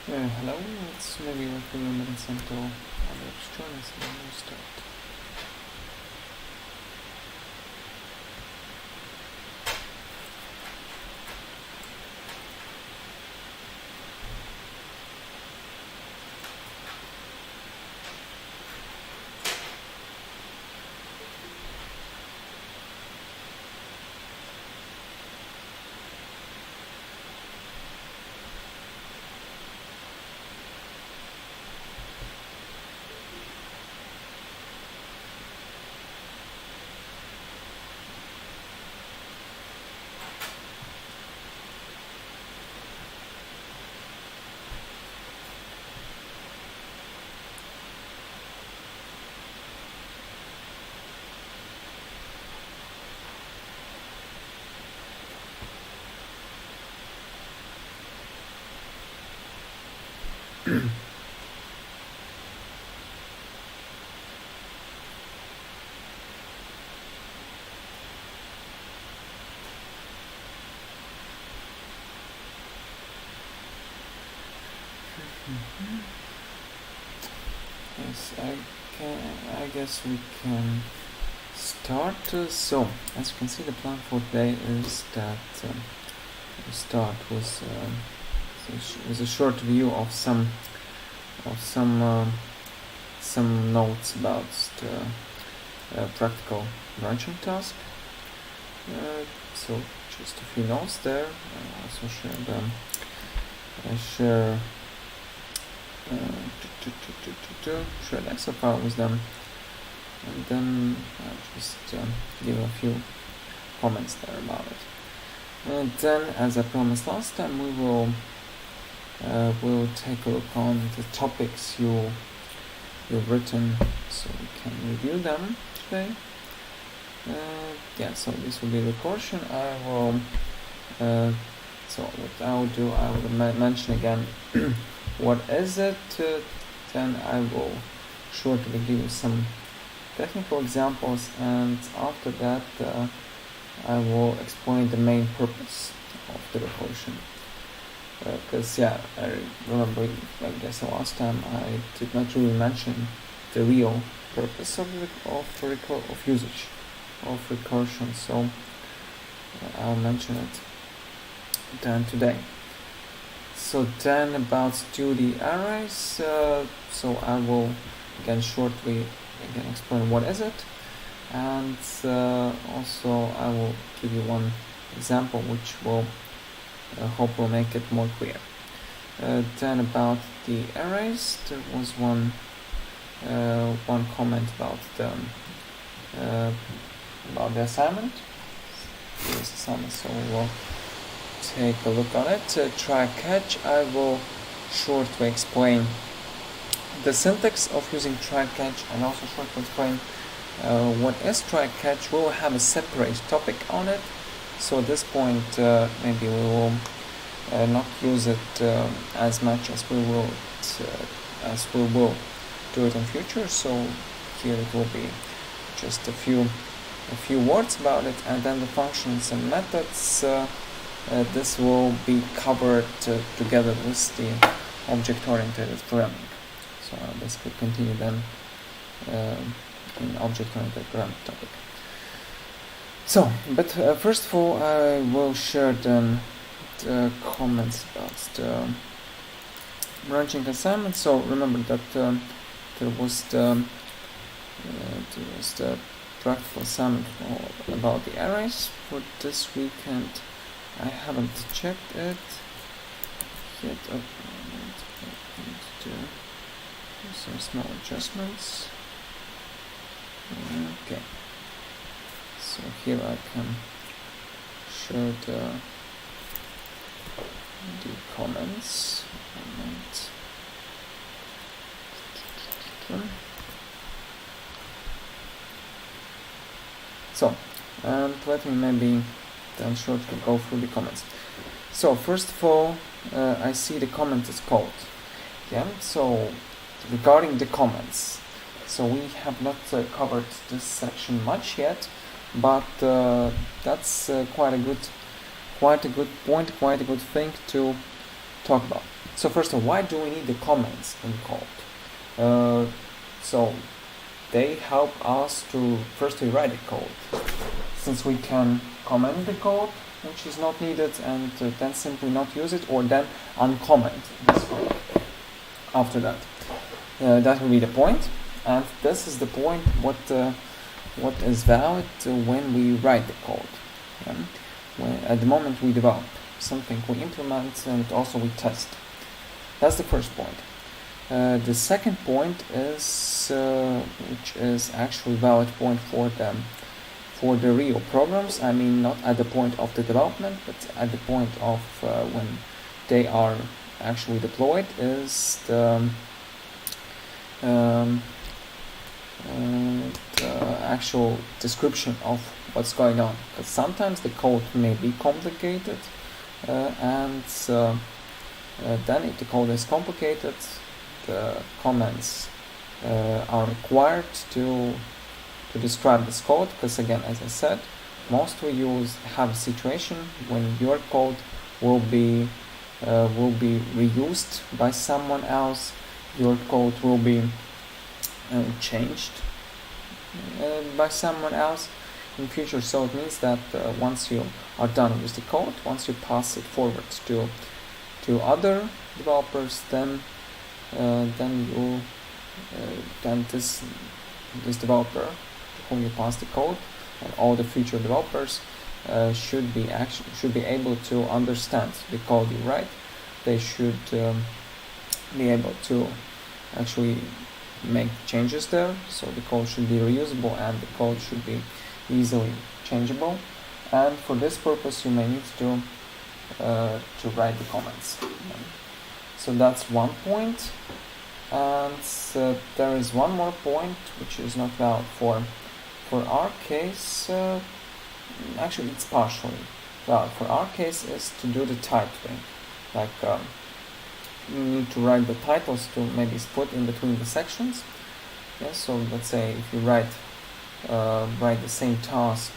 Hello, it's maybe a few minutes until others join us and we'll start. Yes, I guess we can start. So, as you can see, the plan for today is that we start with a short view of some notes about the practical branching task. So, just a few notes there. I also share them. I share share the Excel file with them, and then I'll just give a few comments there about it. And then, as I promised last time, we will take a look on the topics you've written, so we can review them today. So this will be Recursion. So what I will do, I will mention again what is it, then I will shortly give you some technical examples, and after that I will explain the main purpose of the recursion. Because I remember, I guess last time I did not really mention the real purpose of usage of recursion, so I'll mention it then today. So then about duty arrays, so I will again shortly explain what is it, and also I will give you one example which will hope will make it more clear. Then about the arrays, there was one comment about the assignment. This assignment, so we'll take a look on it. Try catch, I will shortly explain the syntax of using try catch, and also shortly explain what is try catch. We will have a separate topic on it, so at this point maybe we will not use it as much as we will do it in future. So here it will be just a few words about it, and then the functions and methods. This will be covered together with the object-oriented programming. So I'll basically continue then in object-oriented programming topic. So, but first of all, I will share then the comments about the branching assignment. So remember that there was the practical assignment about the arrays for this weekend. I haven't checked it yet. Oh, I need to do some small adjustments. Okay. So here I can show the comments. So, and let me maybe then shortly go through the comments. So first of all, I see the comment is called. So regarding the comments, so we have not covered this section much yet, but that's quite a good point, quite a good thing to talk about. So first of all, why do we need the comments in code? So they help us to first rewrite the code, since we can comment the code which is not needed and then simply not use it, or then uncomment this code after that. That will be the point, and this is the point what is valid when we write the code. At the moment we develop something, we implement, and also we test. That's the first point. The second point is, which is actually valid point for the real programs. I mean, not at the point of the development, but at the point of when they are actually deployed, is the actual description of what's going on. Because sometimes the code may be complicated, and then if the code is complicated, the comments are required to describe this code, because again, as I said, most we have a situation when your code will be reused by someone else. Your code will be changed by someone else in future. So it means that once you are done with the code, once you pass it forward to other developers, then this developer to whom you pass the code, and all the future developers should be able to understand the code you write. They should be able to actually make changes there, so the code should be reusable and the code should be easily changeable. And for this purpose, you may need to write the comments. So that's one point. And there is one more point which is not valid for our case. Actually, it's partially valid. For our case, is to do the titling. Like you need to write the titles to maybe split in between the sections. Yeah. So let's say if you write the same task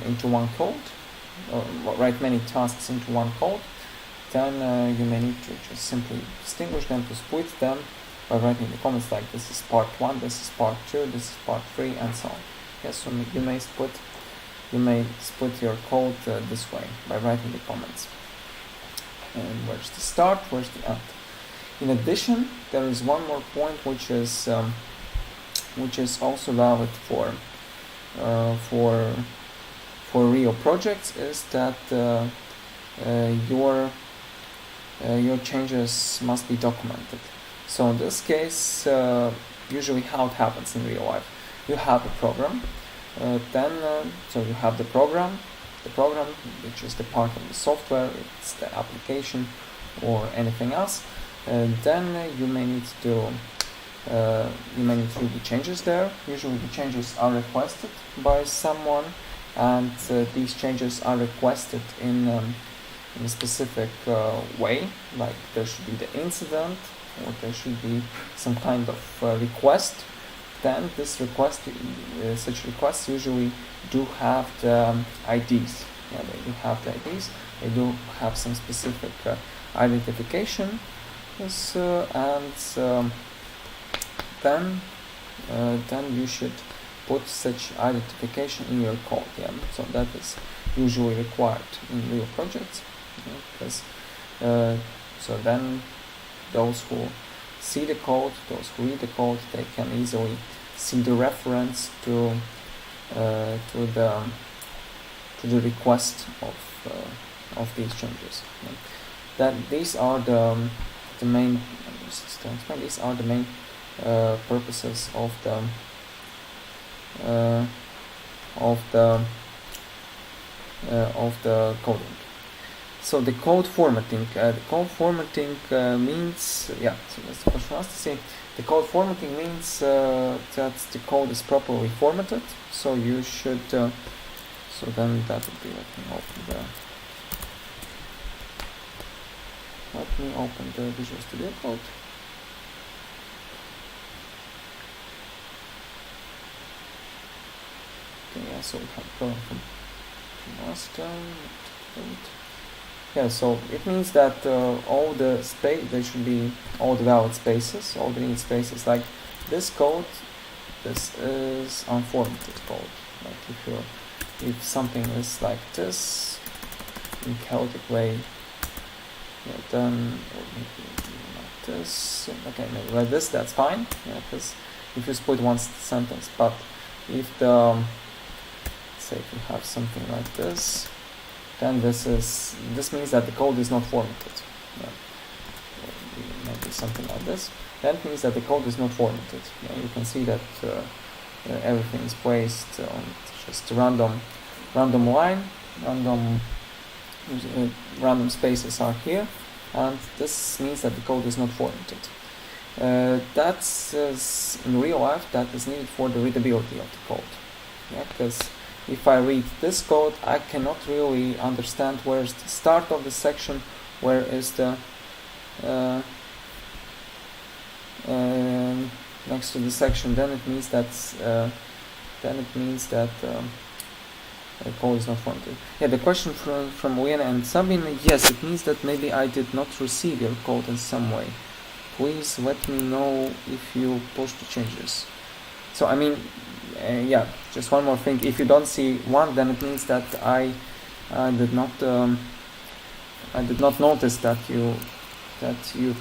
into one code, or write many tasks into one code, then you may need to just simply distinguish them, to split them by writing the comments like this is part 1, this is part 2, this is part 3, and so on. Yes, so you may split your code this way by writing the comments. And where's the start, where's the end? In addition, there is one more point which is also valid for real projects, is that your changes must be documented. So in this case, usually how it happens in real life, you have a program, so you have the program which is the part of the software, it's the application or anything else. Then you may need to do the changes there. Usually the changes are requested by someone, and these changes are requested in a specific way, like there should be the incident, or there should be some kind of request. Then this request, such requests usually do have the IDs. Yeah, they do have the IDs. They do have some specific identification. Yes, and then you should put such identification in your code. Yeah, so that is usually required in real projects. Because so then those who see the code, those who read the code, they can easily see the reference to the request of these changes. That these are the main purposes of the coding. So the code formatting. Means, so that's the question I asked to see. The code formatting means that the code is properly formatted. So you should. So then that would be. Let me open the Visual Studio Code. Okay, so we have program from last time. Yeah, so it means that all the space, there should be all the valid spaces, all the needed spaces. Like this code, this is unformatted code. Like if something is like this in chaotic way, yeah, then or maybe like this. Okay, maybe like this. That's fine. Yeah, because if you split one sentence, but if the say if you have something like this, then this means that the code is not formatted. Yeah. Maybe something like this. That means that the code is not formatted. Yeah, you can see that everything is placed on just random line, random spaces are here, and this means that the code is not formatted. That's in real life that is needed for the readability of the code. Yeah, because if I read this code, I cannot really understand where is the start of the section, where is the next to the section. Then it means that the code is not formatted. Yeah, the question from Lena and Sabine. Yes, it means that maybe I did not receive your code in some way. Please let me know if you pushed the changes. So I mean. Yeah, just one more thing. If you don't see one, then it means that I did not notice that you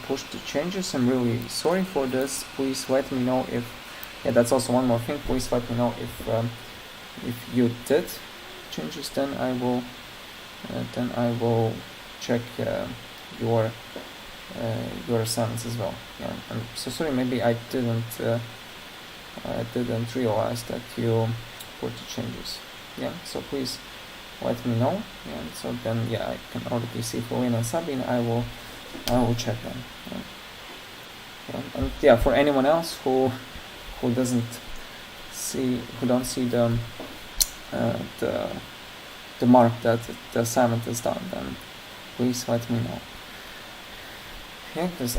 pushed the changes. I'm really sorry for this. Please let me know if. Yeah, that's also one more thing. Please let me know if you did changes. Then I will check your assignments as well. Yeah, I'm so sorry. Maybe I didn't realize that you put the changes. Yeah, so please let me know. Yeah, so then yeah, I can already see for Lena and Sabine. I will check them. Yeah. Yeah, and yeah, for anyone else who don't see the mark that the assignment is done, then please let me know. Yeah, because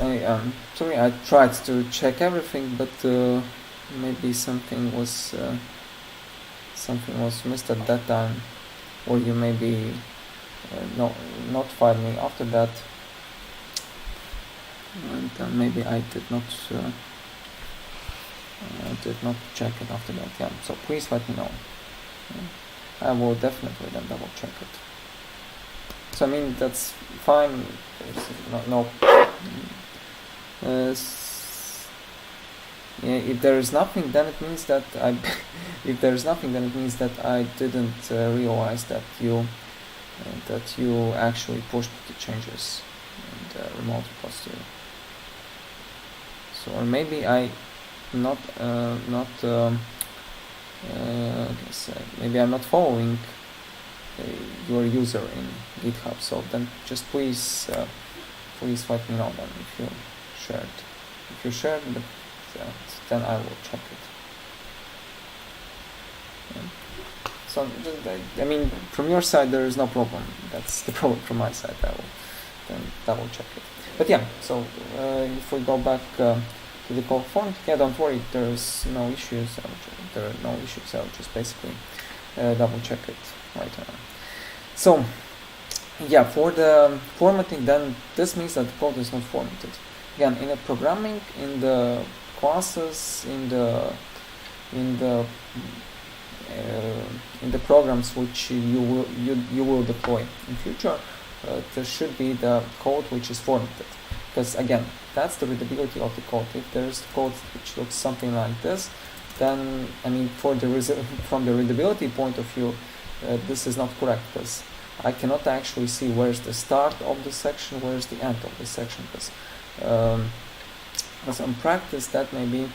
sorry, I tried to check everything, but maybe something was missed at that time, or you maybe notified me after that, and then maybe I did not check it after that. Yeah, so please let me know. Yeah. I will definitely then double check it. So I mean that's fine. Yeah, if there is nothing, then it means that I didn't realize that you actually pushed the changes in the remote repository. So, or maybe I maybe I'm not following your user in GitHub. So then just please let me know then if you shared. If you shared the then I will check it. Yeah. So I mean, from your side there is no problem. That's the problem from my side. I will then double check it. But yeah, so if we go back to the code form, yeah, don't worry, there's no issues. There are no issues. I'll just basically double check it right now. So yeah, for the formatting, then this means that the code is not formatted. Again, in the programming, in the classes, in the programs which you will deploy in future, there should be the code which is formatted, because again, that's the readability of the code. If there is code which looks something like this, then I mean, from the readability point of view, this is not correct, because I cannot actually see where's the start of the section, where's the end of the section, because in practice that may be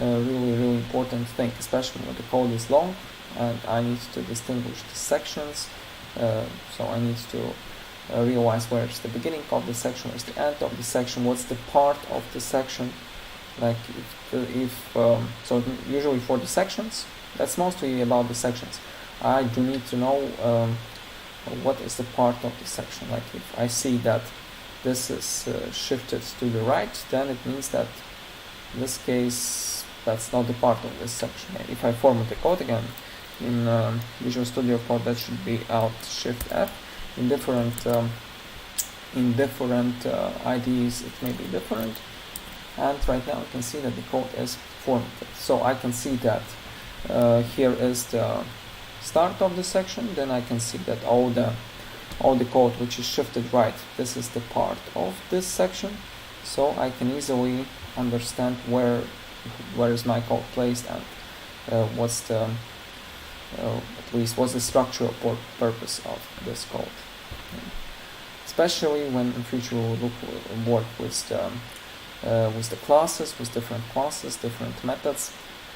a really important thing, especially when the code is long and I need to distinguish the sections. So I need to realize where's the beginning of the section, where's the end of the section, what's the part of the section. Like so usually for the sections, that's mostly about the sections. I do need to know what is the part of the section. Like if I see that this is shifted to the right, then it means that in this case that's not the part of this section. If I format the code again in Visual Studio Code, that should be Alt Shift F. In different in different IDEs it may be different. And right now you can see that the code is formatted. So I can see that here is the start of the section, then I can see that all the code which is shifted right, this is the part of this section, so I can easily understand where is my code placed and what's the at least what's the structural purpose of this code. Especially when in future we'll work with the classes, with different classes, different methods.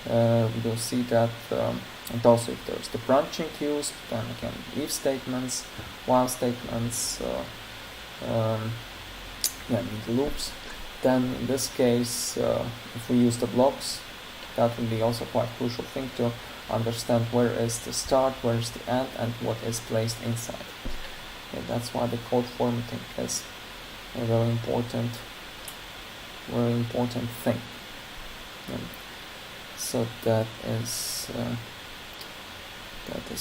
We'll see that, and also if there's the branching used, then again if statements, while statements, the loops. Then in this case, if we use the blocks, that will be also quite crucial thing to understand where is the start, where is the end, and what is placed inside. Okay, that's why the code formatting is a very important thing. So that is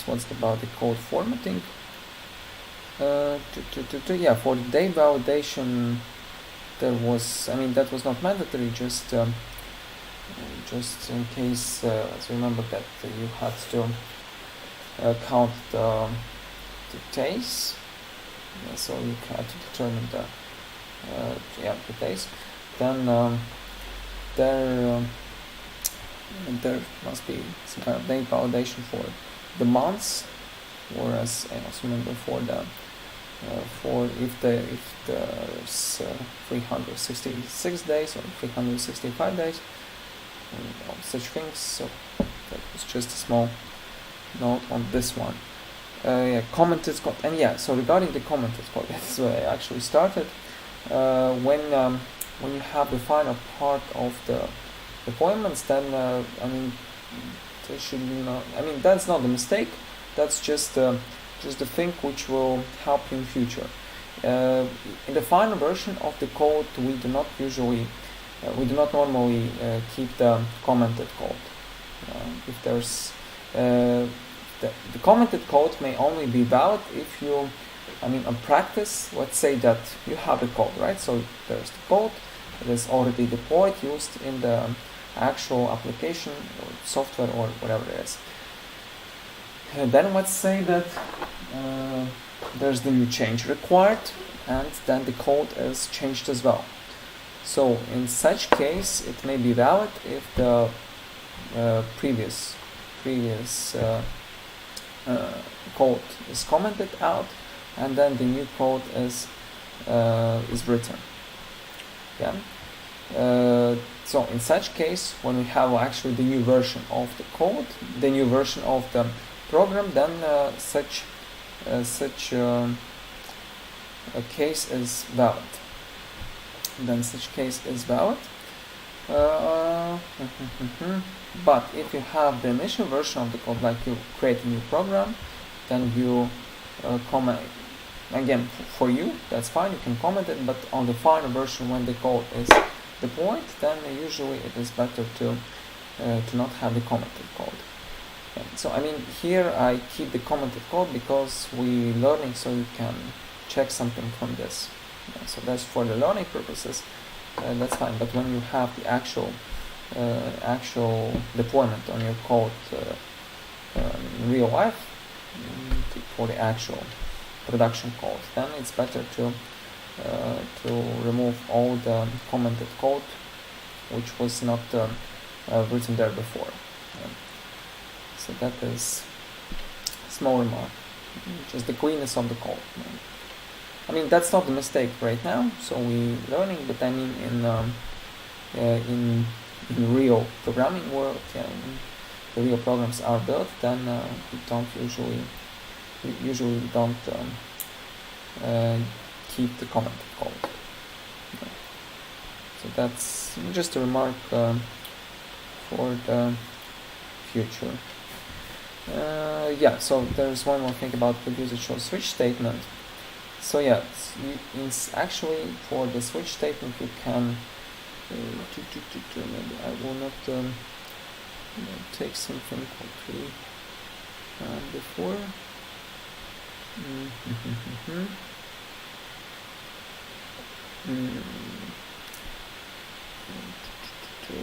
what's about the code formatting. For the day validation, there was, that was not mandatory, just in case, remember that you had to count the days, so you had to determine the days. Then there must be some kind of day validation for the months, whereas I also remember for the if there's 366 days or 365 days, such things. So that was just a small note on this one. Commented code, and so regarding the commented code, that's where I actually started. When you have the final part of the deployments, then there should be not. That's not the mistake. That's just the thing which will help you in future. In the final version of the code, we do not normally keep the commented code. If there's the commented code may only be valid if you, on practice, let's say that you have the code, right? So there's the code that is already deployed, used in the actual application or software or whatever it is. And then let's say that there's the new change required, and then the code is changed as well. So in such case, it may be valid if the previous code is commented out, and then the new code is written. So in such case, when we have actually the new version of the code, the new version of the program, then such a case is valid. But if you have the initial version of the code, like you create a new program, then you comment again. For you, that's fine, you can comment it, but on the final version, when the code is deployed, then usually it is better to not have the commented code. So here I keep the commented code because we learning, so you can check something from this. So that's for the learning purposes, that's fine. But when you have the actual deployment on your code in real life, for the actual production code, then it's better to remove all the commented code which was not written there before. So that is a small remark, just the cleanness of the code. That's not the mistake right now, so we learning, but in real programming world, the real programs are built, then we don't usually don't keep the commented code. So that's just a remark for the future. So there's one more thing about the usage of switch statement. So actually for the switch statement you can maybe I will not take something quickly before.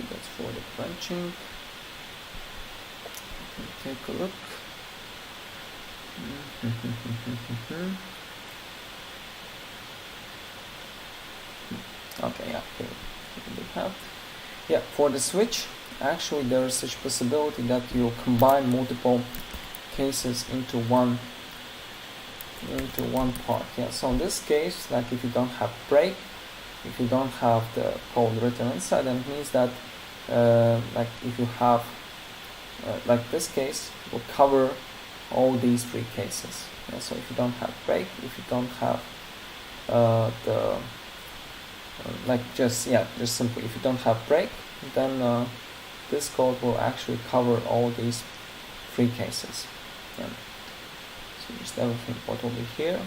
That's for the branching. Take a look. Okay, yeah, here we have. Yeah, for the switch, actually there is such possibility that you combine multiple cases into one part. Yeah, so in this case, like if you don't have break, if you don't have the code written inside, then it means that like if you have like this case will cover all these three cases. Yeah, so if you don't have break, if you don't have just simply if you don't have break, then this code will actually cover all these three cases. Yeah. So just everything what will be here,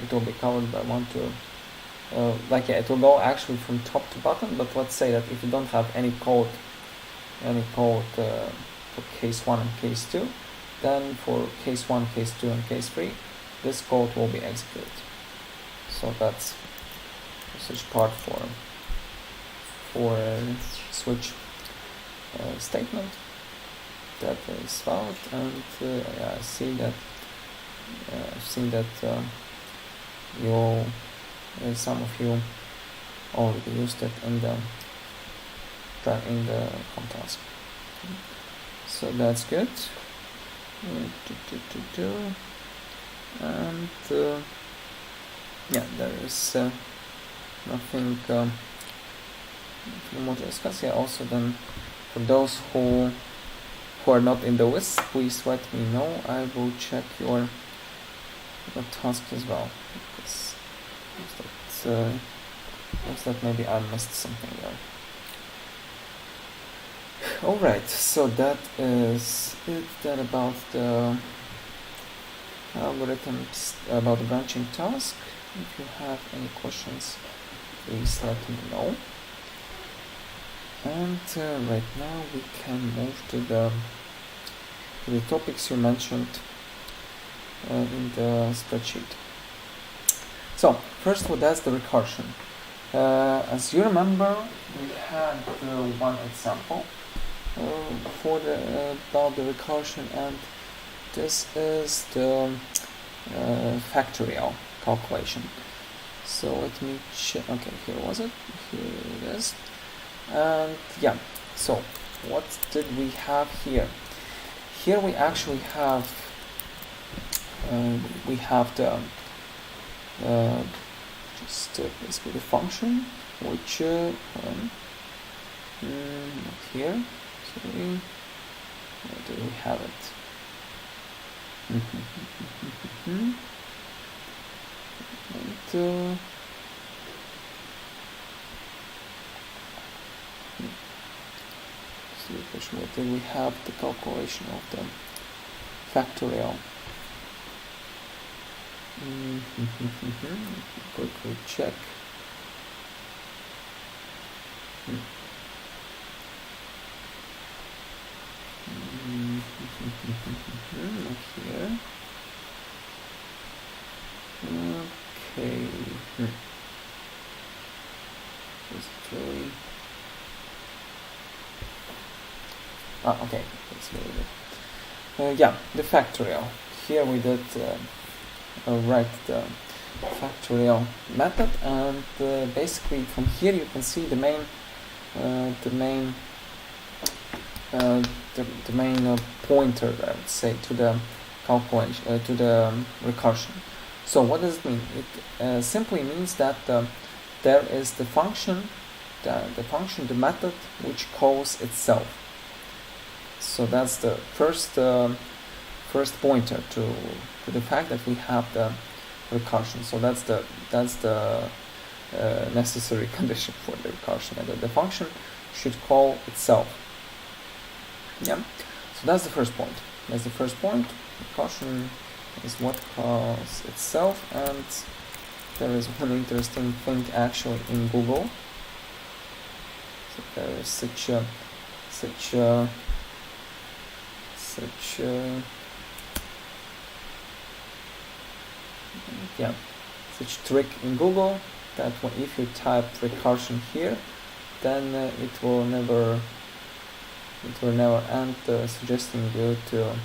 it will be covered by 1, 2. It will go actually from top to bottom, but let's say that if you don't have any code for case 1 and case 2, then for case 1, case 2 and case 3, this code will be executed. So that's such part for switch statement that is valid, and I see that some of you already used it in the com task. So that's good. And there is nothing more to discuss. Yeah, also then for those who are not in the list, please let me know. I will check your task as well, because looks like maybe I missed something there. Alright, so that is it then about the algorithms, about the branching task. If you have any questions, please let me know. And right now we can move to the topics you mentioned in the spreadsheet. So first of all, that's the recursion. As you remember, we had one example about the recursion, and this is the factorial calculation. So let me check. Okay, here was it. Here it is. And yeah, so what did we have here? Here we actually have basically the function, which here. Sorry, where do we have it? And, where do we have the calculation of the factorial? Quickly check. Here. Okay. Really... okay, that's really good. Yeah, the factorial. Here we did write the factorial method, and basically from here you can see the main pointer, I would say, to the calculation, to the recursion. So what does it mean? It simply means that there is the function, the method which calls itself. So that's the first pointer to the fact that we have the recursion. So that's the necessary condition for the recursion, that the function should call itself. Yeah. So that's the first point. Recursion is what calls itself, and there is one interesting thing actually in Google. So there is such trick in Google that if you type recursion here, then it will never end suggesting you to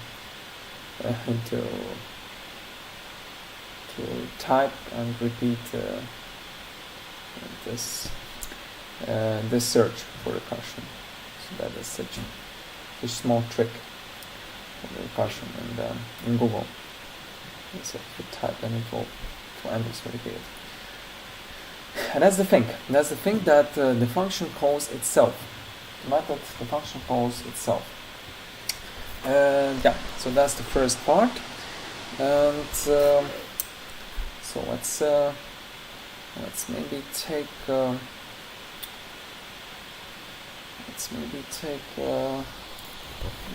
type and repeat this search for recursion. So that is such a small trick of the recursion in Google. So if you type, then it will endlessly repeat it. And that's the thing that the function calls itself. The function calls itself. Yeah, so that's the first part. And so let's maybe take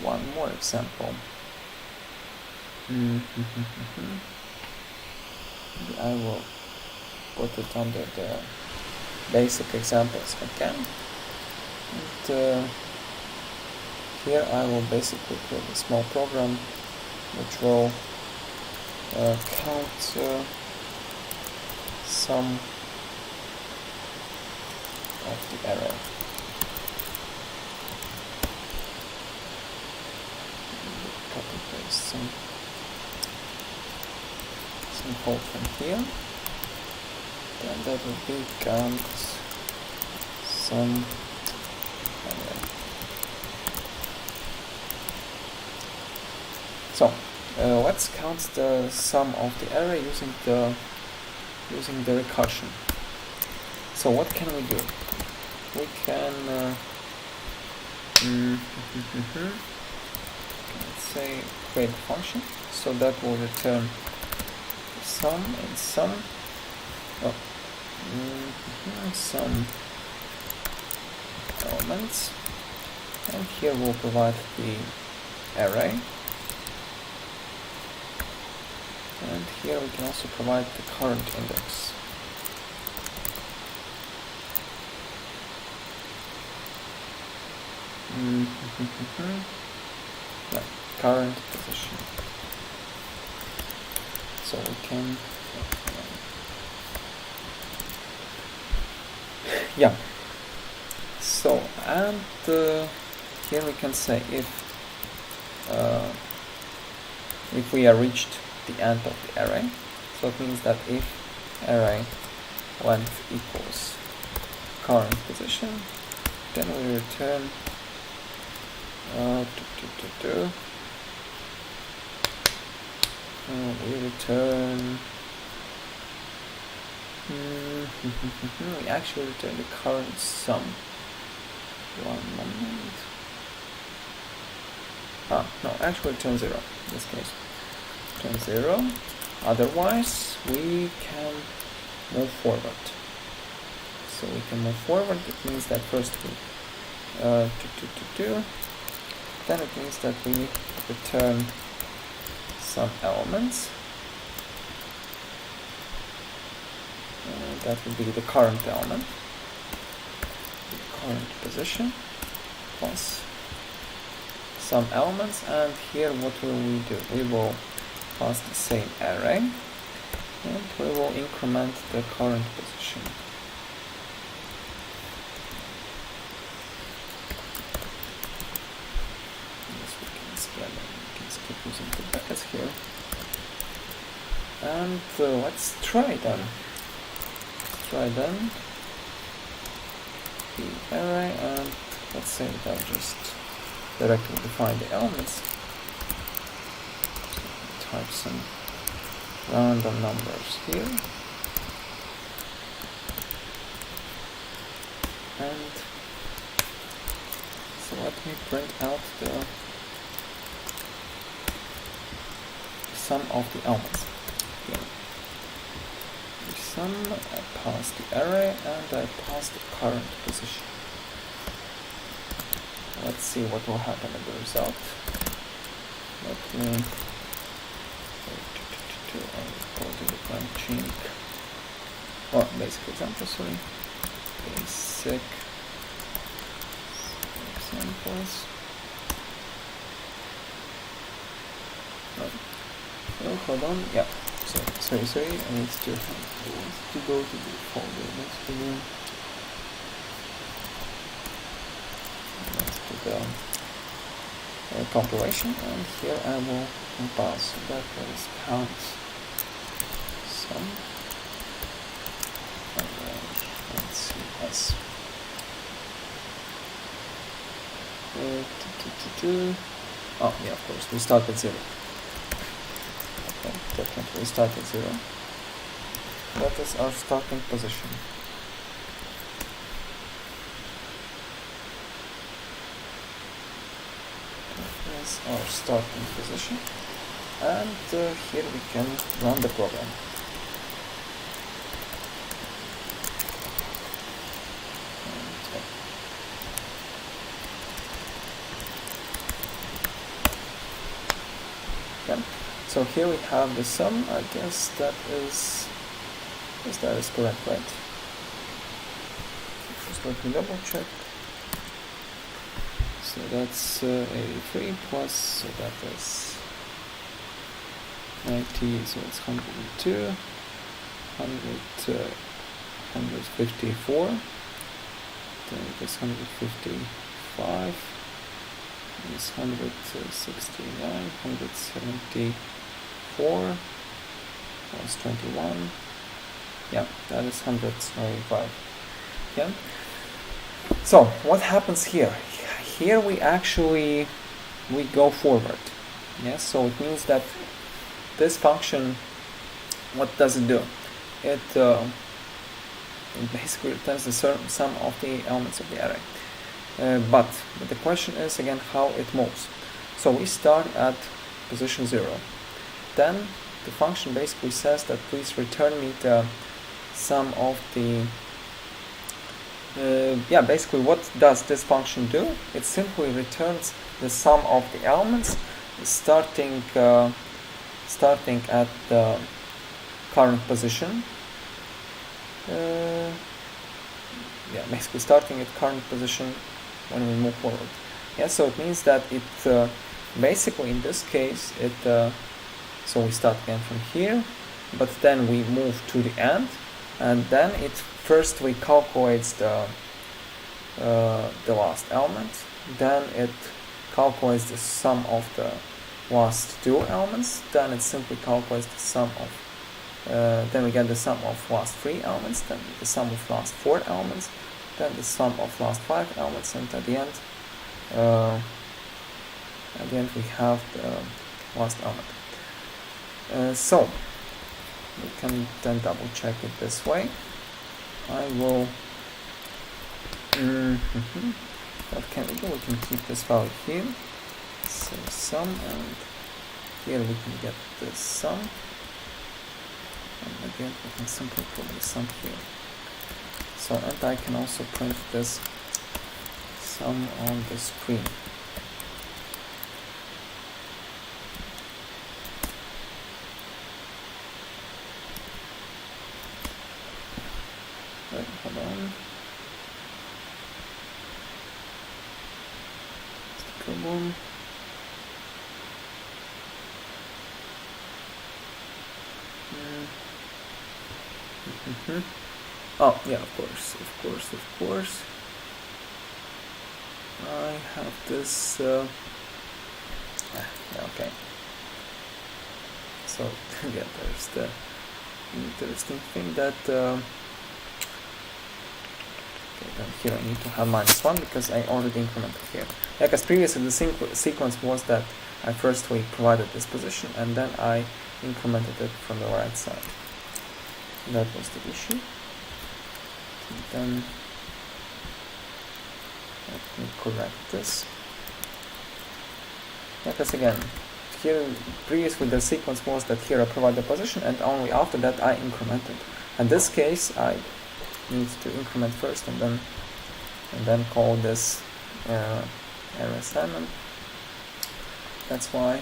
one more example. I will put it under the basic examples again. And here I will basically create a small program which will count sum of the array. Copy paste some code from here. Then that will be count sum array. So let's count the sum of the array using the recursion. So what can we do? We can let's say create a function so that will return sum and some elements, and here we'll provide the array, and here we can also provide the current index. Yeah, current position. So we can yeah. So and here we can say if we are reached the end of the array, so it means that if array length equals current position, then we return we actually return the current sum. One moment. No, actually return 0 in this case. Return 0. Otherwise, we can move forward. So we can move forward. It means that first we then it means that we return some elements. That would be the current element, the current position, plus some elements, and here what will we do? We will pass the same array, and we will increment the current position. Yes, we can skip using the brackets here. And let's try then. The array, and let's say that I'll just directly define the elements. So type some random numbers here, and so let me print out the sum of the elements here. Sum, I pass the array, and I pass the current position. Let's see what will happen in the result. Let me go to the branching, or basic example, sorry. Basic examples. Oh, hold on, yeah. sorry, I need to go to the folder next to the compilation, and here I will compile, so that is count sum let's see s. Oh yeah, of course we start at 0. Okay, definitely we start at 0. That is our starting position. Our starting position, and here we can run the program. Okay. So here we have the sum. I guess that is correct, right? Just let me double check. So that's 83 plus, so that is 90, so it's 102, 154, then it is 155, it's 169, 174, plus 21, yeah, that is 195, yeah. So, what happens here? Here we go forward. Yes, so it means that this function, what does it do? It basically returns the sum of the elements of the array. But the question is again how it moves. So we start at position 0. Then the function basically says that please return me the sum of the basically what does this function do? It simply returns the sum of the elements starting at the current position. Basically starting at current position when we move forward. Yeah, so it means that it basically in this case so we start again from here, but then we move to the end, and then it first we calculates the last element, then it calculates the sum of the last two elements, then it simply calculates the sum of then we get the sum of last three elements, then the sum of last four elements, then the sum of last five elements, and at the end we have the last element. So we can then double check it this way. I will what can we do? We can keep this value here, so sum, and here we can get the sum, and again we can simply put the sum here. So, and I can also print this sum on the screen. Wait, hold on. Problem. Oh yeah, of course. I have this. Okay. So yeah, there's the interesting thing that. Then here I need to have -1 because I already incremented here. Because previously the sequence was that I first provided this position and then I incremented it from the right side. That was the issue. And then let me correct this. Because again, here previously the sequence was that here I provide the position and only after that I incremented. In this case I need to increment first and then call this array assignment. That's why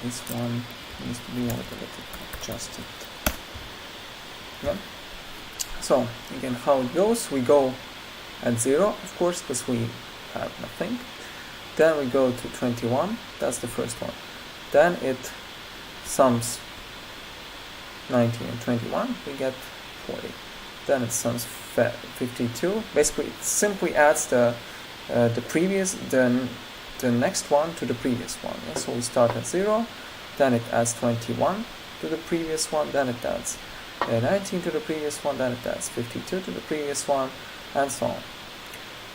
this one needs to be a little bit adjusted. Yeah. So again, how it goes? We go at 0, of course, because we have nothing. Then we go to 21. That's the first one. Then it sums 19 and 21, we get 40. Then it sums 52. Basically, it simply adds the next one to the previous one. Yeah? So we start at 0, then it adds 21 to the previous one, then it adds 19 to the previous one, then it adds 52 to the previous one, and so on.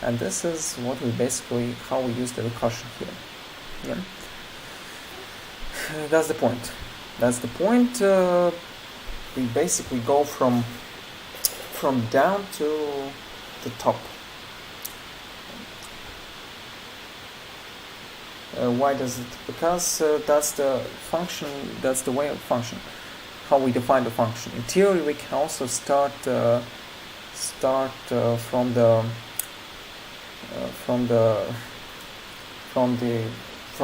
And this is what we basically, how we use the recursion here. Yeah? That's the point. That's the point. We basically go from down to the top. Why does it? Because that's the function. That's the way of function. How we define the function. In theory, we can also start from the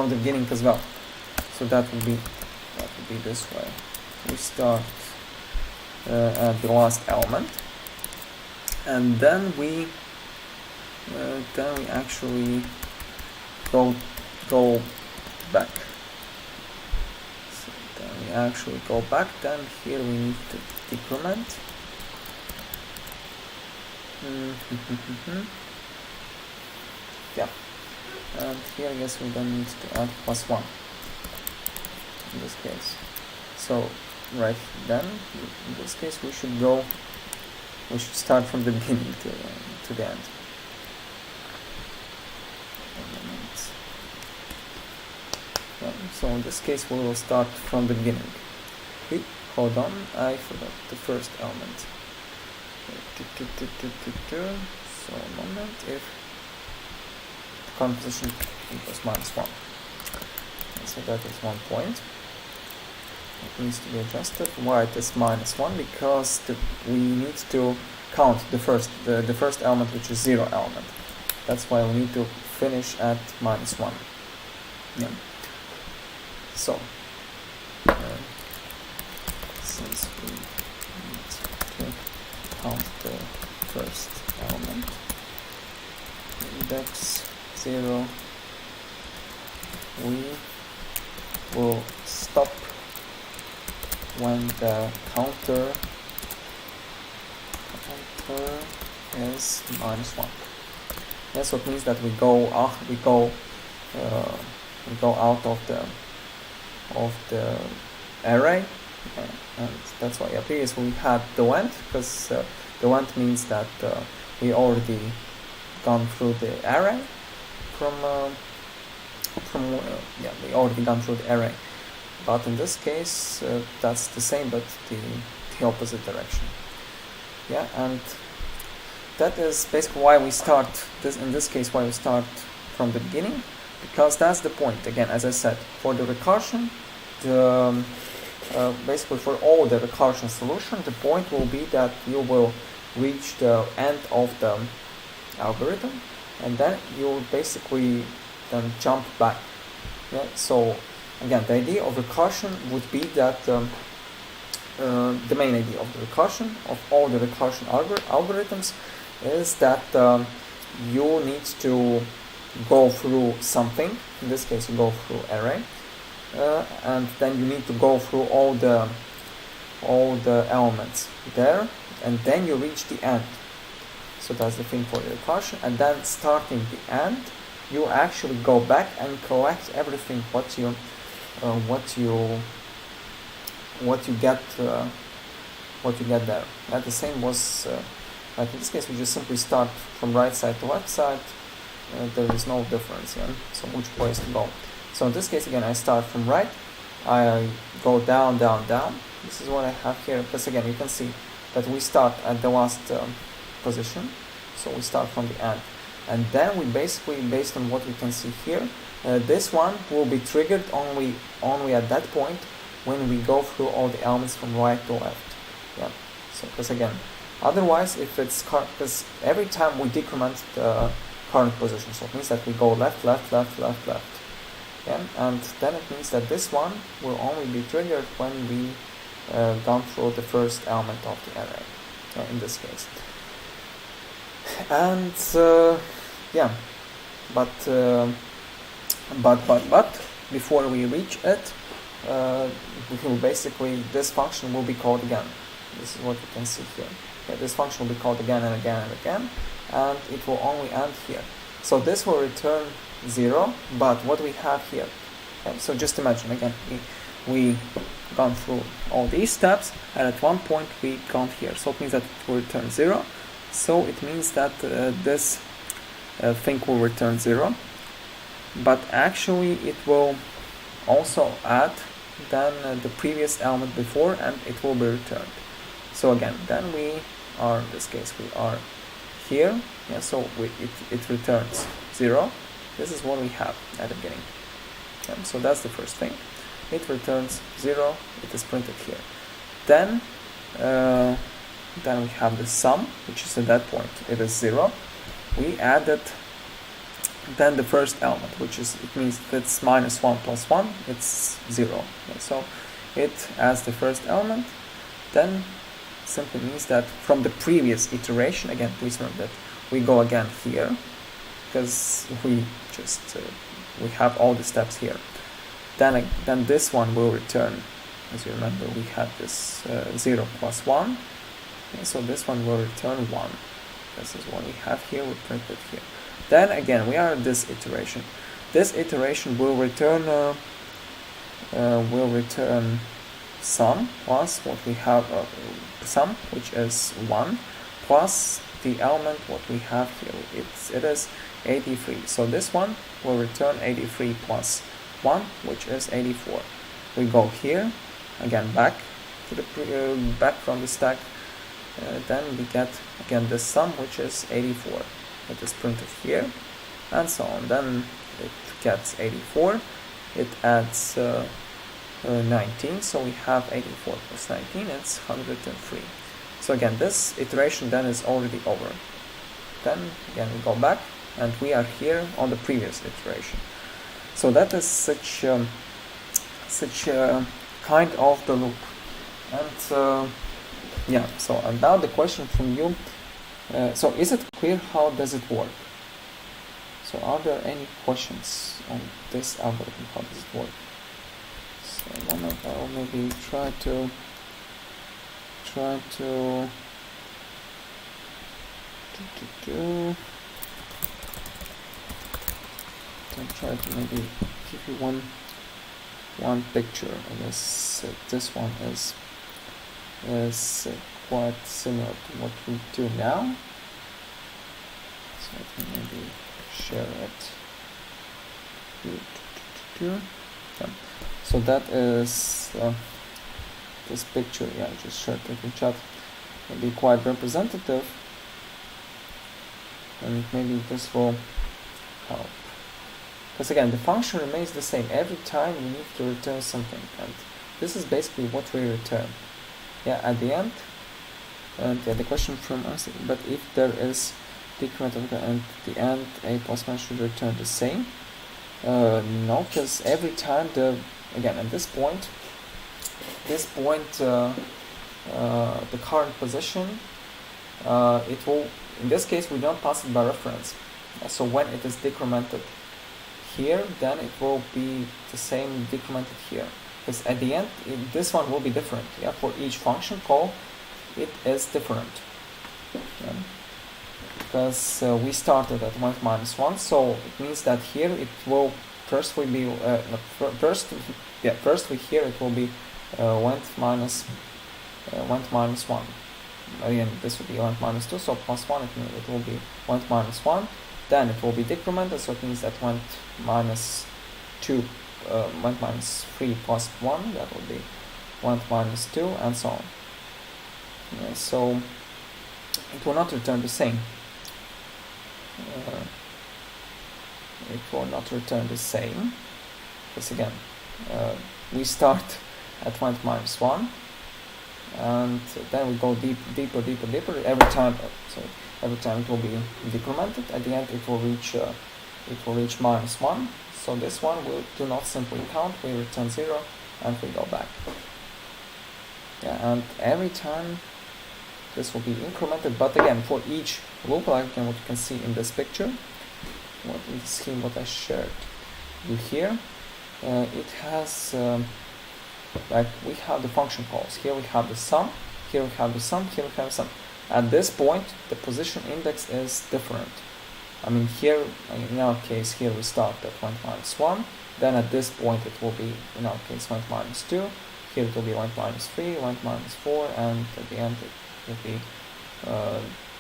beginning as well. So that would be this way. We start at the last element, and then we actually go back. So then we actually go back. Then here we need to decrement. Yeah, and here I guess we then need to add +1 in this case. So right then, in this case, we should start from the beginning to the end. Yeah, so in this case, we will start from the beginning. Hold on, I forgot the first element. So a moment, if the current position equals -1. So that is 1 point. It needs to be adjusted. Why it is -1? Because we need to count the first element, which is 0 element. That's why we need to finish at -1. Yeah. So since we need to count the first element, index 0, we will stop when the counter is -1. Yeah, so it means that we go out of the array, and that's why previously we had the went, because the went means that we already gone through the array we already gone through the array. But in this case, that's the same, but the opposite direction. Yeah, and that is basically why we start this. In this case, why we start from the beginning, because that's the point. Again, as I said, for the recursion, basically for all the recursion solution, the point will be that you will reach the end of the algorithm, and then you will basically then jump back. Yeah, so again, the idea of recursion would be that the main idea of the recursion, of all the recursion algorithms, is that you need to go through something. In this case, you go through array, and then you need to go through all the elements there, and then you reach the end. So that's the thing for the recursion. And then starting the end, you actually go back and collect everything what you get there. And the same was like in this case, we just simply start from right side to left side. There is no difference, yeah. So which place to go? So in this case, again, I start from right. I go down, down, down. This is what I have here. Because again, you can see that we start at the last position. So we start from the end. And then we basically, based on what we can see here, this one will be triggered only at that point when we go through all the elements from right to left. Yeah. So because again, otherwise, if it's because every time we decrement the current position, so it means that we go left, left, left, left, left. Yeah. And then it means that this one will only be triggered when we gone through the first element of the array. In this case. And yeah, but before we reach it, we will basically, this function will be called again. This is what you can see here. Yeah, this function will be called again and again and again, and it will only end here. So this will return 0, but what we have here, okay, so just imagine again, we gone through all these steps, and at one point we gone here, so it means that it will return 0, so it means that this thing will return 0, but actually it will also add then the previous element before, and it will be returned. So again, then we are, in this case, we are here, yeah, so it returns 0. This is what we have at the beginning. Okay, so that's the first thing. It returns 0, it is printed here. Then we have the sum, which is at that point, it is 0. We added then the first element, which is, it means that it's minus 1 plus 1, it's 0. Okay, so it adds the first element, then simply means that from the previous iteration, again, please remember that we go again here, because we just, we have all the steps here. Then this one will return, as you remember, we had this 0 plus 1, okay, so this one will return 1. This is what we have here, we print it here. Then again, we are at this iteration. This iteration will return sum plus what we have, sum, which is 1, plus the element what we have here. It is 83. So this one will return 83 plus 1, which is 84. We go here again, back to the back from the stack. Then we get again the sum, which is 84. It is printed here, and so on. Then it gets 84. It adds 19. So we have 84 plus 19. It's 103. So again, this iteration then is already over. Then again we go back, and we are here on the previous iteration. So that is such kind of the loop. And yeah. So and now the question from you. So is it clear how does it work? So are there any questions on this algorithm? How does it work? So I'll maybe try to maybe give you one picture. I guess this one is quite similar to what we do now. So I can maybe share it. Yeah. So that is this picture. Yeah, I just shared it in chat. Will be quite representative, and maybe this will help. Because again, the function remains the same every time we need to return something, and this is basically what we return. Yeah, at the end. And yeah, the question from us, but if there is decrement of the end, the end a plus 1 should return the same. No, because every time again at this point, the current position, it will, in this case we don't pass it by reference. So when it is decremented here, then it will be the same decremented here. Because at the end, this one will be different. Yeah, for each function call, it is different. Yeah. Because we started at length minus 1, so it means that here it will firstly be firstly here it will be length minus 1. Again, this will be length minus 2, so plus 1. It will be length minus 1. Then it will be decremented, so it means that length minus 2. Length minus 3 plus 1, that will be length minus 2, and so on. Yeah, so it will not return the same. It will not return the same, because again, we start at length minus 1, and then we go deeper. Every time it will be decremented. At the end, it will reach minus 1. So this one we do not simply count, we return 0, and we go back. Yeah, and every time this will be incremented, but again, for each loop, like what you can see in this picture, what in the scheme what I shared you here, it has Like we have the function calls. Here we have the sum, here we have the sum, here we have the sum. At this point, the position index is different. I mean, here, in our case, here we start at 1 minus 1. Then at this point, it will be, in our case, 1 minus 2. Here it will be 1 minus 3, 1 minus 4, and at the end it will be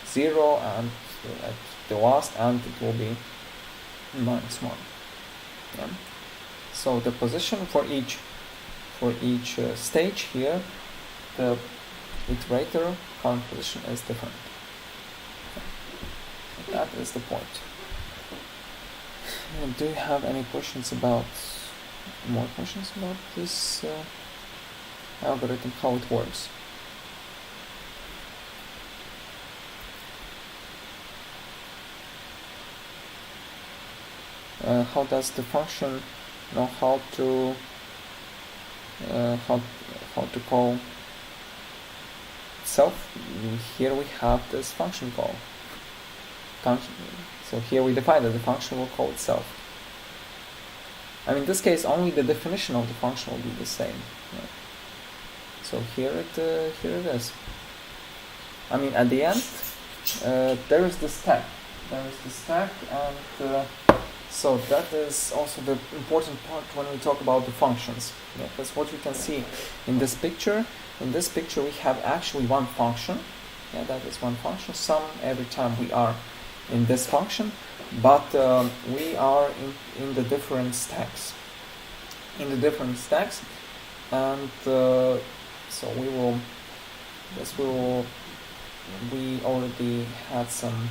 0, and at the last end it will be minus 1. Yeah. So the position for each stage here, the iterator current position is different. Okay. That is the point. Do you have any questions about this algorithm, how it works? How does the function know how to call itself? Here we have this function call. So here we define that the function will call itself. I mean, in this case, only the definition of the function will be the same. Yeah. So here it is. I mean, at the end, there is the stack. And so that is also the important part when we talk about the functions. Yeah, because what you can see in this picture, we have actually one function. Yeah, that is one function, sum, every time we are in this function, but we are in the different stacks. And so we already had some,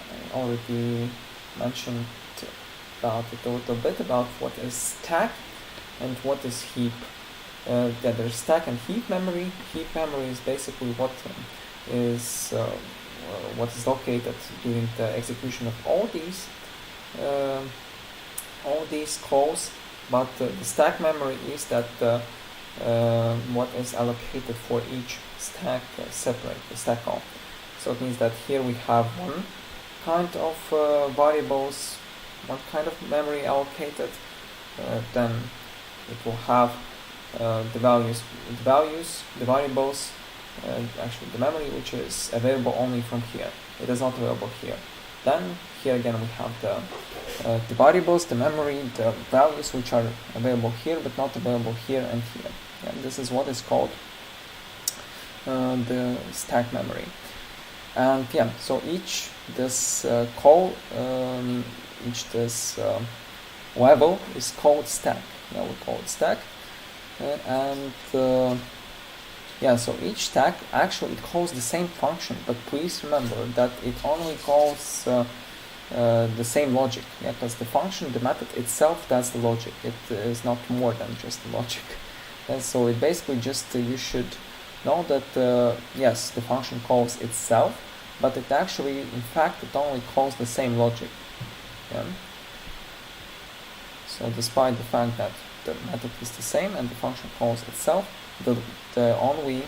I already mentioned about it a little bit about what is stack and what is heap. There's stack and heap memory. Heap memory is basically what is located during the execution of all these calls, but the stack memory is that what is allocated for each stack separate, the stack call. So it means that here we have one kind of variables, one kind of memory allocated, then it will have the values, the variables, actually the memory which is available only from here. It is not available here. Then here again we have the variables, the memory, the values which are available here but not available here and here. And this is what is called the stack memory. And yeah, so each this level is called stack. Yeah, we call it stack. So each stack actually it calls the same function, but please remember that it only calls the same logic. Yeah, because the function, the method itself, does the logic. It is not more than just the logic. And so it basically just you should know that yes, the function calls itself, but it actually, in fact, it only calls the same logic. Yeah. So despite the fact that the method is the same and the function calls itself, the only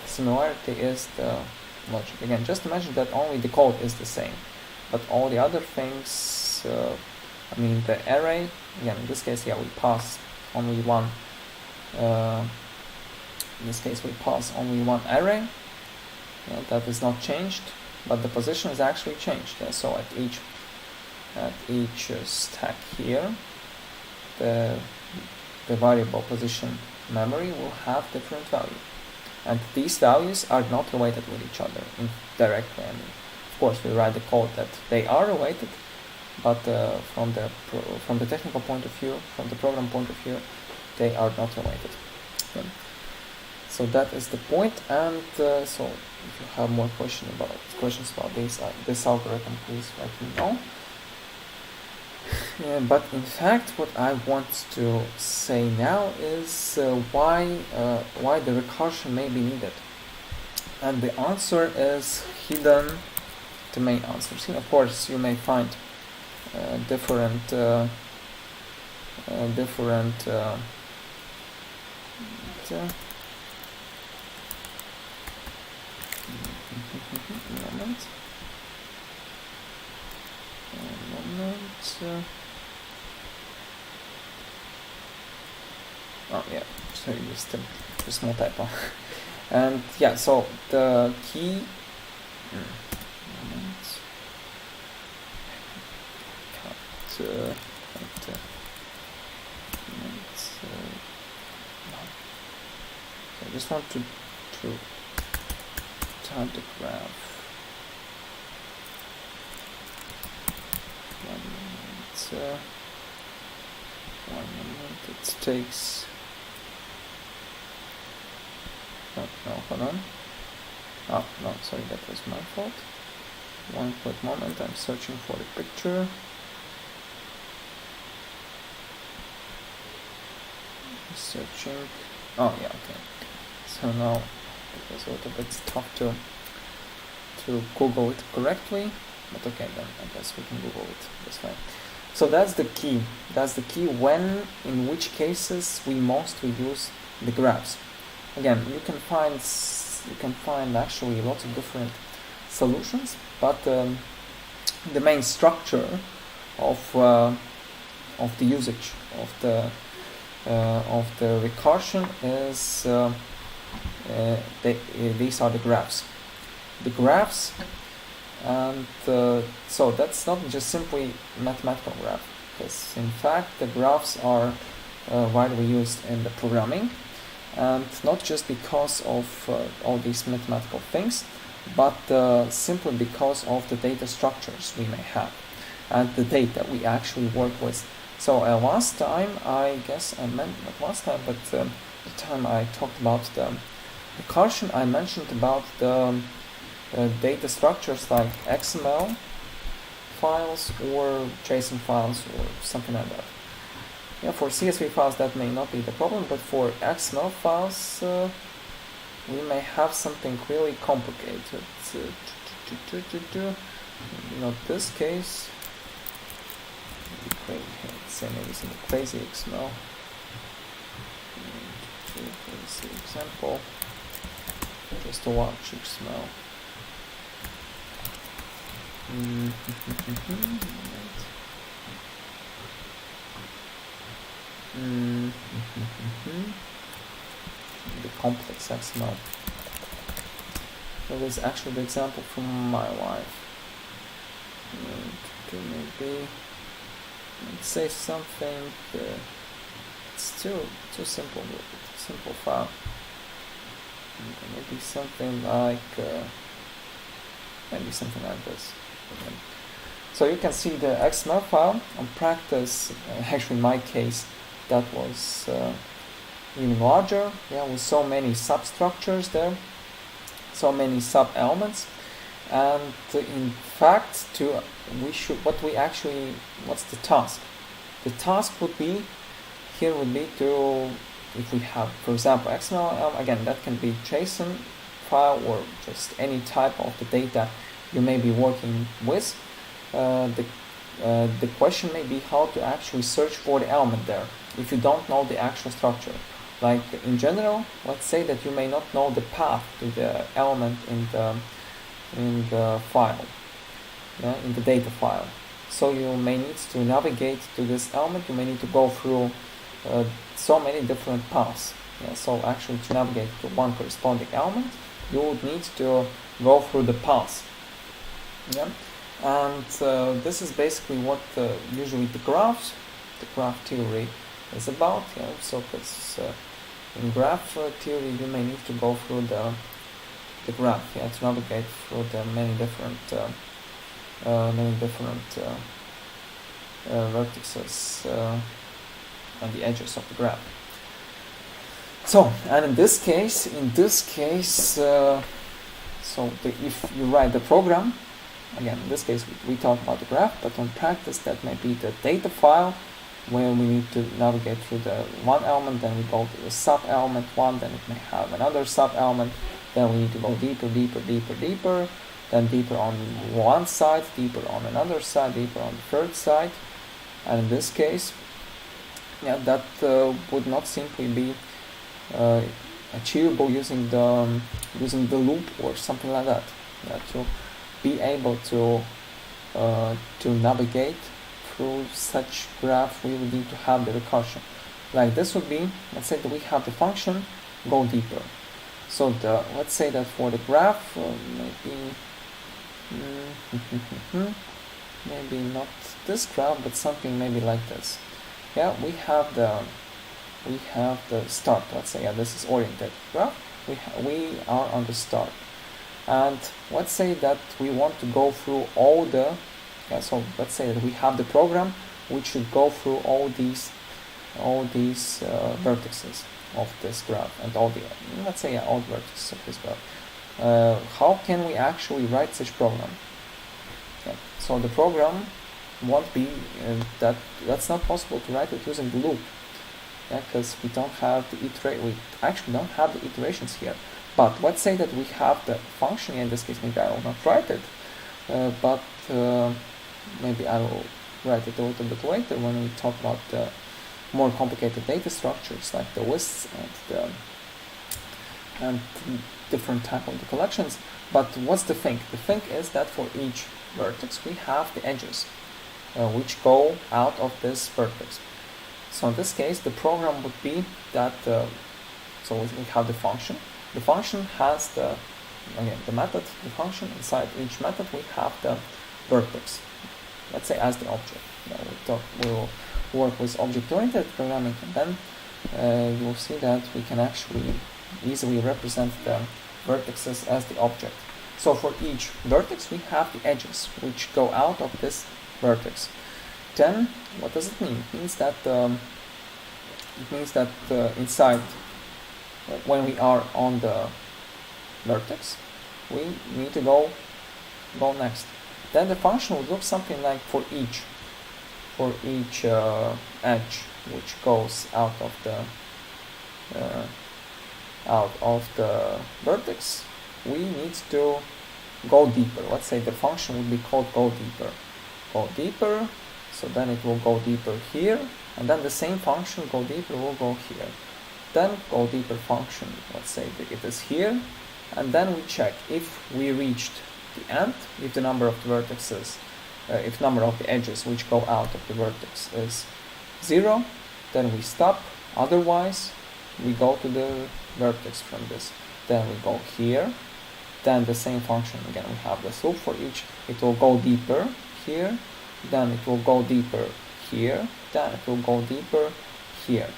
similarity is the logic. Again, just imagine that only the code is the same, but all the other things, I mean the array, again in this case, yeah, we pass only one, in this case we pass only one array, yeah, that is not changed, but the position is actually changed. Yeah, so at each stack here, the variable position memory will have different value, and these values are not related with each other directly. I mean, of course, we write the code that they are related, but from the technical point of view, from the program point of view, they are not related. Okay. So that is the point. And so if you have more questions about this algorithm, please let me know. But in fact, what I want to say now is why the recursion may be needed, and the answer is hidden. The main answers. Of course, you may find different Oh yeah, sorry, just a small typo. And yeah, so the key. Moment. Cut. I just want to type the graph. 1 minute. 1 minute. It takes. No, hold on. Oh no, sorry, that was my fault. 1 quick moment. I'm searching for the picture. Searching. Oh yeah, okay. So now it was a little bit tough to Google it correctly, but okay, then I guess we can Google it. That's fine. So that's the key. That's the key. When, in which cases we mostly use the graphs. Again, you can find actually lots of different solutions, but the main structure of the usage of the recursion is these are the graphs. The graphs, and so that's not just simply mathematical graph, because in fact the graphs are widely used in the programming, and not just because of all these mathematical things, but simply because of the data structures we may have and the data we actually work with. So last time, I guess I meant, not last time, but the time I talked about the recursion, I mentioned about the data structures like XML files or JSON files or something like that. Yeah, for CSV files that may not be the problem, but for XML files we may have something really complicated. Not this case. Let's say maybe some crazy XML. Crazy example. Just a large XML. The complex XML. That is actually the example from my life. Maybe let's say something. It's too simple. Simple file. Maybe something like this. Okay. So you can see the XML file on practice. Actually, in my case, that was even larger. Yeah, with so many substructures there, so many sub elements, and in fact, what's the task? The task would be to, if we have, for example, XML, again, that can be JSON file or just any type of the data you may be working with. The question may be how to actually search for the element there if you don't know the actual structure. Like in general, let's say that you may not know the path to the element in the file, yeah, in the data file. So you may need to navigate to this element. You may need to go through so many different paths. Yeah, so actually to navigate to one corresponding element, you would need to go through the paths. Yeah, and this is basically what usually the graph theory is about. Yeah, so because in graph theory you may need to go through the graph, yeah, to navigate through the many different vertices on the edges of the graph. So, and in this case, if you write the program, again, in this case we talk about the graph, but on practice that may be the data file where we need to navigate through the one element, then we go to the sub element one, then it may have another sub element, then we need to go deeper, then deeper on one side, deeper on another side, deeper on the third side, and in this case, yeah, that would not simply be achievable using the loop or something like that. Yeah, to be able to navigate through such graph, we would need to have the recursion. like this would be, let's say that we have the function go deeper. So let's say that for the graph, maybe not this graph, but something maybe like this. Yeah, we have the start. Let's say, yeah, this is oriented graph. We are on the start, and let's say that we want to go through all the, yeah, so let's say that we have the program which should go through all these vertices of this graph and all the, let's say, yeah, all the vertices of this graph. How can we actually write such program? Yeah. So the program won't be that's not possible to write it using the loop. Yeah, because we don't have the we actually don't have the iterations here. But let's say that we have the function. In this case, maybe I will not write it, but maybe I will write it a little bit later when we talk about the more complicated data structures like the lists and different type of the collections. But what's the thing? The thing is that for each vertex we have the edges which go out of this vertex. So in this case, the program would be that, so we have the function. The function has the method, the function. Inside each method we have the vertex, let's say, as the object. We will work with object-oriented programming, and then you will see that we can actually easily represent the vertices as the object. So for each vertex we have the edges which go out of this vertex. Then what does it mean? It means that inside, when we are on the vertex, we need to go next. Then the function would look something like for each edge which goes out of the vertex, we need to go deeper. Let's say the function would be called go deeper. Go deeper. So then it will go deeper here, and then the same function go deeper will go here. Then go deeper function, let's say that it is here, and then we check if we reached the end, if the number of the vertices, if number of the edges which go out of the vertex is 0, then we stop. Otherwise, we go to the vertex from this. Then we go here. Then the same function again. We have this loop for each. It will go deeper here. Then it will go deeper here. Then it will go deeper here.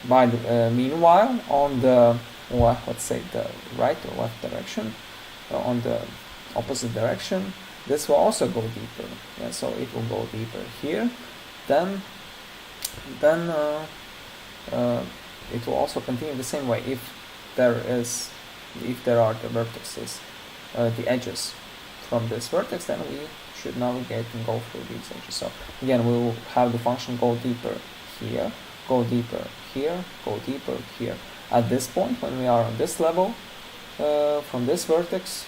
By the, meanwhile, on the let's say the right or left direction, on the opposite direction, this will also go deeper. Yeah, so it will go deeper here. Then it will also continue the same way. If there are the vertices, the edges from this vertex, then we should navigate and go through these edges. So again, we will have the function go deeper here, go deeper here, go deeper here. At this point, when we are on this level, from this vertex,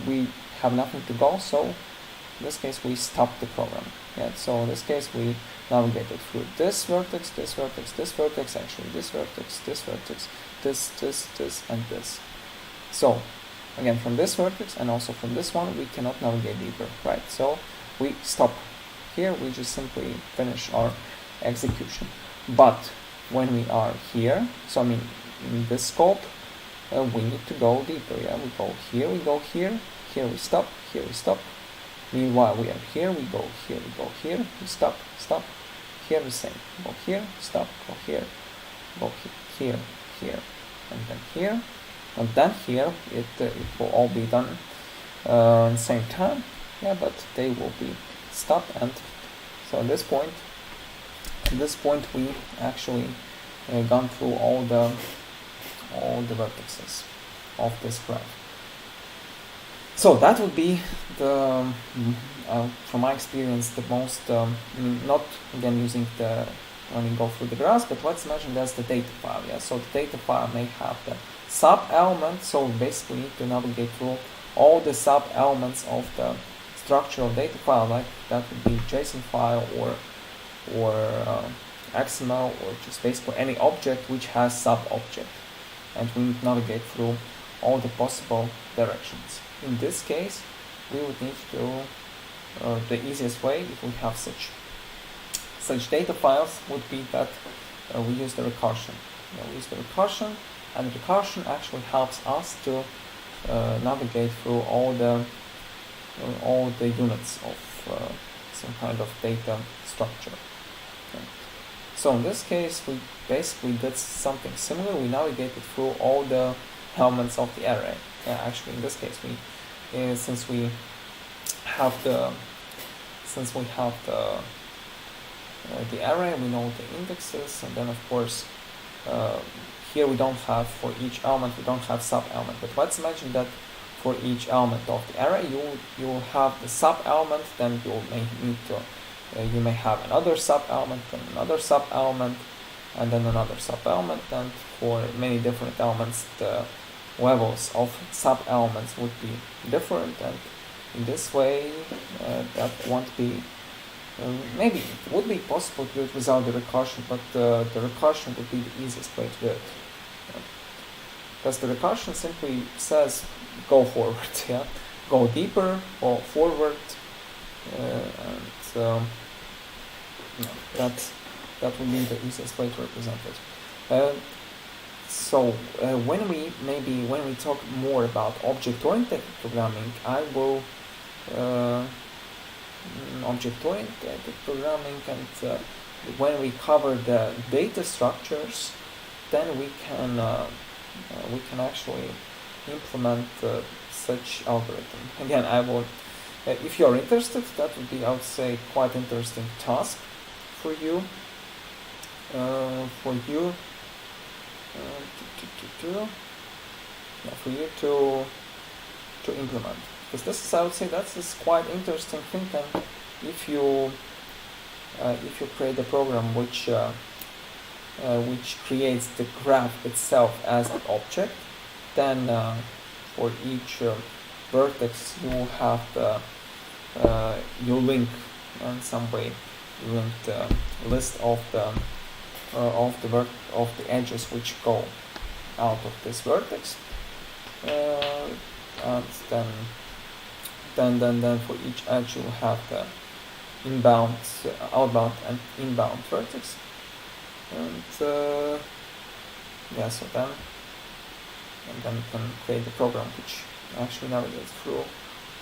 we have nothing to go, so in this case we stop the program. Yeah, so in this case we navigated through this vertex, this vertex, this vertex, actually this vertex, this vertex, this, and this. So again, from this vertex and also from this one, we cannot navigate deeper, right? So we stop here, we just simply finish our execution. But when we are here, so I mean in this scope, we need to go deeper. Yeah, we go here, here we stop, here we stop. Meanwhile, we are here, we go here, we stop, here the same. Go here, stop, go here, here, and then here. And then here, it will all be done at the same time. Yeah, but they will be stopped. And so at this point we actually gone through all the vertices of this graph. So that would be the, from my experience, the most, not again using when we go through the graphs, but let's imagine that's the data file. Yeah, so the data file may have the sub-elements, so basically we need to navigate through all the sub-elements of the structural data file, like that would be JSON file or XML, or just basically any object which has sub-object, and we need to navigate through all the possible directions. In this case, we would need to, the easiest way, if we have such data files, would be that we use the recursion. We use the recursion, and recursion actually helps us to navigate through all the units of some kind of data structure. Okay. So in this case, we basically did something similar. We navigated through all the elements of the array. Actually, in this case, since we have the array, we know the indexes, and then of course here we don't have, for each element we don't have sub-element. But let's imagine that for each element of the array you will have the sub-element, then you may have another sub-element, then another sub-element, and then another sub-element, and for many different elements the levels of sub-elements would be different, and in this way that won't be maybe it would be possible to do it without the recursion, but the recursion would be the easiest way to do it. Because the recursion simply says go forward, go deeper or forward, and that would be the easiest way to represent it. So when we talk more about object-oriented programming, I will object-oriented programming, and when we cover the data structures, then we can actually implement such algorithm. Again, I will, if you are interested, that would be, I would say, quite interesting task for you. For you to implement, because this is, I would say, that's this quite interesting thing. And if you create a program which creates the graph itself as an object, then for each vertex you will have you link in some way, you link the list of the edges which go out of this vertex, and then for each edge you will have the outbound and inbound vertex, and so then you can create the program which actually navigates through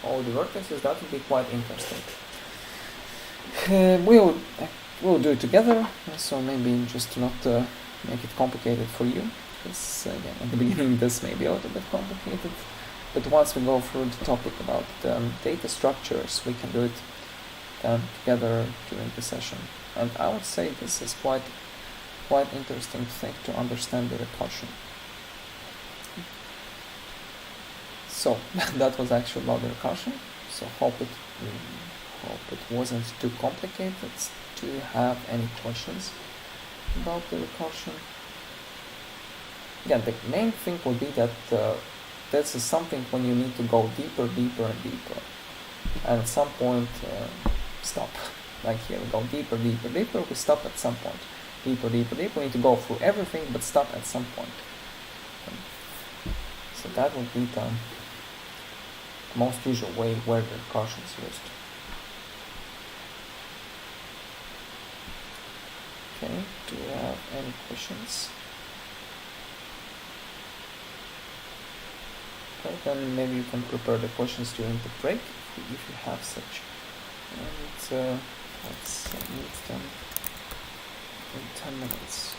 all the vertices. That would be quite interesting. We'll do it together, so maybe just to not make it complicated for you, because again, at the beginning this may be a little bit complicated, but once we go through the topic about data structures, we can do it together during the session. And I would say this is quite interesting thing to understand the recursion. So that was actually about the recursion. So hope it wasn't too complicated. Do you have any questions about the recursion? Yeah, the main thing would be that this is something when you need to go deeper, and at some point stop. Like here, we go deeper, we stop at some point. Deeper, we need to go through everything, but stop at some point. So that would be the most usual way where the recursion is used. Okay, do you have any questions? Okay, then maybe you can prepare the questions during the break if you have such. And let's meet them in 10 minutes.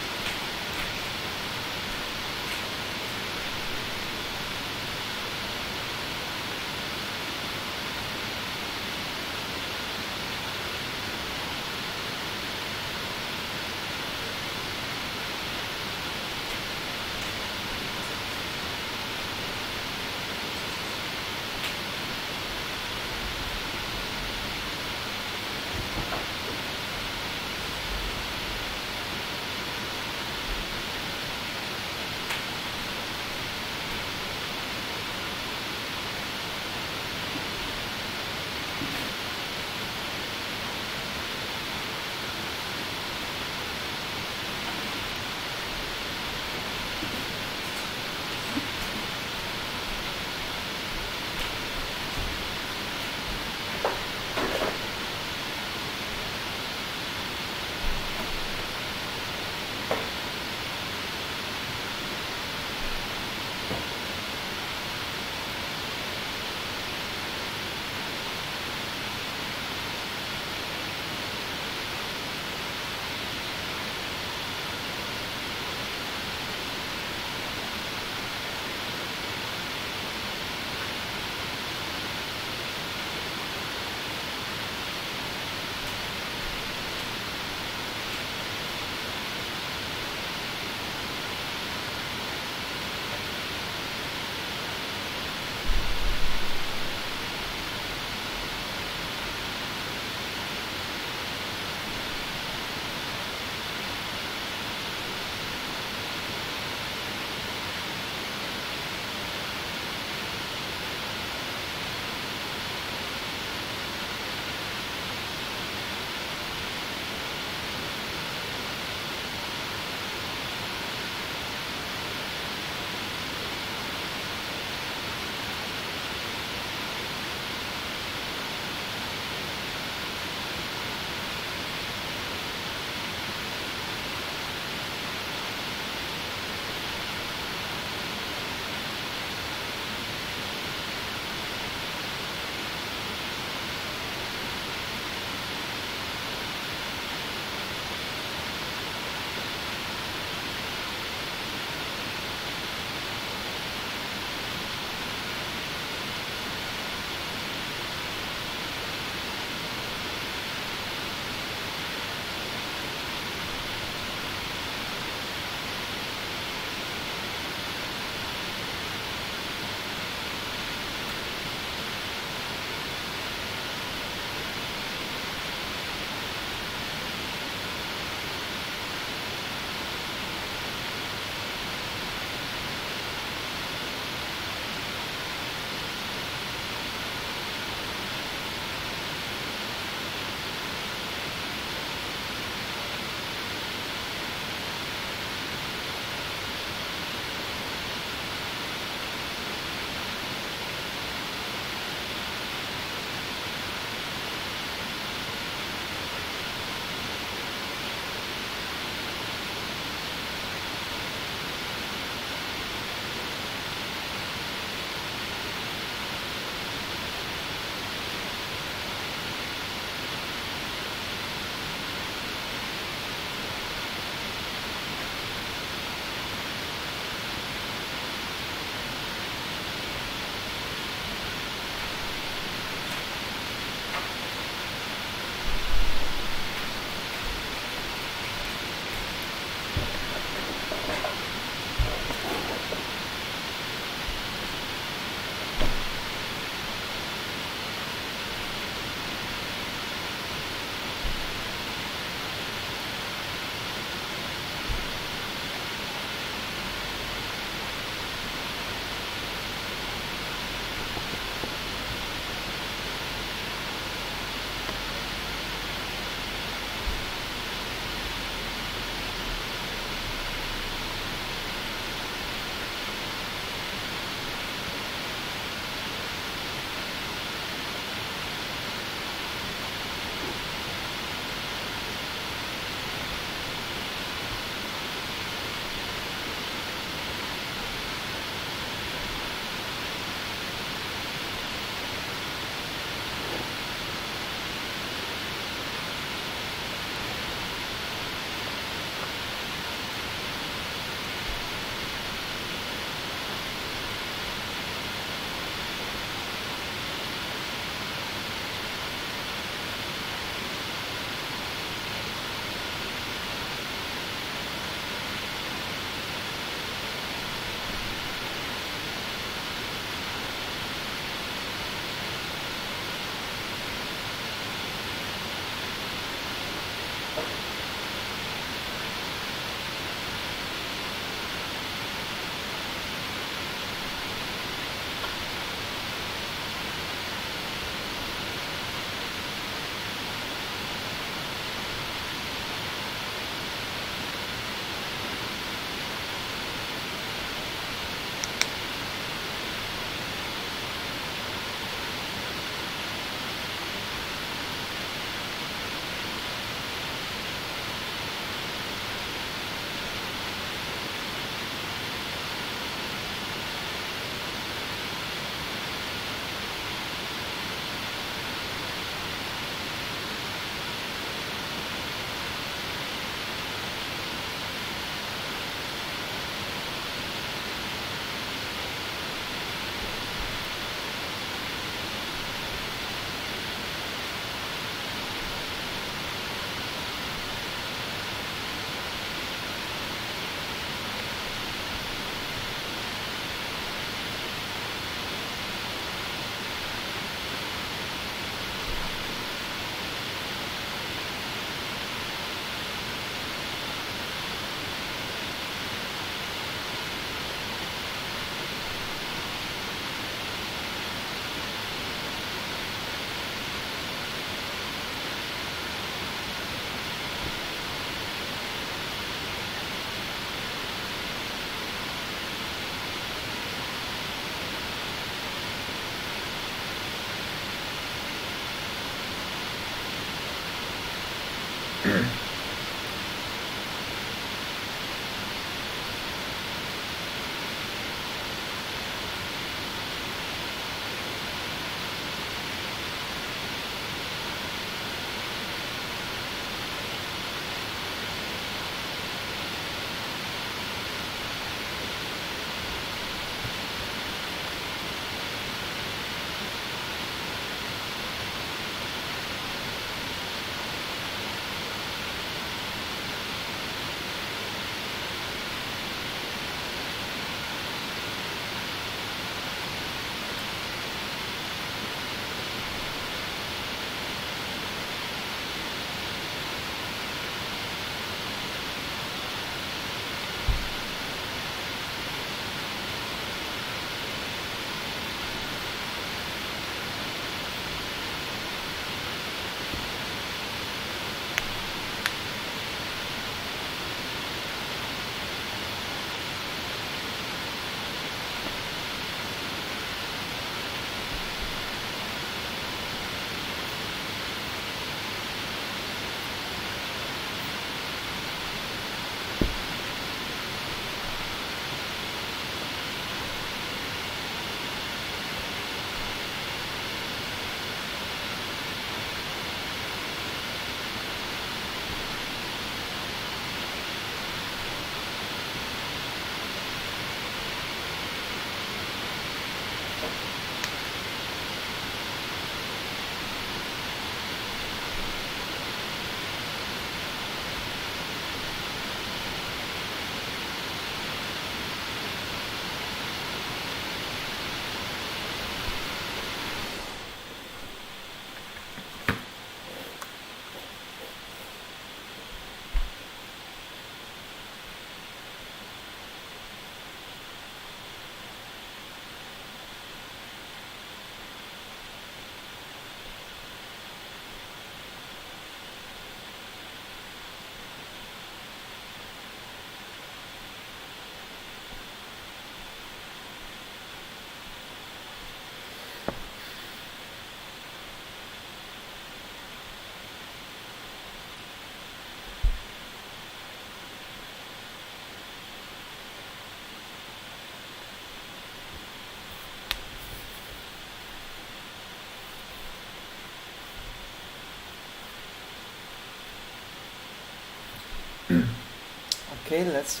Okay, let's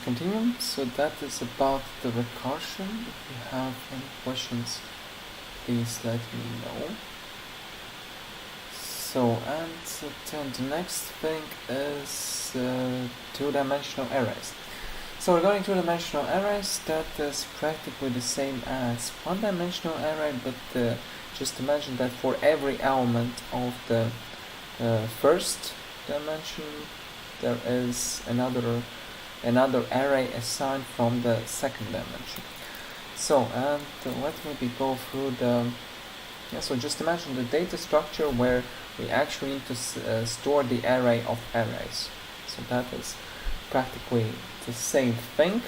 continue. So that is about the recursion. If you have any questions, please let me know. So, and then the next thing is two-dimensional arrays. So regarding two-dimensional arrays, that is practically the same as one-dimensional array, but just to mention that for every element of the first dimension, there is another array assigned from the second dimension. So, and let me go through the, so just imagine the data structure where we actually need to store the array of arrays. So that is practically the same thing,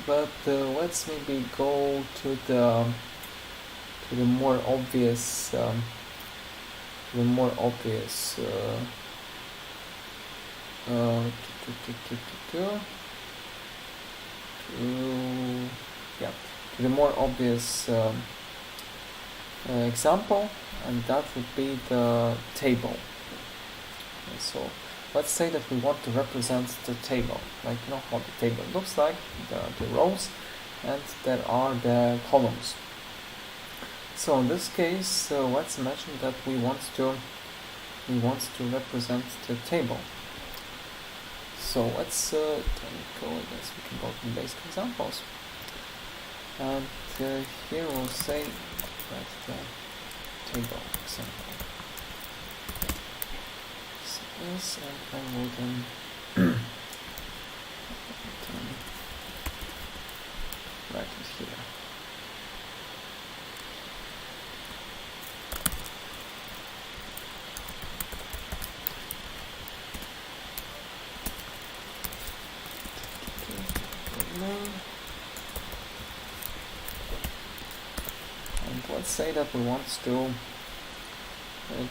but let's maybe go to the more obvious example, and that would be the table. Okay, so let's say that we want to represent the table, like how the table looks like, the rows, and there are the columns. So in this case, let's imagine that we want to represent the table. So let's go. I guess we can go to basic examples, and here we'll say that the table example is this, and then we'll then write it here. And let's say that we want to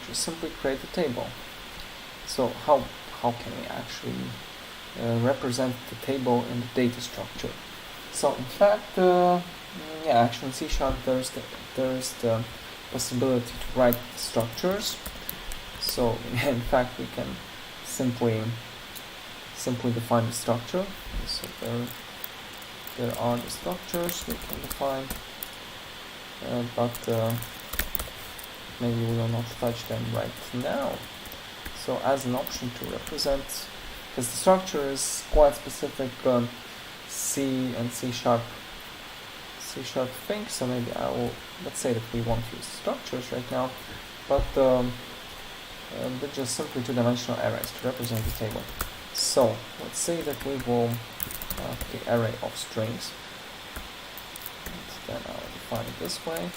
just simply create a table. So how can we actually represent the table in the data structure? So in fact, actually in C# there's the possibility to write structures. So in fact we can simply define the structure. So there are the structures we can define, but maybe we will not touch them right now. So as an option to represent, because the structure is quite specific C and C# thing, so maybe let's say that we won't use structures right now, but they're just simply two-dimensional arrays to represent the table. So let's say that we will have the array of strings, and then I'll define it this way,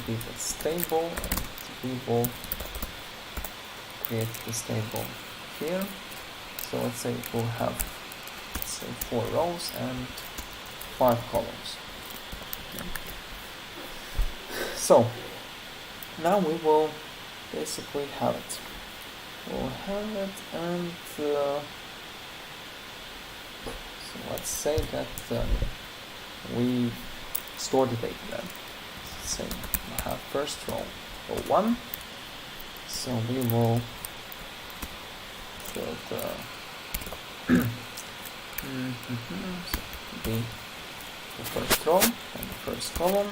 give it stable, and we will create this table here. So let's say it will have, let's say, 4 rows and 5 columns. Okay. So now we will basically have it. We'll have it, and so let's say that we store the data then. Let's say we have first row 1, so we will fill the the first row and the first column.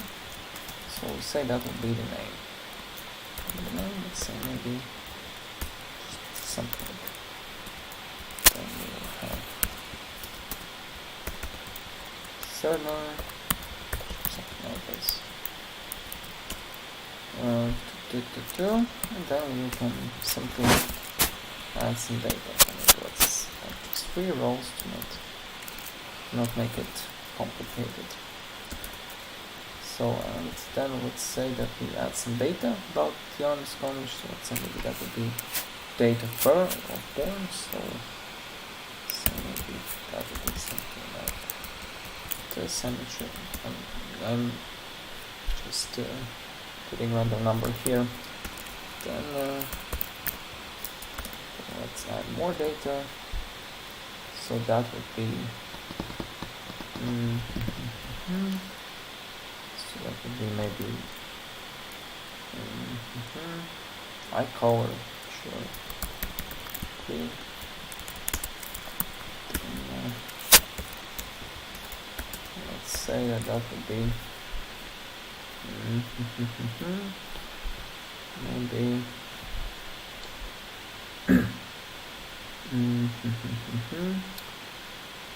So we'll say that will be the name. And the name, let's say maybe just something. Then we will have server, something like this. And then we can simply add some data. Let's add 3 rows to not make it complicated. So, and then let's say that we add some data about Jan's college. So let's say maybe that would be date of birth or born. So maybe that would be something like this. I'm just putting random number here. Then let's add more data. So that would be so that would be maybe eye color, sure. Okay. Then, let's say that would be maybe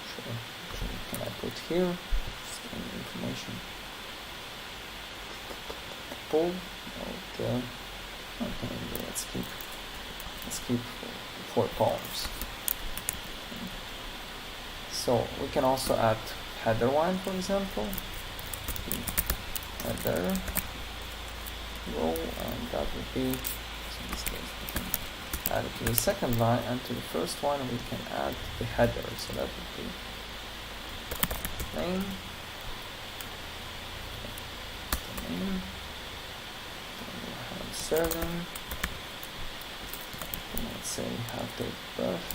sure. Can I put here information pool? Okay, let's keep let's keep 4 columns. So we can also add header line, for example, header row, and that would be, so in this case we can add it to the second line, and to the first one we can add the header, so that would be name, then we'll have serving, and let's say we have date of birth,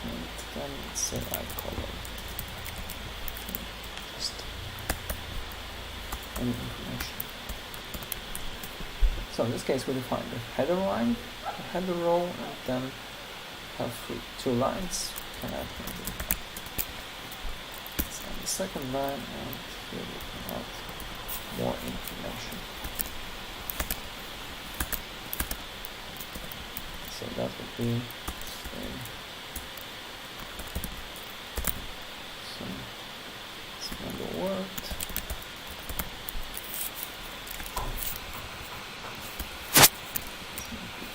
and then let's say iColor. Just any information. So in this case we define the header line, the header row, and then have 2 lines. We can add the second line, and here we can add more information. So that would be some number word.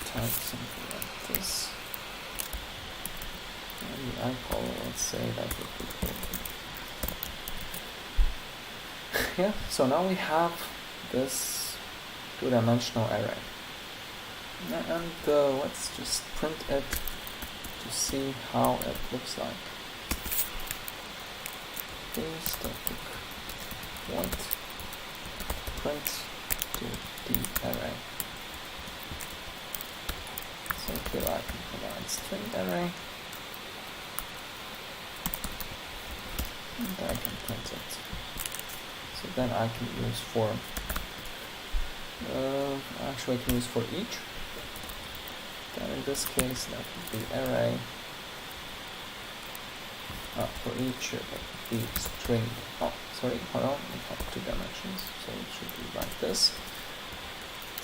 Type something like this. And the iColor, let's say that would be cool. Yeah, so now we have this 2-dimensional array. And let's just print it to see how it looks like. Static void print to the array. So here I can provide string array, and I can print it. So then I can use for actually I can use for each. Then in this case that would be array. For each that would be string. Oh, sorry, hold on. We have 2 dimensions, so it should be like this.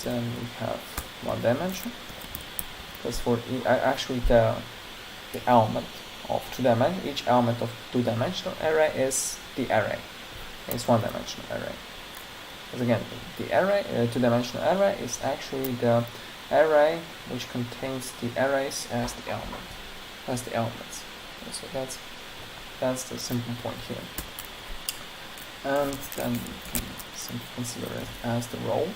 Then we have 1 dimension. Because for actually the element of 2 dimension, each element of 2-dimensional array is the array. It's 1-dimensional array. Because again, the array, 2-dimensional array is actually the array which contains the arrays as the elements. So that's the simple point here. And then we can simply consider it as the row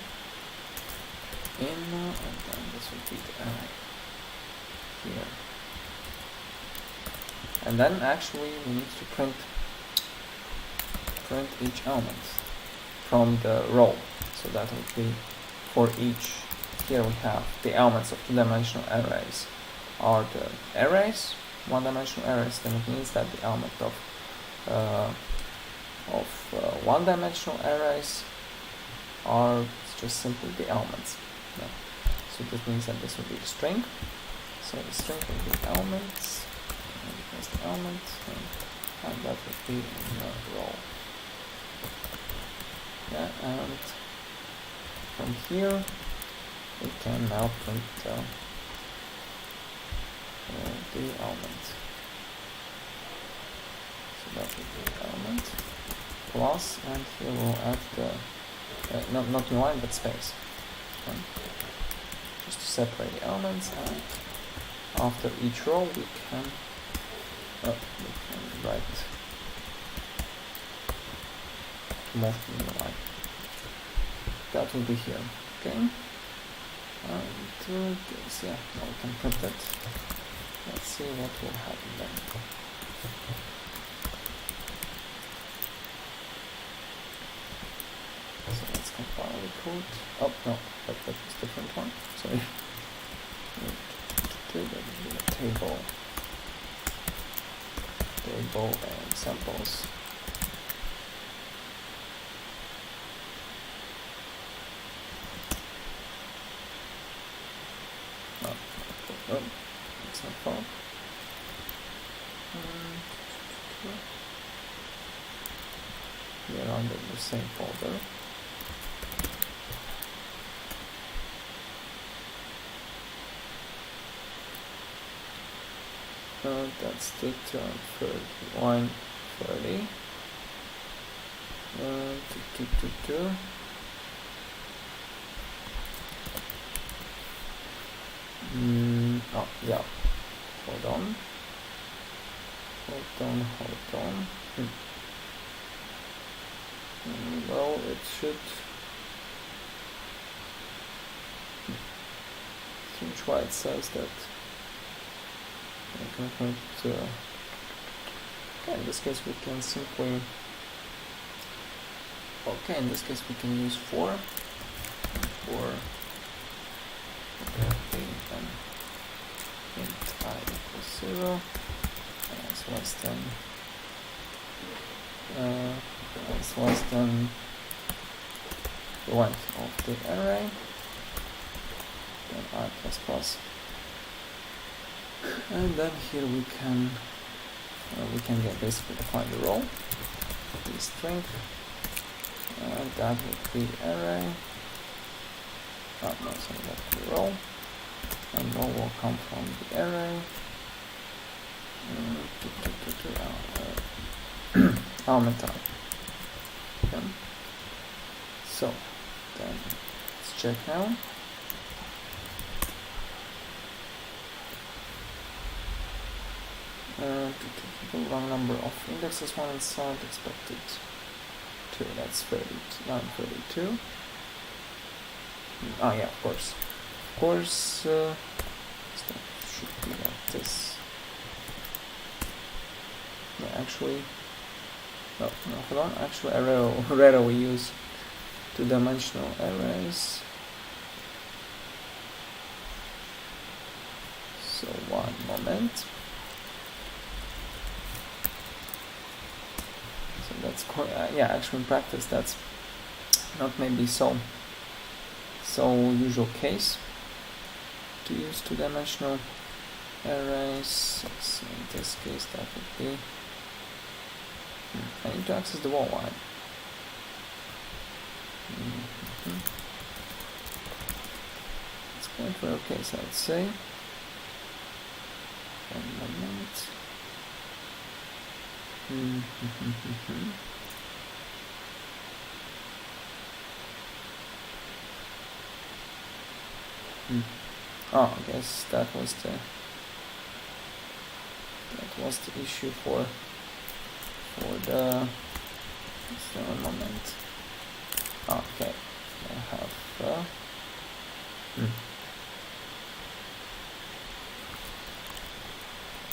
in, and then this would be the array here. And then actually we need to print each element from the row. So that would be for each. Here we have the elements of 2-dimensional arrays are the arrays, 1-dimensional arrays. Then it means that the element of 1-dimensional arrays are just simply the elements. Yeah. So this means that this would be the string. So the string will be elements, and that's the element, and that would be in the row. Yeah, and from here we can now print the element. So that would be the element plus, and here we'll add the not new line but space, okay. Just to separate the elements, and after each row we can write multiple new line. That will be here, okay. And this, yeah, now we can print it. Let's see what will happen then. So let's compile the code. Oh no, that was a different one. Sorry. That would be a table and samples. Oh, that's not far. We are under the same folder. That's the term for line 30. Oh yeah, hold on. Well, it should. Strange why it says that. Okay, in this case we can simply. Okay, in this case we can use 4 for int I equals 0 as less than the length of the array, then I plus plus, and then here we can basically define the role, the string, and that would be array. Oh no, sorry, that would be role, and role will come from the array. Element type. Okay. So then let's check now. The wrong number of indexes, one inside, expected 2. That's 32. Oh yeah, of course. So should be like this. No, actually, no, hold on. Actually, array we use 2-dimensional arrays. So one moment. So that's quite, yeah. Actually, in practice, that's not maybe so usual case to use 2-dimensional arrays. So in this case, that would be. I need to access the wall line. It's quite rare case, I'd say. 1 moment. Oh, I guess that was the issue for the. Just a moment. Okay, I have.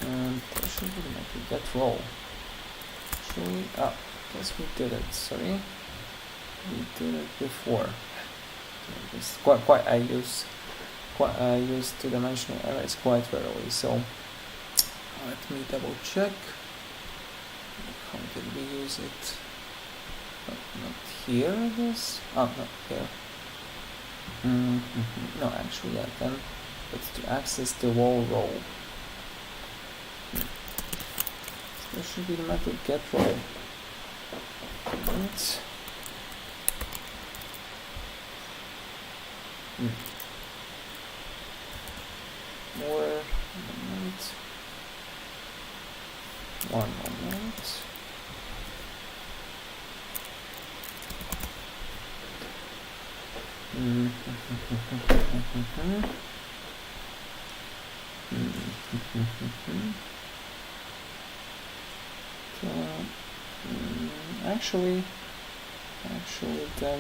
And there should be maybe get row. Actually, I guess we did it. Sorry, we did it before. It's quite. I use 2-dimensional arrays quite rarely. So let me double check. How did we use it? Not here, I guess. Oh, not here. No, actually, yeah. Then it's to access the wall row. So there should be the method get row. And more moment. 1 moment. Actually, then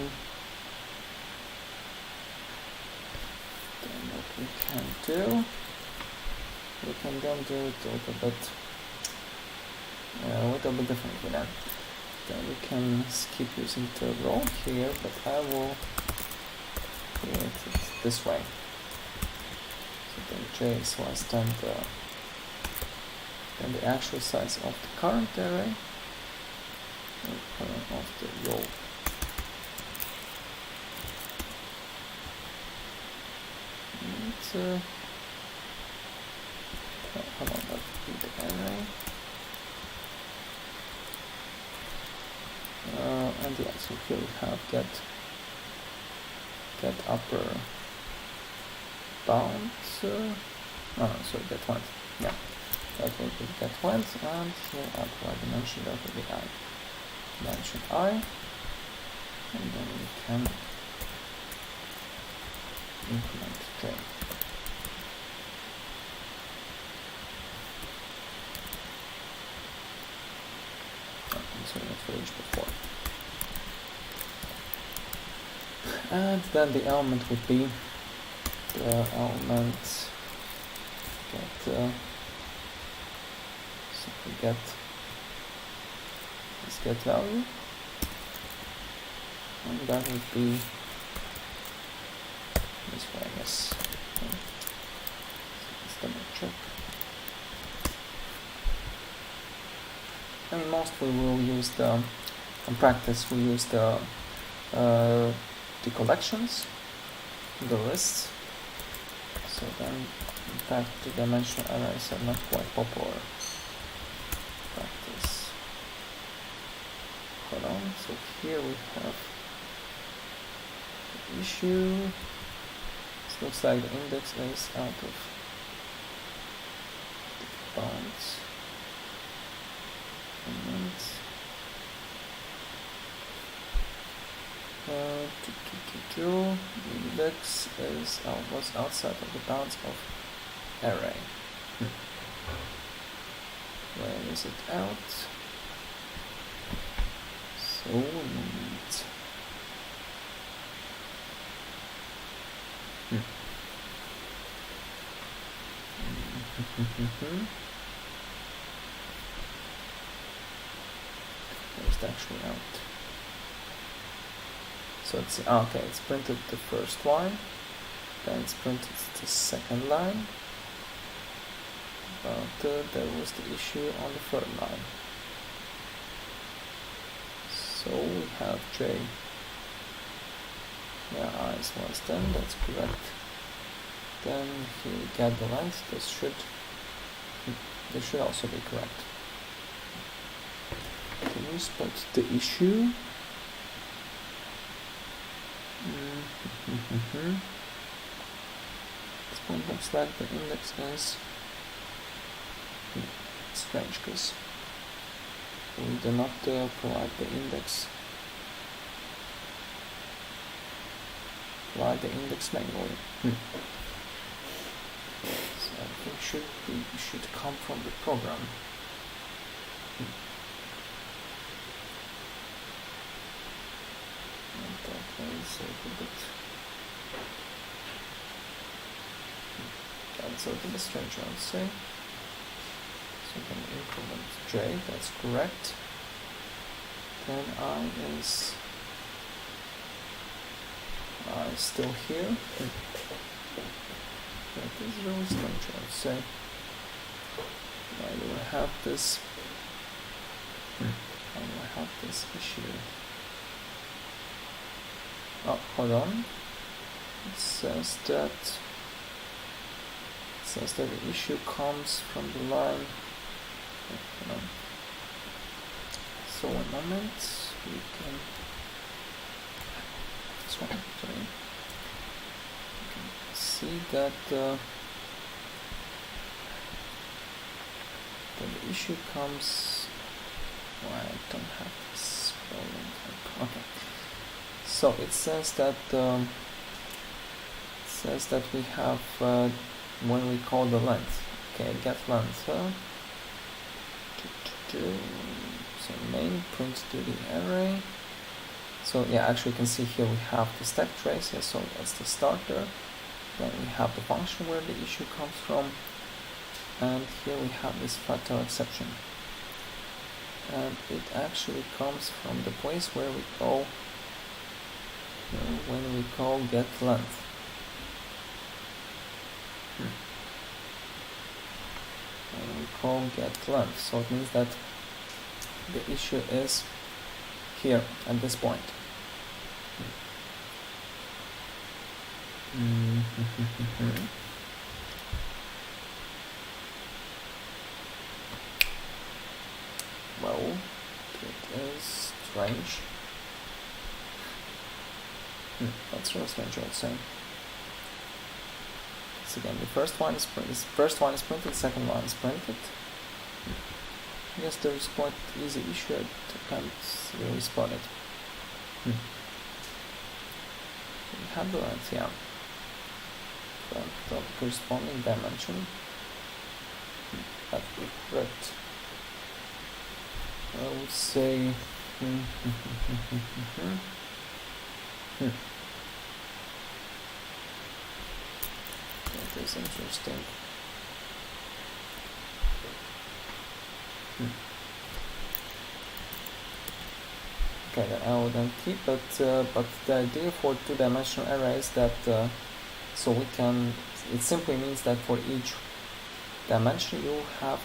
what we can do, we can then do it a little bit differently then. Then we can skip using the row here, but I will create it this way. So then j is less than the actual size of the current array, of the row. And hold on, that would be the array. And yeah, so here we have get upper bound. Sorry, get length. Yeah, that will be get length, and here upper dimension that will be I. dimension I, and then we can increment j. So not for each before. And then the element would be the element get so we get this get value, and that would be this one, I guess. Okay. So let's double check. I mean, most we will use the, in practice we use the collections, the lists. So then, in fact, the dimensional arrays are not quite popular in practice. Hold on, so here we have the issue. This looks like the index is out of bounds. And the index is was outside of the bounds of array. Where is it out? So neat. Where's it actually out? So it's okay, it's printed the first line, then it's printed the second line, but there was the issue on the third line. So we have j. Yeah, I is once done, that's correct. Then here we get the length, this should also be correct. Can you spot the issue? This one looks like the index is strange because we do not provide the index manually. So I think should come from the program. And that is a little bit. That's a little bit strange, I would say. So we can increment j, that's correct. Then I is still here. That is really strange, I would say. Why do I have this? Why do I have this issue? Oh, hold on. It says that the issue comes from the line. Hold on. So one moment, we can. This one, sorry. You can see that the issue comes. Why I don't have this scrolling. Okay. So it says that we have when we call the length. Okay, get length. So main print to the array. So yeah, actually you can see here we have the stack trace. Yeah, so that's the starter. Then we have the function where the issue comes from, and here we have this factorial exception. And it actually comes from the place where we call when we call get length. When we call get length, so it means that the issue is here at this point. Well, it is strange. That's really strange, I would say. So again, the first one is printed, the second one is printed. Yes, there is quite easy issue. I can't really spot it. Handle it, yeah. The corresponding dimension. That would be correct. I would say. That is interesting. Okay, then I will then keep it, but the idea for two-dimensional array is that so we can, it simply means that for each dimension you have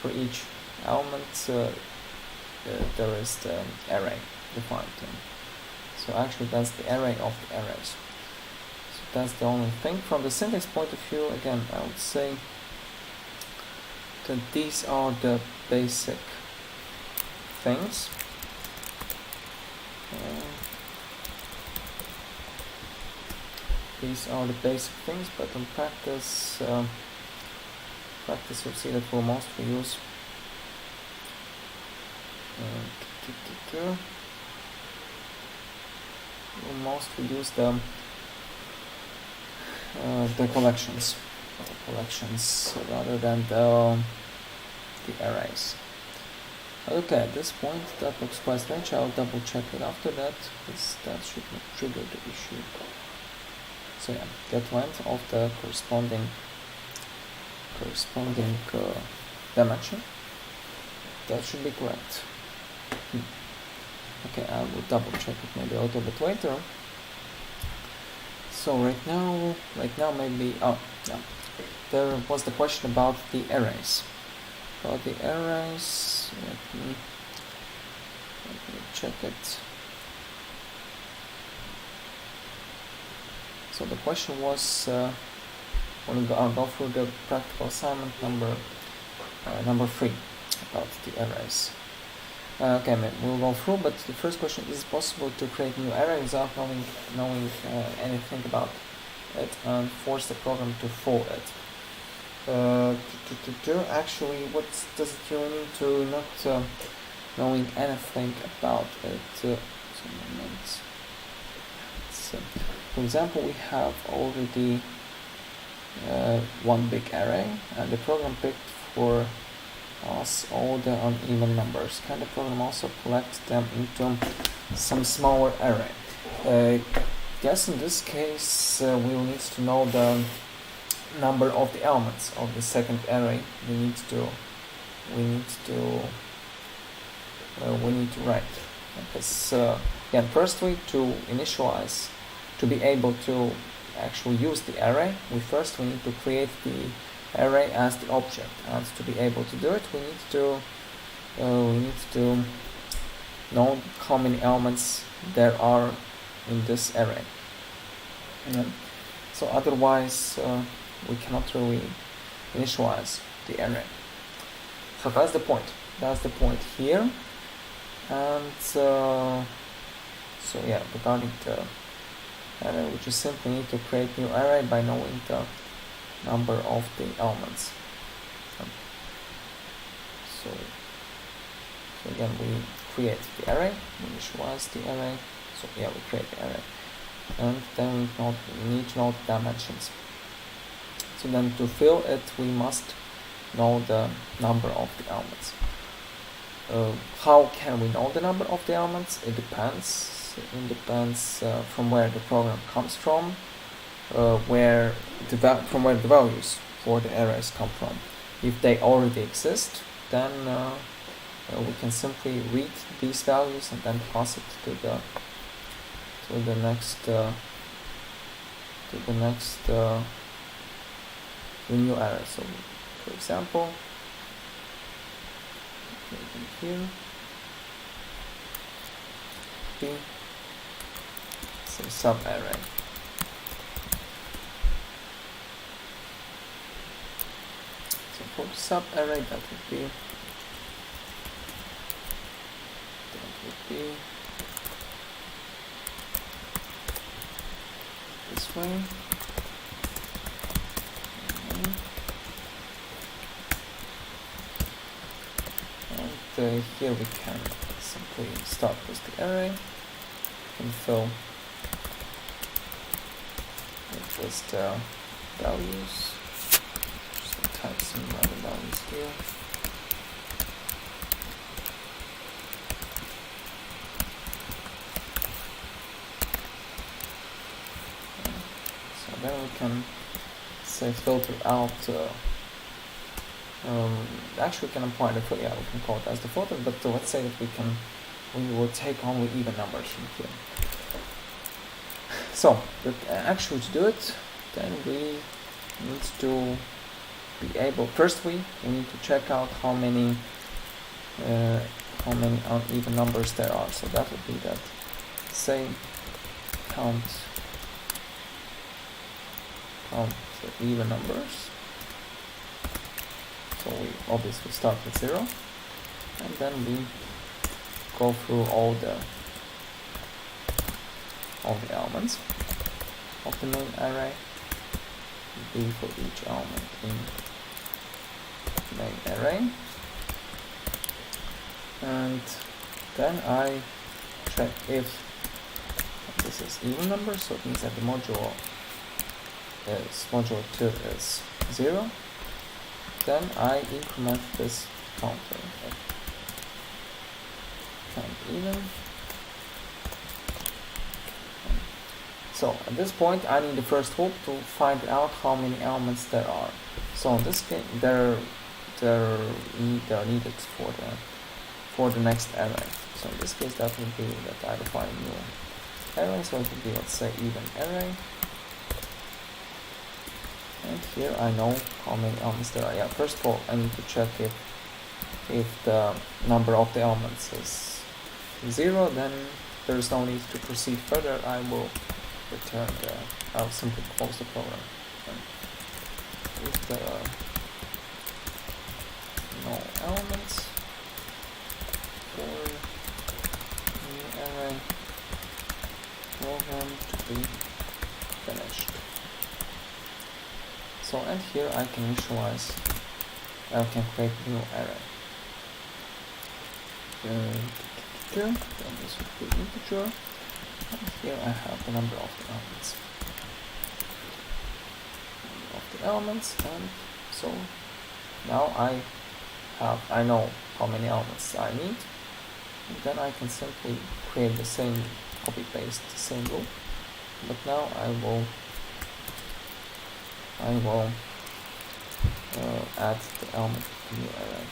for each element there is the array defined. So actually that's the array of the arrays. So that's the only thing. From the syntax point of view, again, I would say that these are the basic things. These are the basic things, but in practice, you'll see that we'll mostly use the collections rather than the arrays. Okay, at this point that looks quite strange. I'll double check it after that, because that should not trigger the issue. So yeah, get length of the corresponding dimension. That should be correct. Okay, I will double check it maybe a little bit later. So right now maybe, there was the question about the arrays. Let me check it. So the question was, I'll go through the practical assignment number 3 about the arrays. Okay, we'll go through, but the first question, is it possible to create new array without knowing anything about it and force the program to fold it? Actually, what does it really mean to not knowing anything about it? For example, we have already one big array, and the program picked for us all the uneven numbers. Can the program also collect them into some smaller array? Yes, in this case, we will need to know the number of the elements of the second array. We need to write, because again, firstly, to be able to actually use the array, we need to create the array as the object, and to be able to do it, we need to know how many elements there are in this array. So otherwise we cannot really initialize the array. So that's the point here. And so yeah, regarding the array, we just simply need to create new array by knowing the number of the elements. So again, we create the array, we initialize the array. So yeah, we create the array, and then we need to know the dimensions. So then to fill it, we must know the number of the elements. How can we know the number of the elements? It depends. From where the program comes from, from where the values for the arrays come from. If they already exist, then we can simply read these values and then pass it to the new array. So, for example, here, some sub-array. So for the sub-array, that would be this way. here we can simply start with the array and fill it with the values. Just type some random values here. So then we can say filter out. Actually, we can apply the filter. Yeah, we can call it as the filter. But let's say that we will take only even numbers from here. So, but actually to do it, then we need to be able. First, we need to check out how many uneven numbers there are. So that would be that. Say count the even numbers. So we obviously start with 0, and then we go through all the elements of the main array, b for each element in the main array, and then I check if this is even number, so it means that the modulo 2 is 0. Then I increment this counter, count even. So at this point I need the first hoop to find out how many elements there are. So in this case they're needed for the next array. So in this case that would be that I define a new array, so it would be, let's say, even array. And here I know how many elements there are. Yeah, first of all I need to check if the number of the elements is 0, then there is no need to proceed further. I will return I'll simply close the program. And if there are no elements for new array, program to be finished. So, and here I can initialize, I can create a new array. Then this would be integer, and here I have the number of the elements. And so now I know how many elements I need, and then I can simply create the same, copy paste the same loop, but now I will add the element to the new array.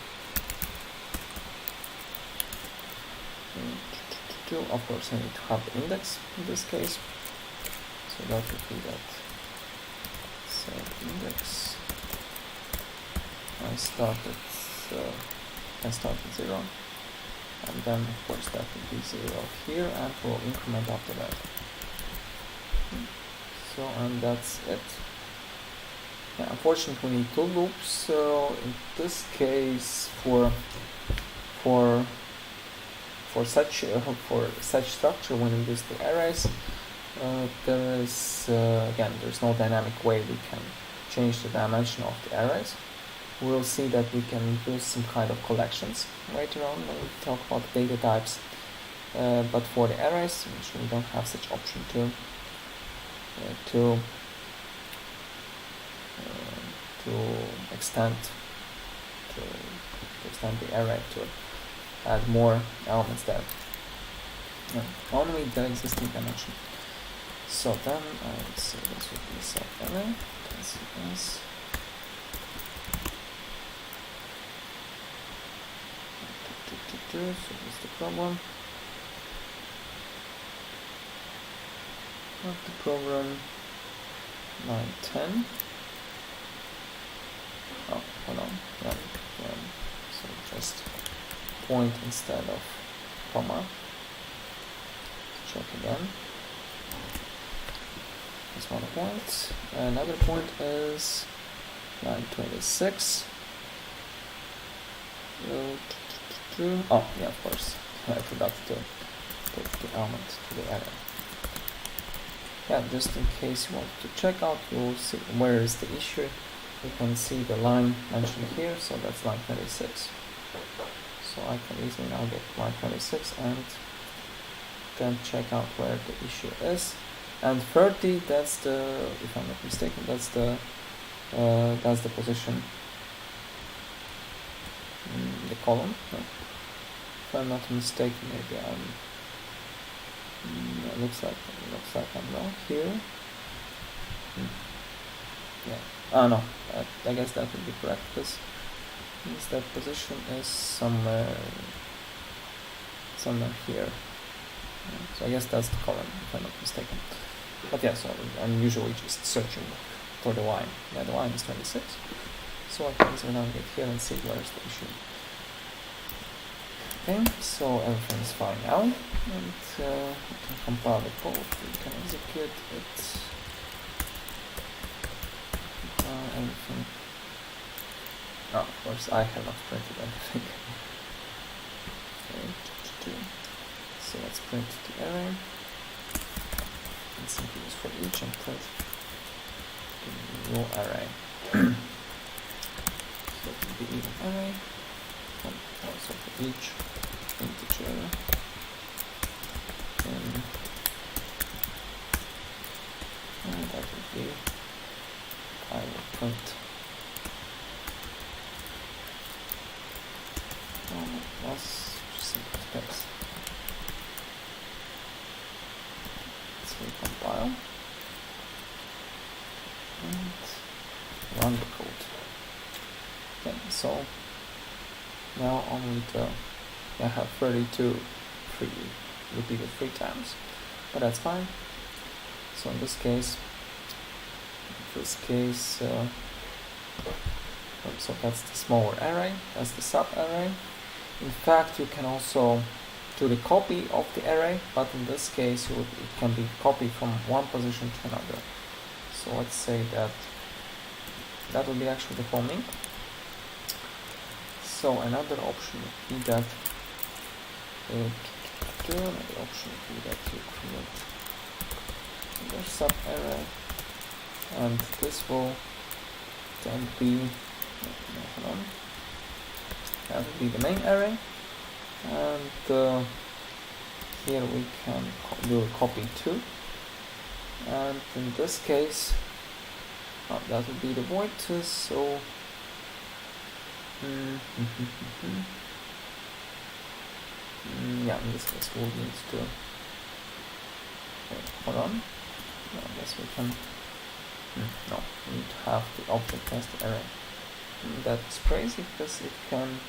Of course I need to have the index in this case, so that would be that set index. I started 0, and then of course that would be 0 here, and we'll increment after that. So, and that's it. Yeah, unfortunately we need two loops, so in this case for such structure, when we use the arrays, there is again, there's no dynamic way we can change the dimension of the arrays. We'll see that we can use some kind of collections later on when we talk about data types, but for the arrays we don't have such option to extend the array, to add more elements there. Only the existing dimension. So then let's see, this would be self-array. So what's the problem? Of the program 910. Oh, hold on. So just point instead of comma. Check again. That's one point. Another point is 926. Oh, yeah, of course. I forgot to put the element to the array. Yeah, just in case you want to check out, you'll see where is the issue. You can see the line mentioned here, so that's line 26. so I can easily now get my 26 and then check out where the issue is. And 30, that's the, if I'm not mistaken, that's the position, the column. No. If I'm not mistaken, maybe I'm. It looks like I'm wrong here. Yeah. Oh no, I guess that would be correct, because means that position is somewhere here. So I guess that's the column, if I'm not mistaken. But yeah, so I'm usually just searching for the line. Yeah, the line is 26. So I can easily navigate here and see where's the issue. Okay, so everything is fine now, and we can compile the code, we can execute it, everything. Oh, of course, I have not printed anything. Okay, so let's print the array, and simply use for each and print the new array. So it will be even array, and also for each integer, and that would be, I will print plus simple space. Let's recompile and run the code. Okay, so now only I have 32 repeated 3 times, but that's fine. So in this case, so that's the smaller array, that's the sub array. In fact, you can also do the copy of the array, but in this case it can be copied from one position to another. So let's say that would be actually the forming. So another option would be that you create another sub array, and this will then be, that will be the main array, and here we can do a copy too, and in this case that will be the void, so yeah, in this case we'll need to hold on. No, I guess we can. No, we need to have the object as the array. That's crazy, because it can.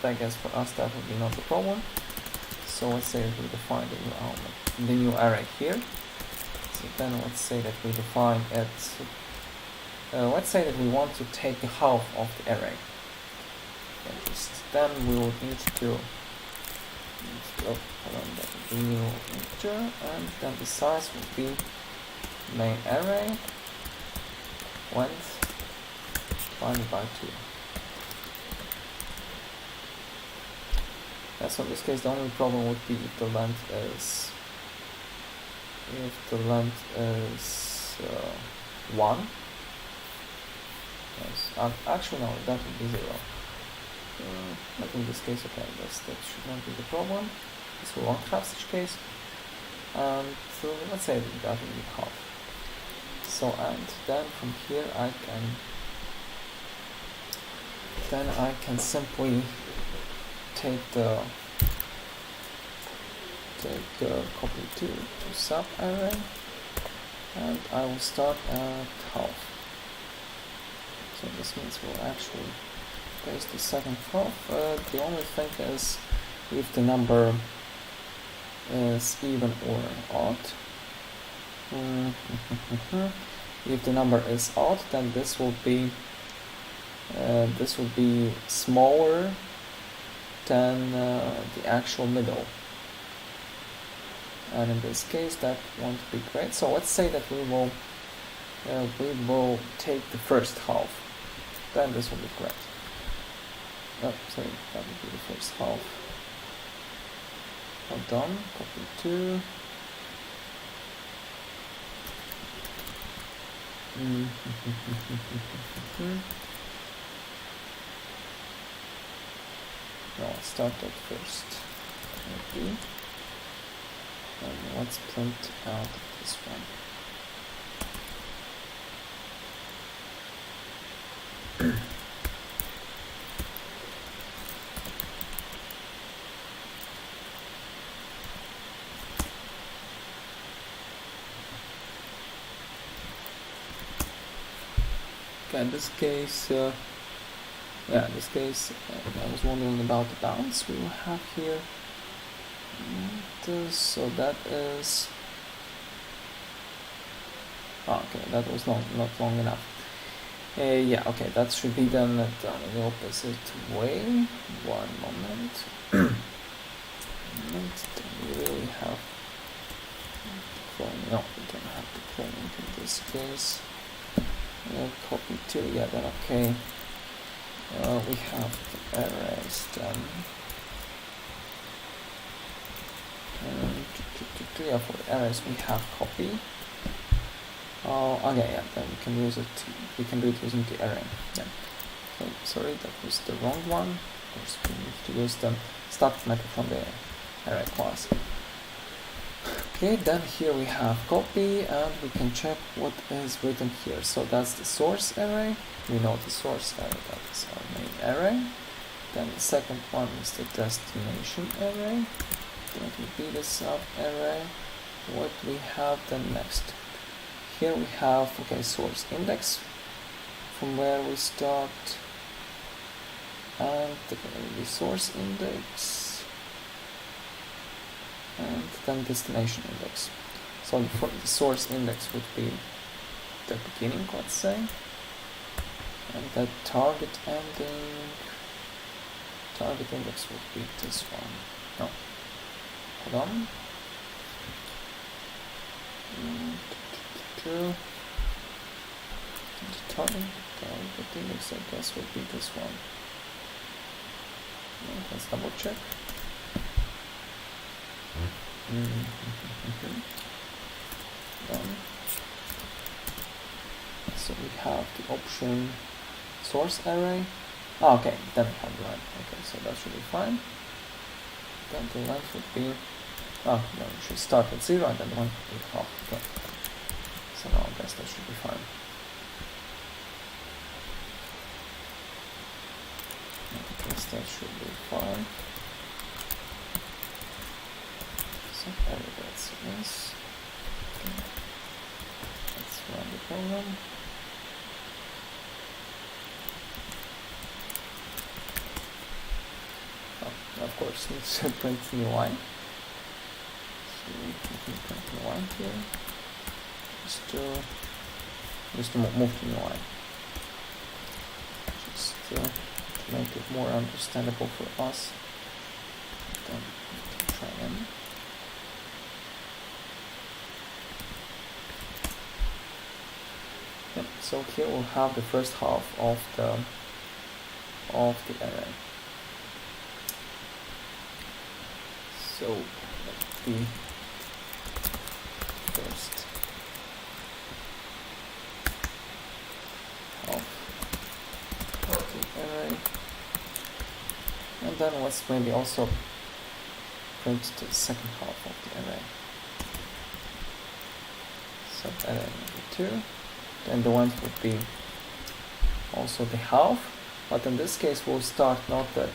I guess for us that would be not the problem. So let's say we define the new array here. So then let's say that we define it. Let's say that we want to take half of the array. Then we will need to the new integer, and then the size will be main array length divided by 2. So in this case the only problem would be if the length is 1. Yes, actually no, that would be 0. But in this case, okay, that should not be the problem. This will not have such case. And so let's say that will be half. So, and then from here I can simply take the copy to sub array, and I will start at half. So this means we'll actually paste the second half. The only thing is if the number is even or odd. If the number is odd, then this will be smaller than the actual middle, and in this case that won't be great. So let's say that we will take the first half, then this will be correct. Oh, sorry, that would be the first half. Hold on, copy 2. No, start at first. Maybe. And let's print out this one. Okay, in this case, I was wondering about the bounds we will have here. So that is... okay, that was not long enough. Yeah, okay, that should be done the opposite way. One moment. Then we really have cloning. No, we don't have the cloning in this case. Copy to, yeah, then okay. We have the arrays then. And yeah, for the arrays we have copy. Okay, yeah, then we can use it. We can do it using the array. Yeah. Okay, sorry, that was the wrong one. Of course, we need to use the static method from the array class. Okay, then here we have copy, and we can check what is written here. So that's the source array. We know the source array, that is our main array. Then the second one is the destination array. Then it will be the sub array. What we have then next? Here we have, okay, source index, from where we start, and the source index, and then destination index. So the source index would be the beginning, let's say, and the target index would be this one. No, hold on. The target index, I guess, would be this one. Let's double check. Done. So we have the option source array. Okay, then we have the length. Okay, so that should be fine. Then the length would be, no, we should start at 0 and then the length would be half. Okay. So now I guess that should be fine. I guess that should be fine. So that's this. Okay. Let's run the program. Oh, of course, let's print new line. So we can print new line here. Just to move to new line. Just to make it more understandable for us. Then we can try again. Yep, so here we'll have the first half of the array. So let's be first half of the array, and then let's maybe also print the second half of the array. So array number 2. Then the length would be also the half, but in this case we'll start not at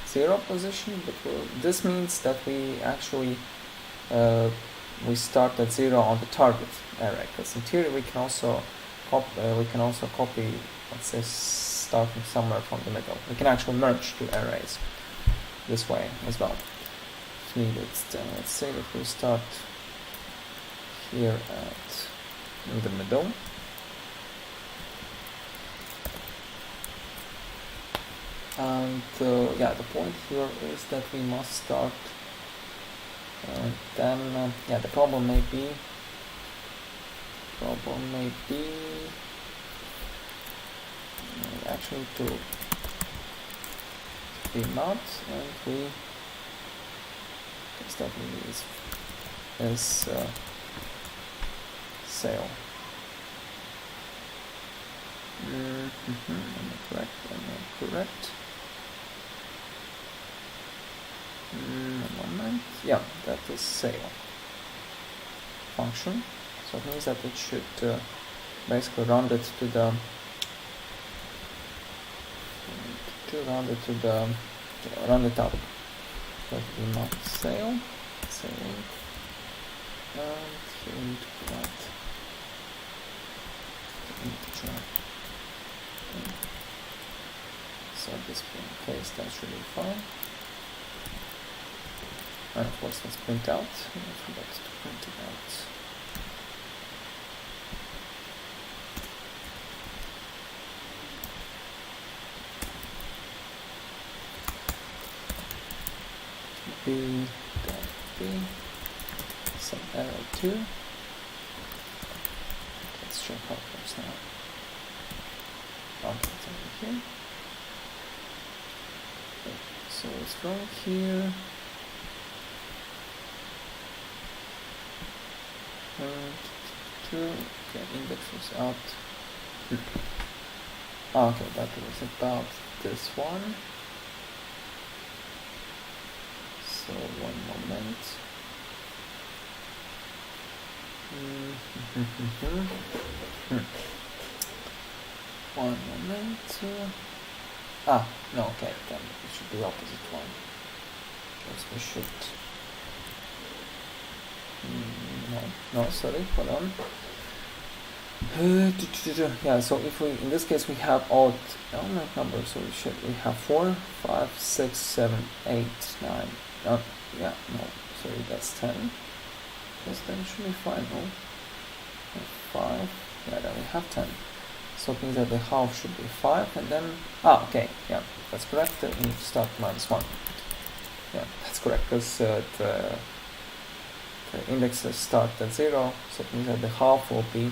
0 position, but this means that we actually we start at 0 on the target array, because in theory we can also copy, let's say, starting somewhere from the middle. We can actually merge two arrays this way as well if needed. Then let's say that we start here in the middle. And yeah, the point here is that we must start. Then the problem may be actually to be not, and we guess that is sale. Am I correct? One moment. Yeah, that is sale function. So it means that it should basically round it to the round it up. So it will be not sale, and here we need to provide the integer. Okay. So this being case, that should be fine. And of course, let's print out. I forgot to print it out. B.B, some arrow 2. Let's check how it works now. Okay, it's over here. Okay, so it's from here. Okay, index was out. Okay, that was about this one. So one moment. One moment. No, okay, then it should be the opposite one. Because we should. No, sorry, hold on. Yeah, so if we, in this case, we have odd element numbers, so we have 4, 5, 6, 7, 8, 9. Yeah, no, sorry, that's 10. Because then it should be fine, no? 5, yeah, then we have 10. So it means that the half should be 5, and then, okay, yeah, that's correct, we need to start -1. Yeah, that's correct, because the indexes start at 0, so it means that the half will be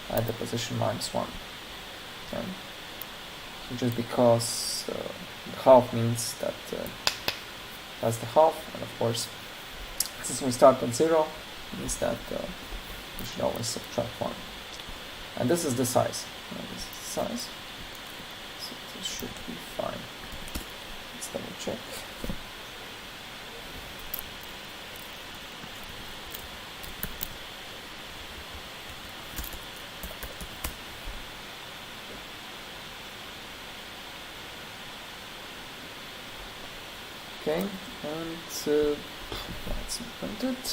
at the position -1. Okay. So just because the half means that that's the half, and of course, since we start at 0, it means that we should always subtract 1. And this is the size. This is the size. So this should be fine. Let's double check. Okay, and let's print it.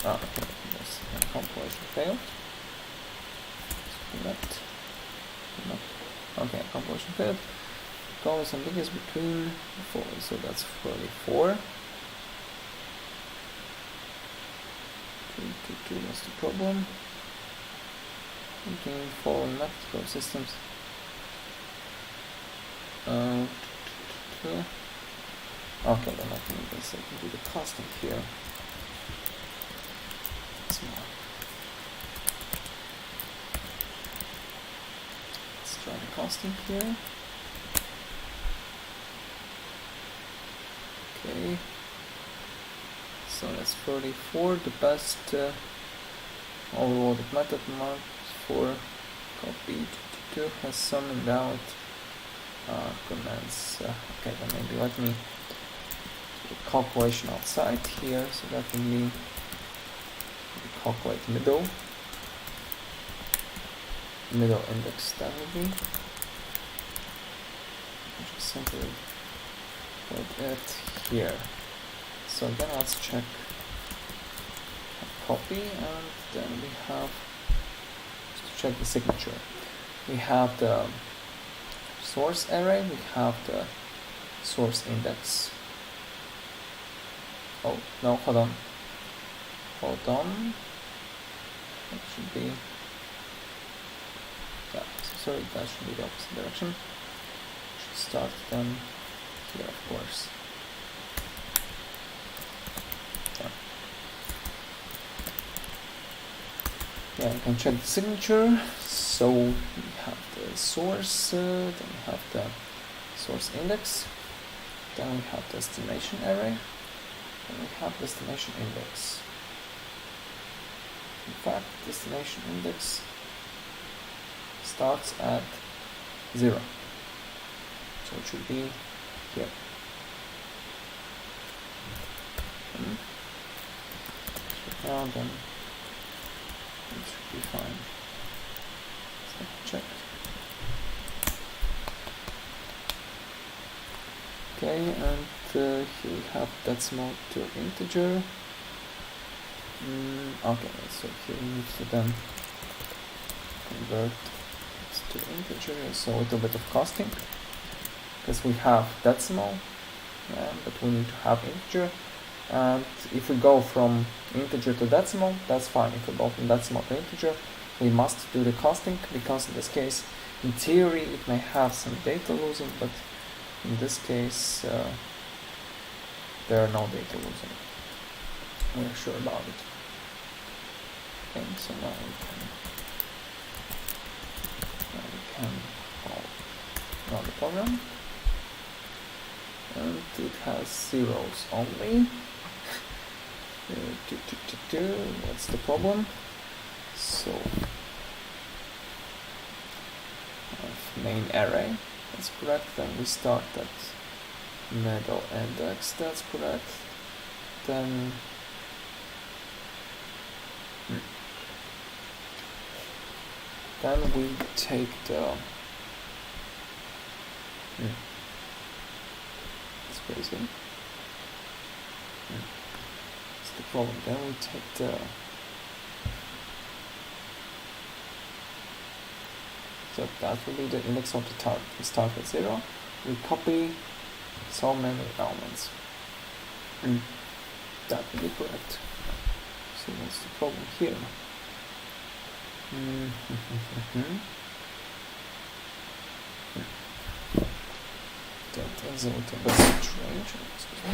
Okay, yes, compilation failed. Okay, compilation failed. Call is ambiguous between 4, so that's 44. 2, that's the problem. Okay, following mathematical systems. Okay, then I can do the casting here. Let's try the casting here. Okay, so that's 44. The best overloaded method mark for copy has summoned out commands. Okay, then maybe let me do the calculation outside here, so that will mean calculate middle index, that will be. Just simply put it here. So again, let's check copy, and then we have to check the signature. We have the source array, we have the source index. Oh, no, hold on. That should be, yeah, sorry, that should be the opposite direction. Should start then here, of course. Yeah, you can check the signature. So we have the source, then we have the source index, then we have the destination array, and we have destination index. In fact, destination index starts at 0, so it should be here. Now then it should be fine. So check. Okay, and here we have decimal to integer. Okay, so here we need to then convert it to integer. So a little bit of casting, because we have decimal, but we need to have integer. And if we go from integer to decimal, that's fine. If we go from decimal to integer, we must do the casting, because in this case, in theory, it may have some data losing, but in this case, there are no data losing. We are sure about it. Okay, so now we can run the program, and it has zeros only. What's the problem? So main array, that's correct. Then we start at middle index, that's correct. Then we take the it's crazy. It's the problem. Then we take the so that will be the index of the target. We start at 0. We copy so many elements. That will be correct. So what's the problem here? That is a little bit strange. Excuse me.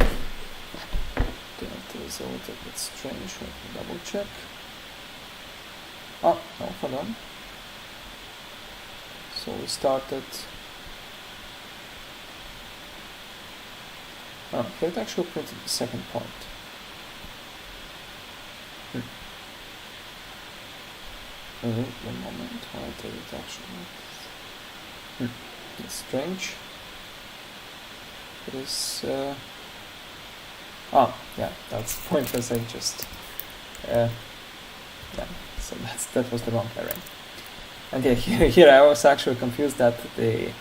That is a little bit strange. Let me double check. Oh, no, hold on. So we started. Oh, here it actually printed the second point. One moment, why did it actually? It's strange. It is. Oh, yeah, that's pointless. I just. Yeah, so that was the wrong array. And yeah, here I was actually confused that the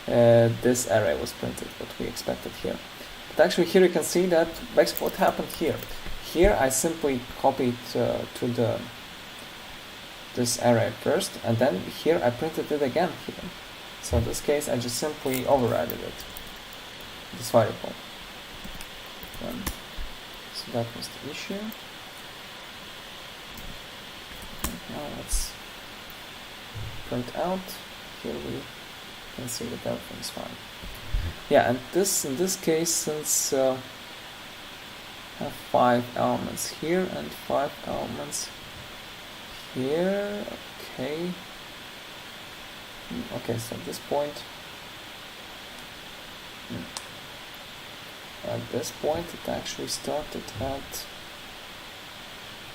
this array was printed, what we expected here. But actually here you can see that what happened here. Here I simply copied to this array first, and then here I printed it again here. So in this case I just simply overrided it, this variable. So that was the issue. And now let's print out. Here we can see that everything's fine. Yeah, and in this case, since I have 5 elements here and 5 elements here, okay. Okay, so at this point, it actually started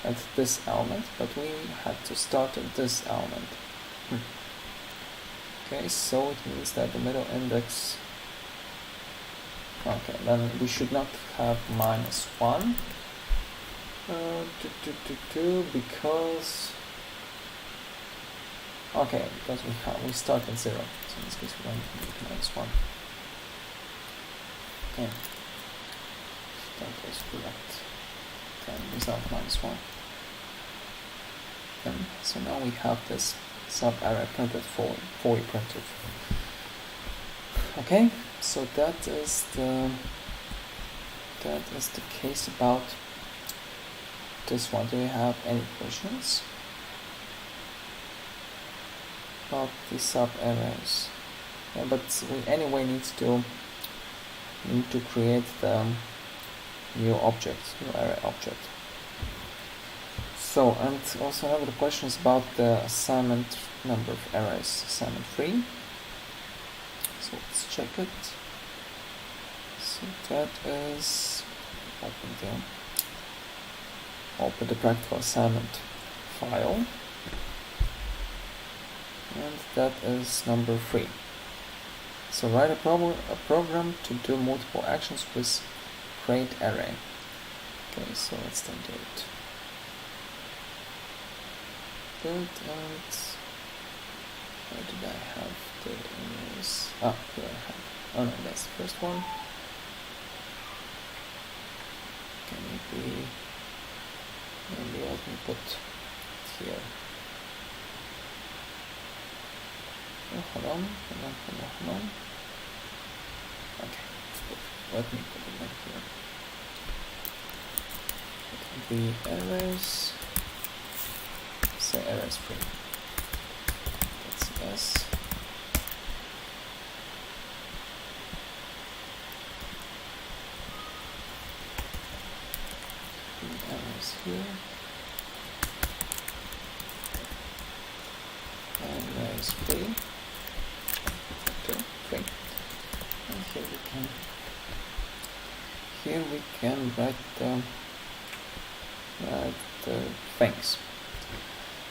at this element, but we had to start at this element. Okay, so it means that the middle index. Okay, then we should not have -1 because. Okay, because we start at 0, so in this case we don't need -1. Okay, that was correct. Then without -1. So now we have this sub-array printed fully printed. Okay, so that is the case about this one. Do you have any questions about the sub-arrays? Yeah, but we anyway need to create the new array object. So, and also another question is about the assignment number of arrays, assignment 3. So let's check it. So that is open the practical assignment file, and that is number 3. So write a program to do multiple actions with create array. Okay, so let's then do it. Build and where did I have the images? Ah, here I have. Oh no, that's the first one. Okay, maybe let me put it here. Oh, hold on. Okay, let me put it back here. It will be arrays. Say arrays free. That's yes. Arrays here. Arrays free. 2, 3. And here we can write the things.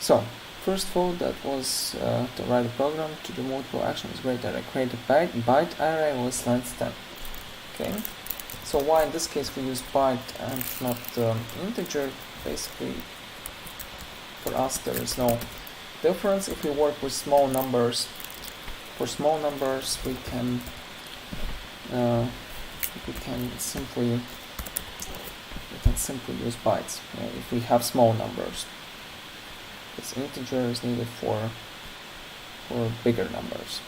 So first of all, that was to write a program to do multiple actions with great array. Create a byte array with length 10. Okay. So why in this case we use byte and not integer? Basically, for us there is no difference. If we work with small numbers, for small numbers we can simply use bytes if we have small numbers. This integer is needed for bigger numbers.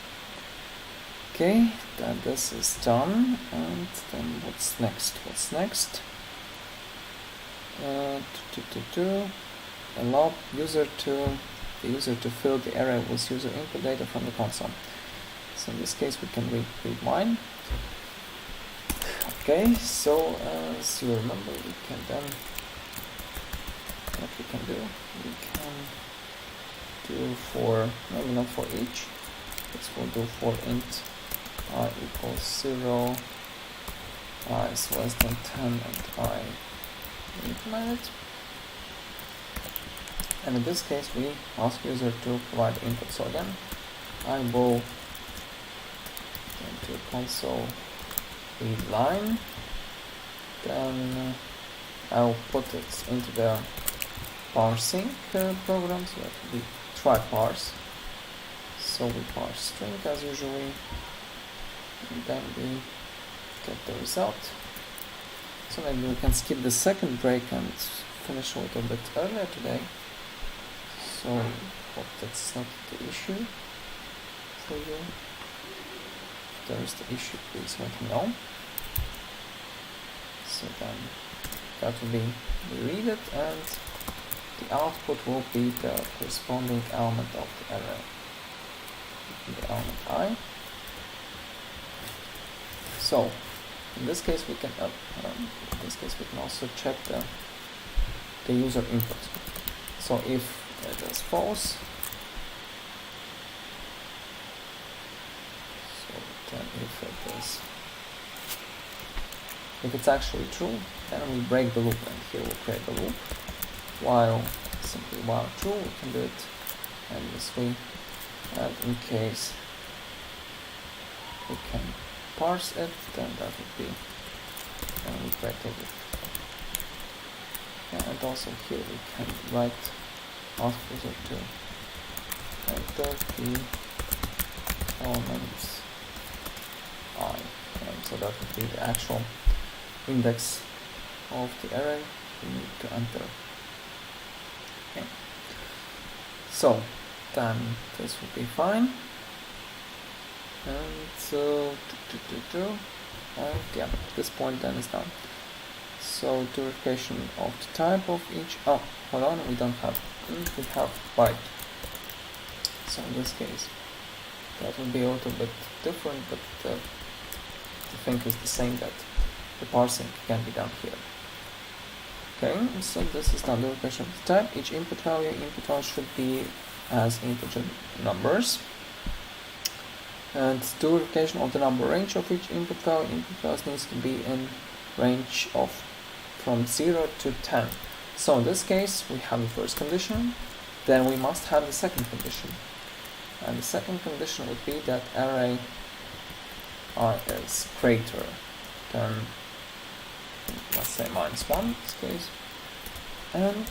Okay, then this is done, and then what's next? Allow the user to fill the array with user input data from the console. So in this case we can read mine. Okay, so as you remember, we can then what we can do for maybe not for each. We'll do for int I equals 0, I is less than 10, and I implement it. And in this case we ask user to provide input. So again I will into console read line, then I'll put it into the parsing program, so that will be try parse. So we parse string as usually, and then we get the result. So maybe we can skip the second break and finish a little bit earlier today. So hope that's not the issue for you. If there is the issue, please let me know. So then that will be read it, and the output will be the corresponding element of the array, the element I. So in this case we can also check the user input. So if it is false, so then if it's actually true, then we break the loop, and here we'll create the loop. While true, we can do it endlessly, and in case we can parse it, then that would be, and we break the loop. Yeah, and also here we can ask user to enter the elements I, and so that would be the actual index of the array we need to enter. Okay. So then this would be fine, and so and yeah, this point then is done. So verification of the type of each. Oh, hold on, we don't have int, we have byte. So in this case that will be a little bit different, but the thing is the same, that the parsing can be done here. Okay, so this is done. The verification of the type. Each input value should be as integer numbers. And the verification of the number range of each input value needs to be in range of from 0 to 10. So in this case we have the first condition, then we must have the second condition. And the second condition would be that array I is greater than, let's say, -1 in this case, and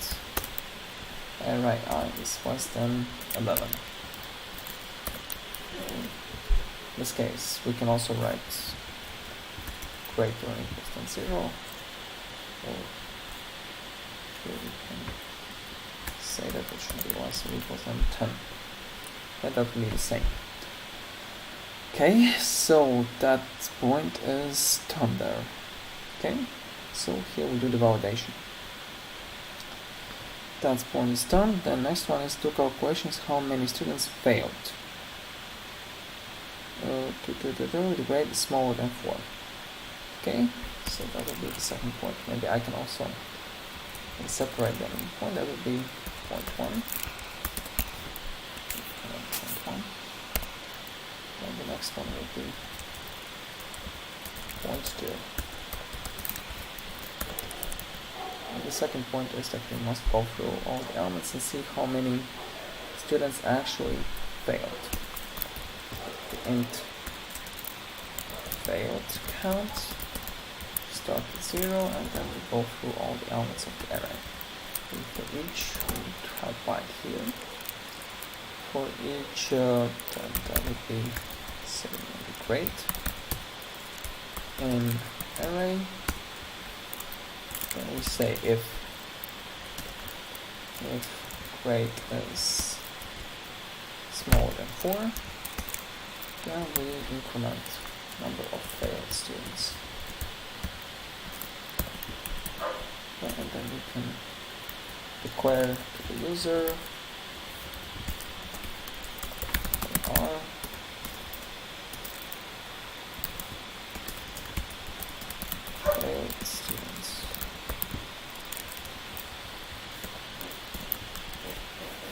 array I is less than 11. In this case, we can also write greater or equals than 0, or here we can say that it should be less or equals than 10. That will be the same. Okay, so that point is done there. Okay, so here we do the validation. That point is done. The next one is two calculations: how many students failed. The grade is smaller than 4. Okay, so that will be the second point. Maybe I can also separate them in point. That would be point 1. And the next one will be point 2. And the second point is that we must go through all the elements and see how many students actually failed. The int failed count, start at 0, and then we go through all the elements of the array. And for each, we have byte here. For each, that would be, say, maybe grade in array. Then we say if grade is smaller than 4, then we increment number of failed students. And then we can declare to the user are failed students.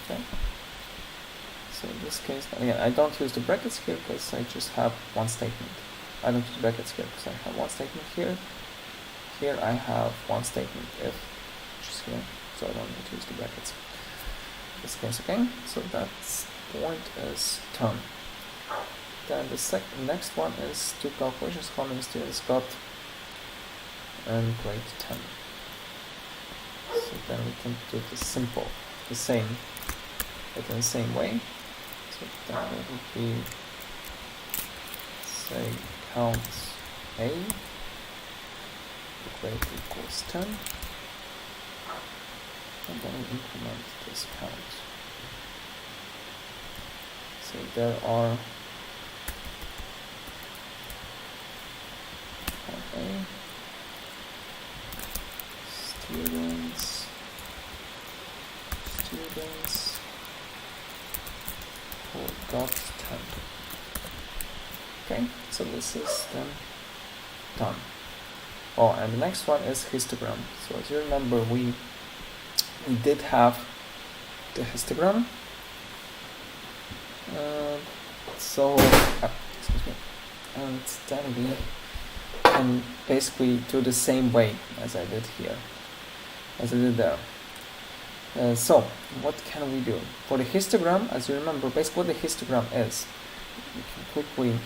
Okay. So in this case, again, I don't use the brackets here because I just have one statement. I don't use brackets here because I have one statement here. Here I have one statement if, which is here, so I don't need to use the brackets. In this case, okay. So that's point is done. Then the next one is two calculations: how many students got in grade 10. So then we can do the same, but in the same way. So then it would be, say, count A, the grade equals 10, and then we increment this count. So there are count A, students, who got 10. Okay, so this is then done. Oh, and the next one is histogram. So as you remember, we did have the histogram. Excuse me. And then we can basically do the same way as I did here, as I did there. So what can we do for the histogram? As you remember, basically what the histogram is, we can quickly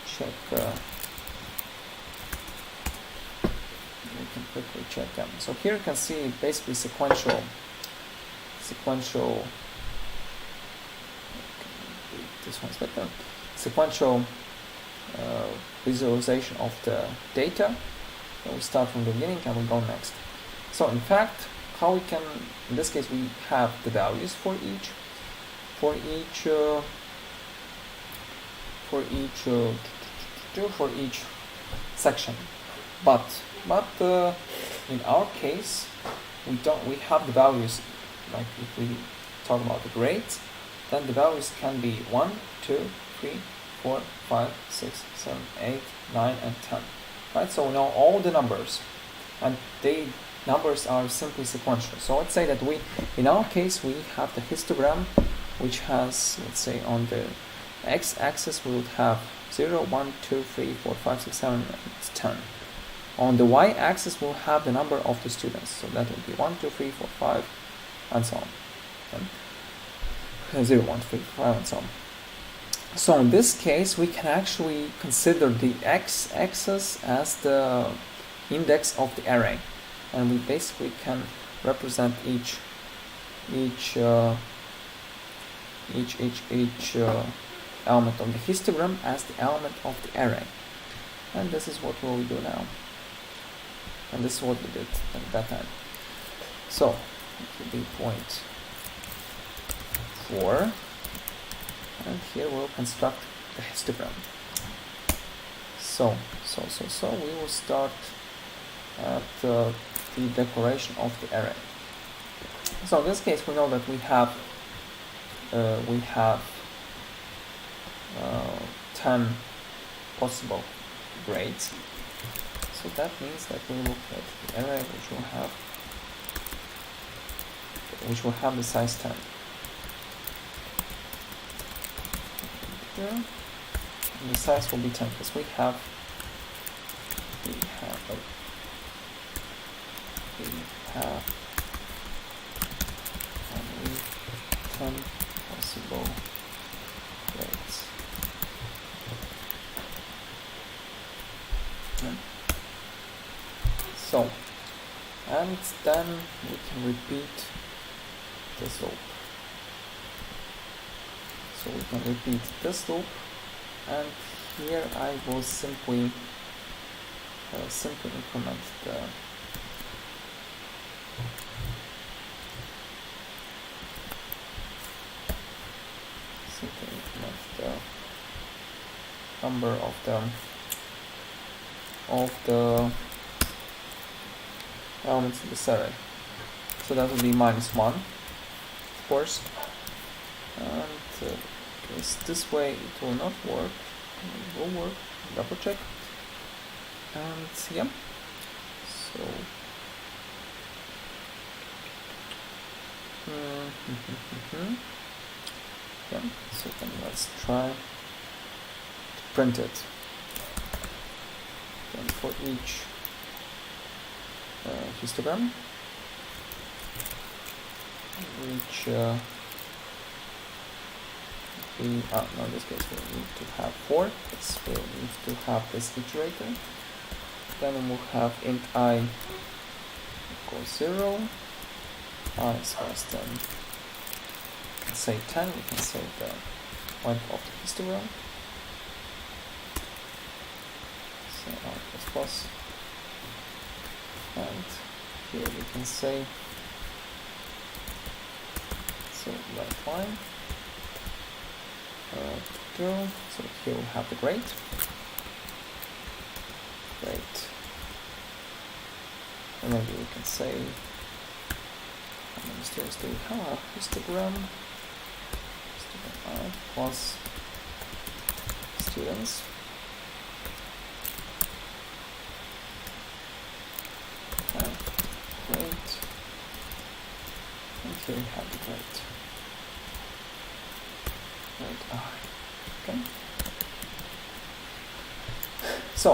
check. So here you can see basically sequential. This one's better. Sequential visualization of the data. So we start from the beginning and we go next. So in fact, how we can, in this case, we have the values for each section, but in our case, we have the values. Like if we talk about the grades, then the values can be 1, 2, 3, 4, 5, 6, 7, 8, 9, and 10. Right? So we know all the numbers, and numbers are simply sequential. So let's say that in our case, we have the histogram, which has, let's say, on the x-axis we would have 0, 1, 2, 3, 4, 5, 6, 7, and 10. On the y-axis we'll have the number of the students. So that will be 1, 2, 3, 4, 5, and so on. Okay. 0, 1, 2, 3, 4, 5, and so on. So in this case, we can actually consider the x-axis as the index of the array, and we basically can represent each element of the histogram as the element of the array. And this is what we will do now. And this is what we did at that time. So it will be point 4, and here we'll construct the histogram. So we will start at the declaration of the array. So in this case, we know that we have 10 possible grades. So that means that we look at the array which will have the size 10. Here, and the size will be 10 because we have 10 possible grades. So, and then we can repeat this loop. So we can repeat this loop, and here I will simply increment the number of the elements in this array. So that will be -1, of course, and this way it will not work. It will work. Double check. And yeah, so yeah, so then let's try to print it. Then for each histogram, in this case we need to have 4, because we need to have this iterator. Then we'll have int I equals 0, I is less than, say 10, we can say the length of the histogram. So I plus, and here we can say, so right line, so here we have the grade, and maybe we can say, how many students do we have? Histogram I plus students. And grade, and here we have the grade. Okay. So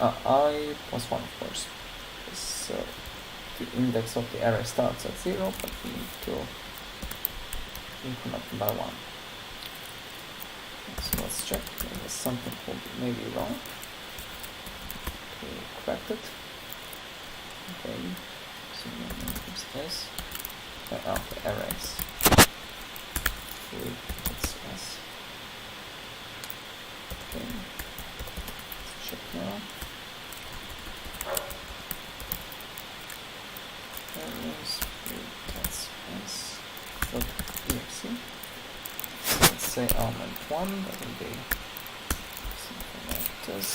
I plus 1, of course. So the index of the array starts at 0, but we need to increment by 1. So let's check. There's something maybe wrong. To correct it. Okay. So this. The arrays. That's S. Okay. Let's check now. Arrays. That's S. .exe. Let's say element 1. That will be something like this.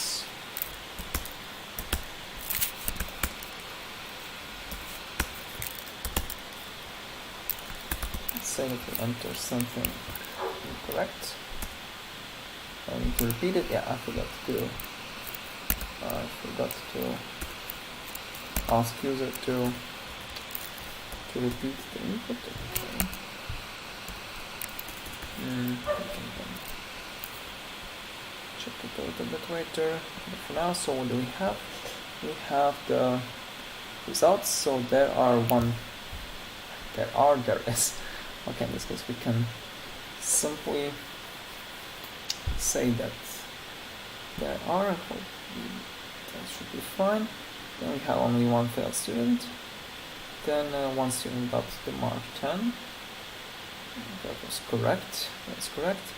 Say that we enter something incorrect. I need to repeat it. Yeah, I forgot to ask user to repeat the input. Okay. Check it out a bit later. But for now, so what do we have? We have the results. So there is. Okay, in this case we can simply say that there are, that should be fine. Then we have only one failed student. Then one student got the mark 10. That was correct. That's correct.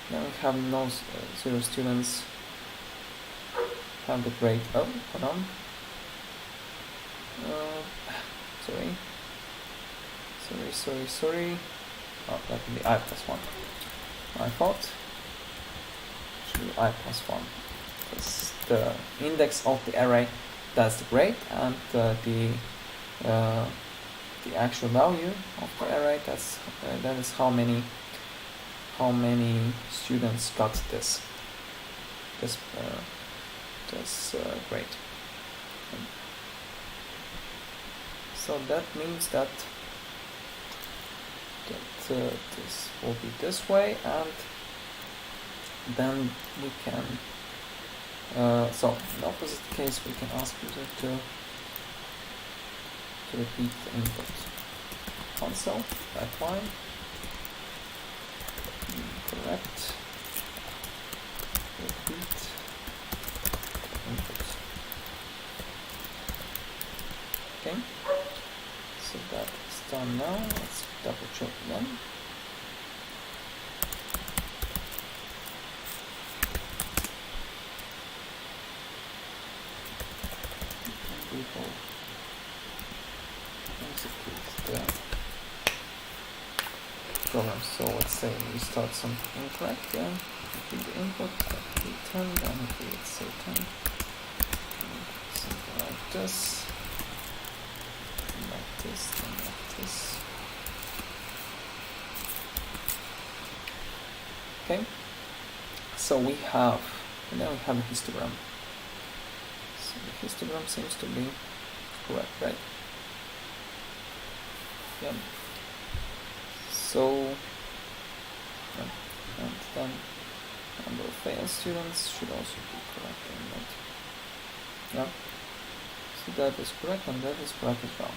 Then we have no 0 students have the grade. Oh, hold on. Sorry. Oh, that would be I plus 1. My fault. Should be I plus 1. Because the index of the array, that's the grade, and the actual value of the array, that is how many students got this grade. So that means that this will be this way, and then we can so in the opposite case we can ask user to repeat the input console, that line, correct, repeat input. Okay, so that is done now. Let's double check again. People execute the program. So let's say we start something incorrect, yeah. Repeat the input, repeat 10, then let's say 10. Something like this. Like this, then like this. Okay. So we have, and then we have a histogram. So the histogram seems to be correct, right? Yeah. So, and then number of failed students should also be correct in that. Yeah. So that is correct, and that is correct as well.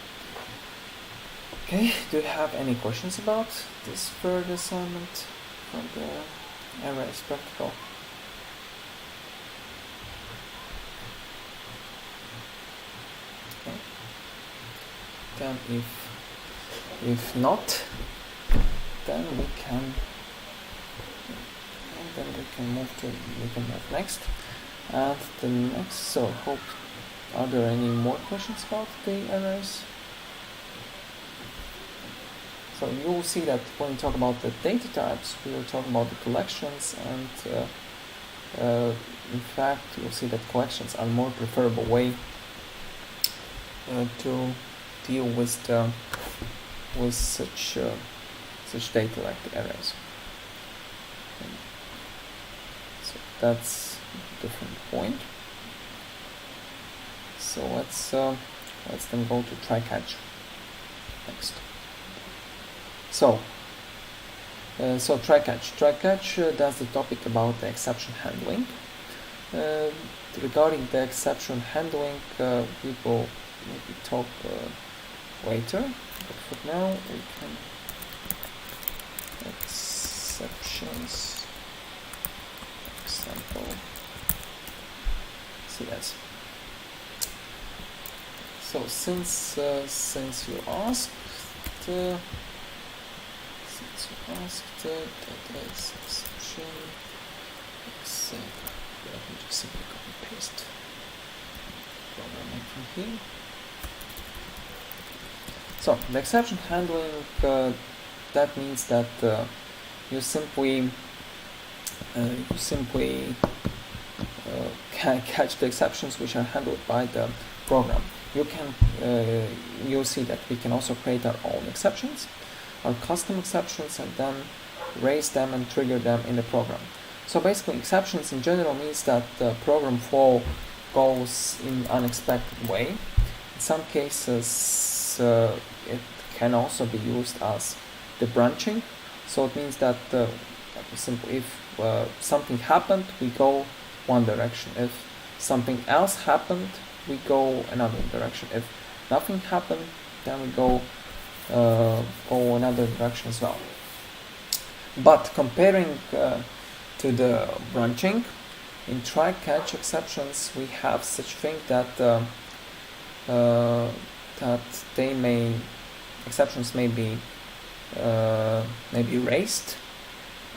Okay, do you have any questions about this third assignment from the arrays practical? Okay. Then if not, then we can move next. And the next, so hope, are there any more questions about the arrays? So you will see that when we talk about the data types, we will talk about the collections, and in fact you'll see that collections are a more preferable way to deal with such data like the arrays. So that's a different point. So let's then go to try-catch next. So try-catch. Try-catch, that's the topic about the exception handling. Regarding the exception handling, we will maybe talk later, but for now we can exceptions example CS. So since you asked that is exception example, let me just simply copy paste program from here. So the exception handling, that means that you simply can catch the exceptions which are handled by the program. You can you'll see that we can also create our own exceptions, our custom exceptions, and then raise them and trigger them in the program. So basically, exceptions in general means that the program flow goes in unexpected way. In some cases, it can also be used as the branching. So it means that simply if something happened, we go one direction. If something else happened, we go another direction. If nothing happened, then we go another direction as well. But comparing to the branching, in try-catch exceptions we have such thing that exceptions may be erased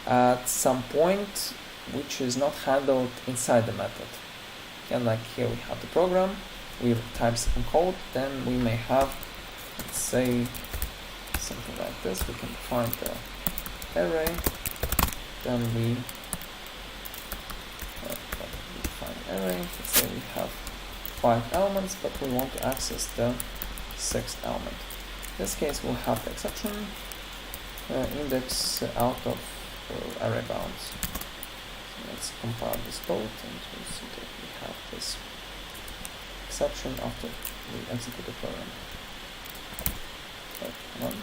at some point which is not handled inside the method. And like here we have the program, we type some code, then we may have, let's say, something like this. We can define the array, then we define array. Let's say we have 5 elements, but we want to access the 6th element. In this case, we'll have the exception index out of array bounds. So let's compile this code, and we'll see that we have this exception after we execute the program. One.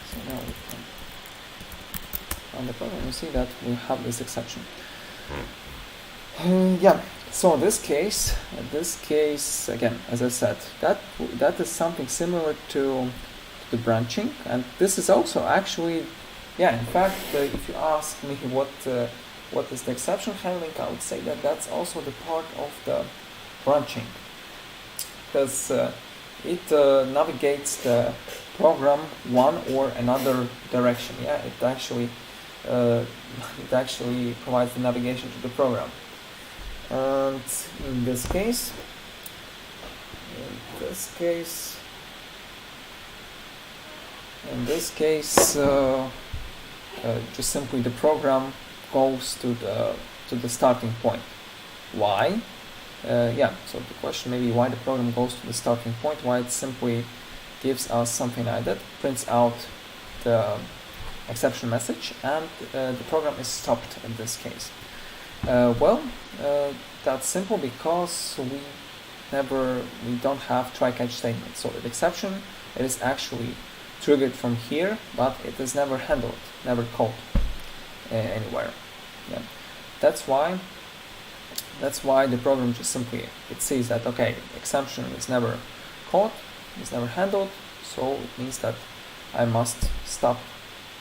So now we can run the program. You see that we have this exception. Yeah. So in this case again, as I said, that is something similar to the branching, and this is also actually, yeah. In fact, if you ask me what is the exception handling, I would say that that's also the part of the branching, because it navigates the program one or another direction. Yeah, it actually provides the navigation to the program. And in this case, just simply the program goes to the starting point. Why? Yeah. So the question may be why the program goes to the starting point. Why it simply gives us something like that, prints out the exception message, and the program is stopped in this case. That's simple because we don't have try-catch statement. So the exception, it is actually triggered from here, but it is never handled, never called anywhere. Yeah, that's why the program just simply, it says that okay, exception is never caught, is never handled, so it means that I must stop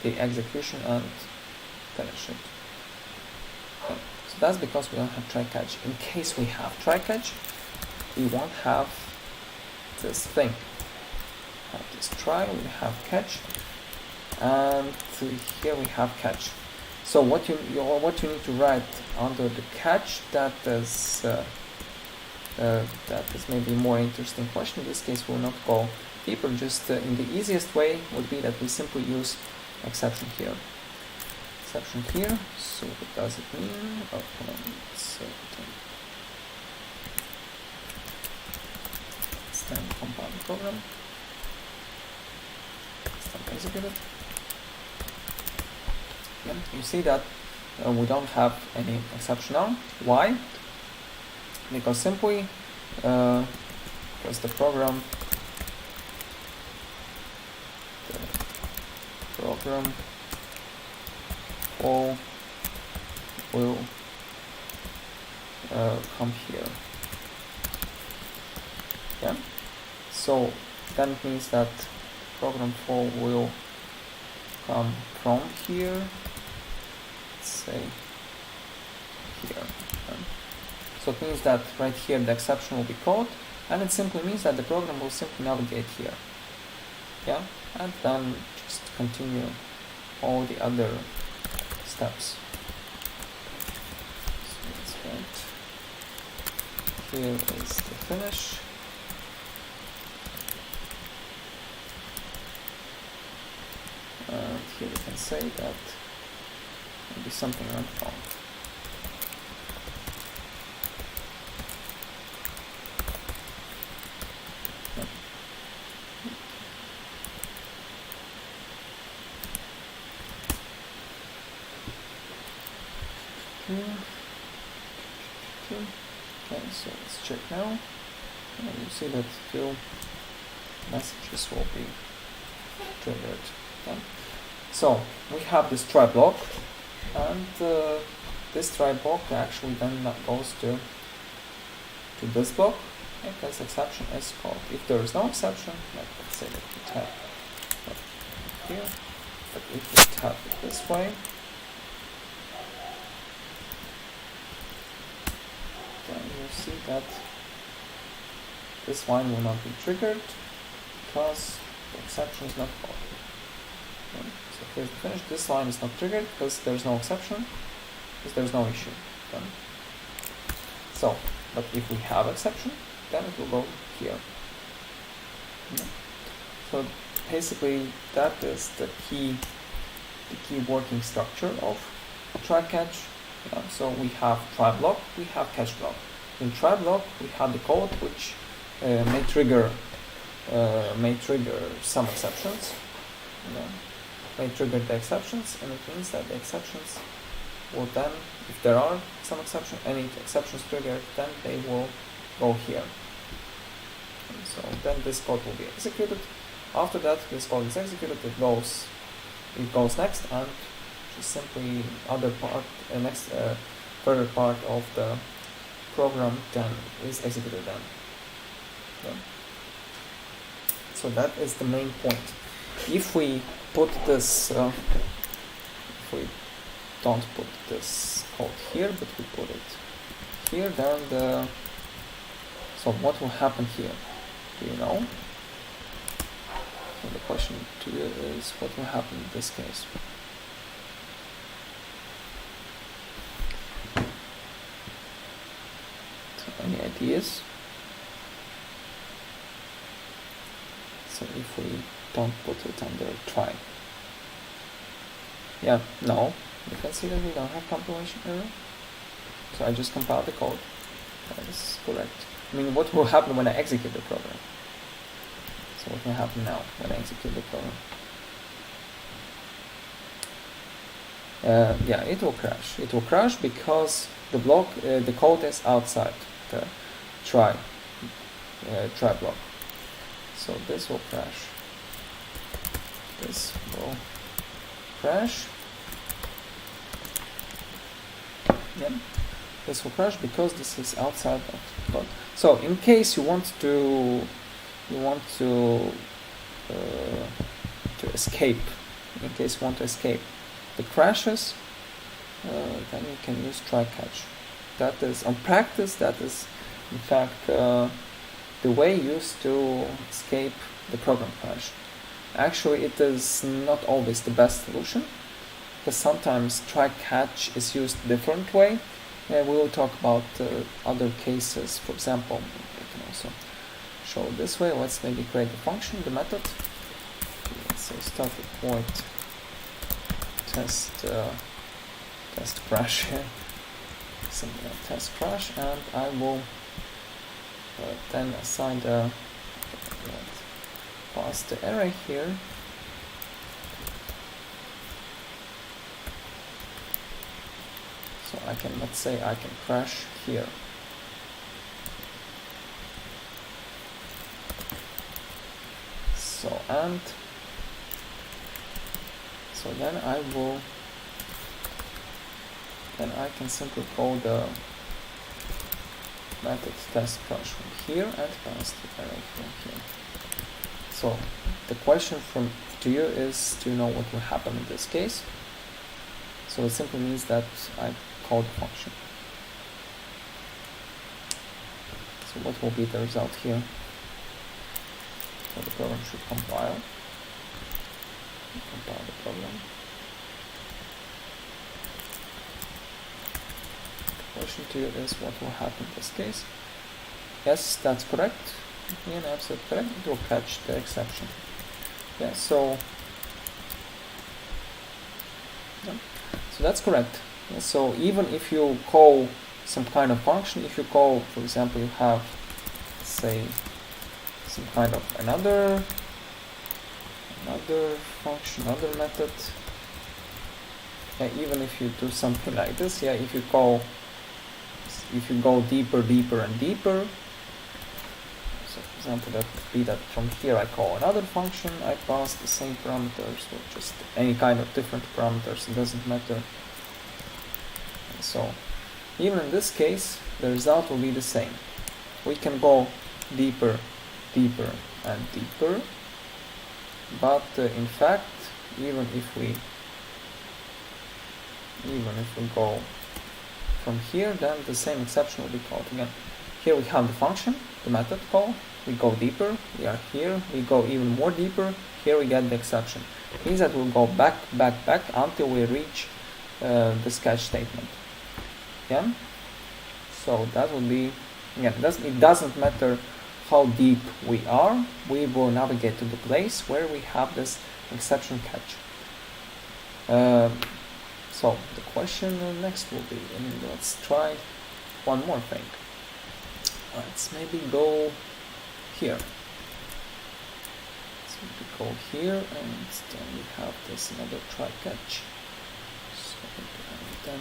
the execution and finish it. Okay. So that's because we don't have try-catch. In case we have try-catch, we won't have this thing. We have this try, we have catch, and here we have catch. So what you need to write under the catch, that is maybe a more interesting question. In this case, we'll not go deeper. Just in the easiest way would be that we simply use exception here. Exception here. So what does it mean? Oh, hold on. Let's then compile the program. Let's then execute it. Yeah, you see that we don't have any exception now. Why? Because simply because the program all will come here. Yeah. So that means that program 4 will come from here. Let's say here. So it means that right here the exception will be called, and it simply means that the program will simply navigate here. Yeah, and then just continue all the other steps. So let's write. Here is the finish. And here we can say that maybe something went wrong. Okay, so let's check now. And you see that few messages will be triggered. Okay. So we have this try block, and this try block actually then goes to this block, if this exception is called. If there is no exception, like let's say that we tap here, but if we tap it this way, then you see that this line will not be triggered because the exception is not called. Okay. So here's the finish. This line is not triggered because there's no exception, because there's no issue. Okay. So, but if we have exception, then it will go here. Okay. So basically, that is the key working structure of try catch. So we have try block, we have catch block. In try block, we have the code which may trigger some exceptions. May trigger the exceptions, and it means that the exceptions will then, if there are some exception, any exceptions triggered, then they will go here. And so then this code will be executed. After that, this code is executed. It goes next, and just simply further part of the program then is executed then. Okay. So that is the main point. If we put this, if we don't put this code here, but we put it here, then so what will happen here? Do you know? So the question to you is, what will happen in this case? So any ideas? So if we don't put it under try. Yeah, no. You can see that we don't have compilation error. So I just compiled the code. That is correct. I mean, what will happen when I execute the program? So what will happen now when I execute the program? Yeah, it will crash. It will crash because the code is outside the try block. So this will crash. This will crash. Yeah, this will crash because this is outside of the code. So in case you want to escape, in case you want to escape the crashes, then you can use try catch. That is, on practice, that is in fact the way used to escape the program crash. Actually, it is not always the best solution, because sometimes try catch is used a different way. We will talk about other cases. For example, we can also show it this way. Let's maybe create the function, the method. So start with void test crash here. Test crash, and I will then assign the pass the array here. So I can, let's say I can crash here. So and so then I can simply call the method test crash from here and pass the array from here. So the question to you is, do you know what will happen in this case? So it simply means that I call the function. So what will be the result here? So the program should compile. Compile the program. The question to you is, what will happen in this case? Yes, that's correct. Yeah, absolutely correct. It will catch the exception. Yeah, so that's correct. Yeah, so even if you call some kind of function, if you call, for example, you have, say, some kind of another function, another method. Yeah, even if you do something like this, yeah, if you go deeper and deeper. So for example, that would be that from here I call another function, I pass the same parameters, or just any kind of different parameters, it doesn't matter. And so even in this case, the result will be the same. We can go deeper, deeper, and deeper. But in fact, even if we go from here, then the same exception will be called again. Here we have the function, the method call. We go deeper. We are here. We go even more deeper. Here we get the exception. It means that we'll go back, back, back until we reach this catch statement. Yeah. So that will be, again, it doesn't matter how deep we are. We will navigate to the place where we have this exception catch. So the question next will be, let's try one more thing. Let's maybe go here. So we go here, and then we have this another try catch. So then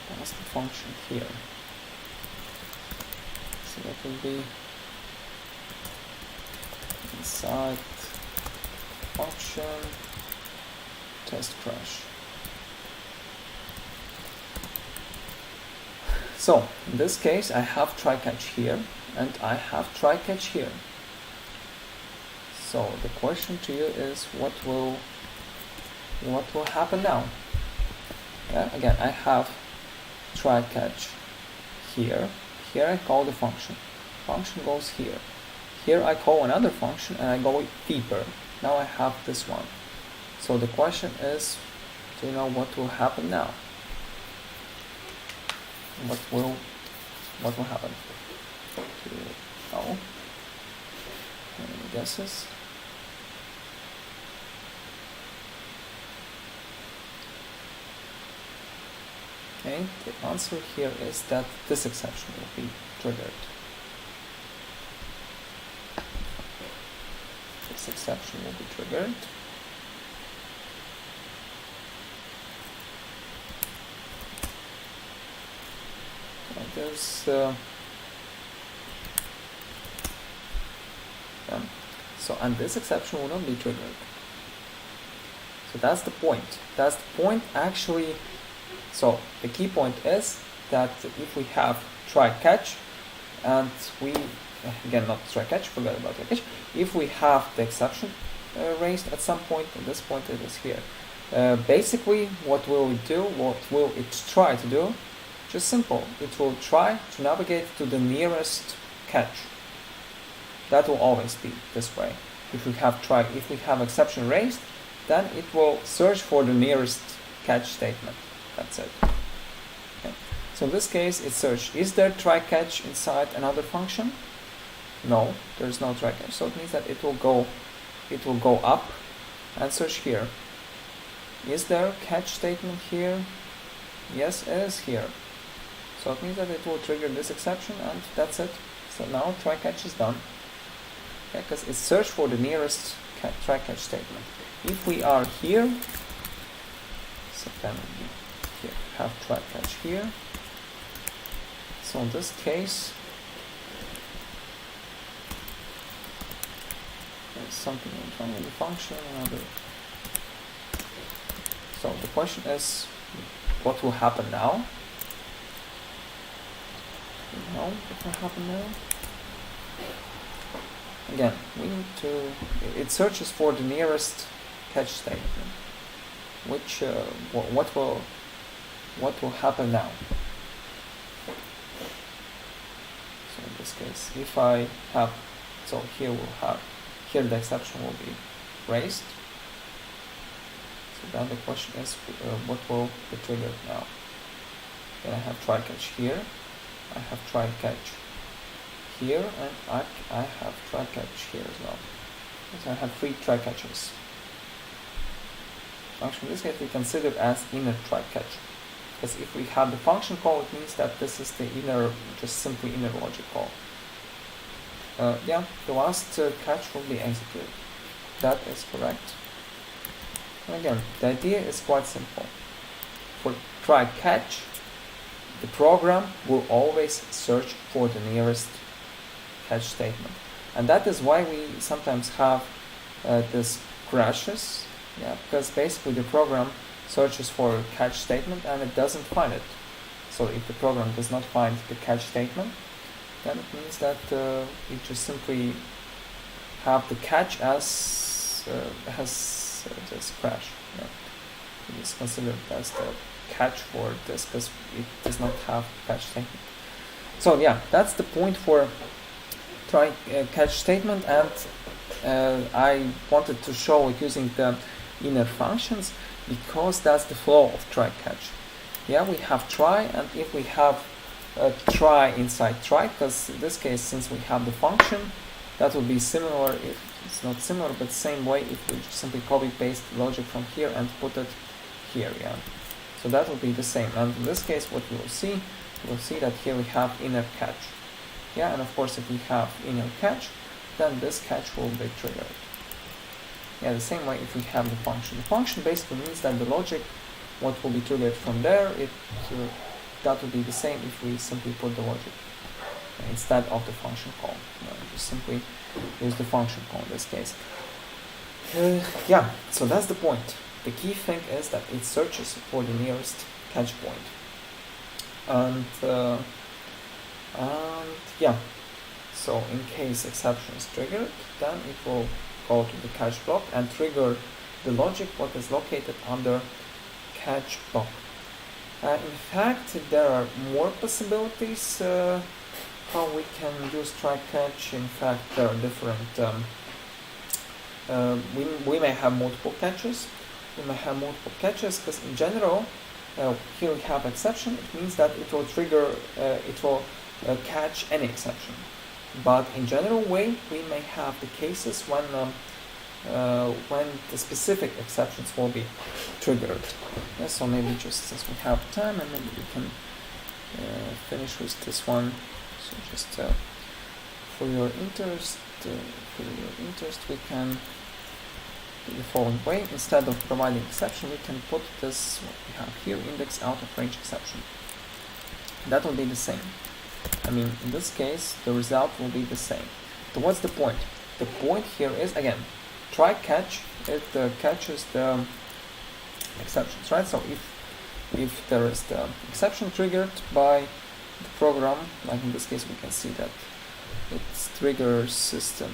pass the function here. So that will be inside function test crash. So in this case, I have try catch here, and I have try catch here. So the question to you is, what will happen now? Yeah, again, I have try catch here. Here I call the function. Function goes here. Here I call another function, and I go deeper. Now I have this one. So the question is, do you know what will happen now? What will happen? Do you know? Any guesses? Okay, the answer here is that this exception will be triggered. This exception will be triggered. There's so, and this exception will not be triggered. So that's the point. That's the point actually. So the key point is that if we have try catch, and we again not try catch, forget about try catch. If we have the exception raised at some point, at this point it is here. Basically, what will it do? What will it try to do? Just simple. It will try to navigate to the nearest catch. That will always be this way. If we have exception raised, then it will search for the nearest catch statement. That's it. Okay. So in this case, it searched, is there try catch inside another function? No, there is no try catch. So it means that it will go up and search here. Is there catch statement here? Yes, it is here. So it means that it will trigger this exception, and that's it. So now try catch is done. Because it searched for the nearest try catch statement. If we are here, so then we here have try catch here. So in this case, there's something wrong with the function. So the question is, what will happen now? What will happen now? Again, we need to. It searches for the nearest catch statement. Which what will happen now? So in this case, if I have, so here the exception will be raised. So then the question is, what will be triggered now? Then I have try catch here. I have try catch here, and I have try catch here as well. So I have 3 try catches. Function in this case we consider as inner try catch, because if we have the function call, it means that this is the inner, just simply inner logic call. Yeah, the last catch will be executed. That is correct. And again, the idea is quite simple. For try catch, the program will always search for the nearest catch statement, and that is why we sometimes have this crashes. Yeah, because basically the program searches for a catch statement and it doesn't find it. So if the program does not find the catch statement, then it means that we just simply have the catch as this crash. Yeah. It is considered as the catch for this because it does not have catch statement. So yeah, that's the point for try catch statement, and I wanted to show it using the inner functions because that's the flow of try catch. Yeah, we have try, and if we have a try inside try, because in this case, since we have the function, that would be similar, if it's not similar, but same way if we simply copy paste logic from here and put it here. Yeah, so that will be the same. And in this case, what you will see that here we have inner catch. Yeah, and of course, if we have inner catch, then this catch will be triggered. Yeah, the same way if we have the function. The function basically means that the logic, what will be triggered from there, that will be the same if we simply put the logic instead of the function call. Just simply use the function call in this case. Yeah, so that's the point. The key thing is that it searches for the nearest catch point. And yeah, so in case exception is triggered, then it will go to the catch block and trigger the logic what is located under catch block. In fact, there are more possibilities how we can use try catch. In fact, there are different. We may have multiple catches. We may have multiple catches because in general, here we have exception. It means that it will trigger. It will catch any exception. But in general way, we may have the cases when the specific exceptions will be triggered. Yeah, so maybe just since we have time, and maybe we can finish with this one. So just for your interest, we can do the following way. Instead of providing exception, we can put this what we have here, index out of range exception. That will be the same. I mean, in this case, the result will be the same. So what's the point? The point here is, again, try catch, it catches the exceptions, right? So if there is the exception triggered by the program, like in this case, we can see that it triggers system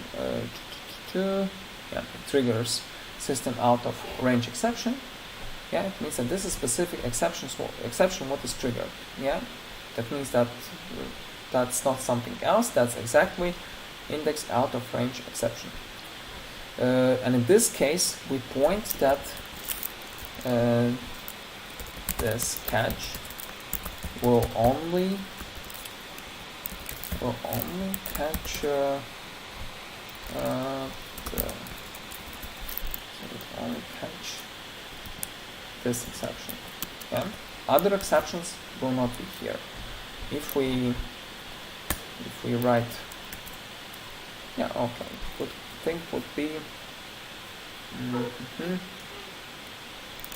it triggers system out of range exception. Yeah, it means that this is specific exception what is triggered. Yeah, that means that that's not something else. That's exactly index out of range exception. And in this case, we point that this catch will only catch this exception. Yeah? Other exceptions will not be here. If we write, yeah, okay, good thing would be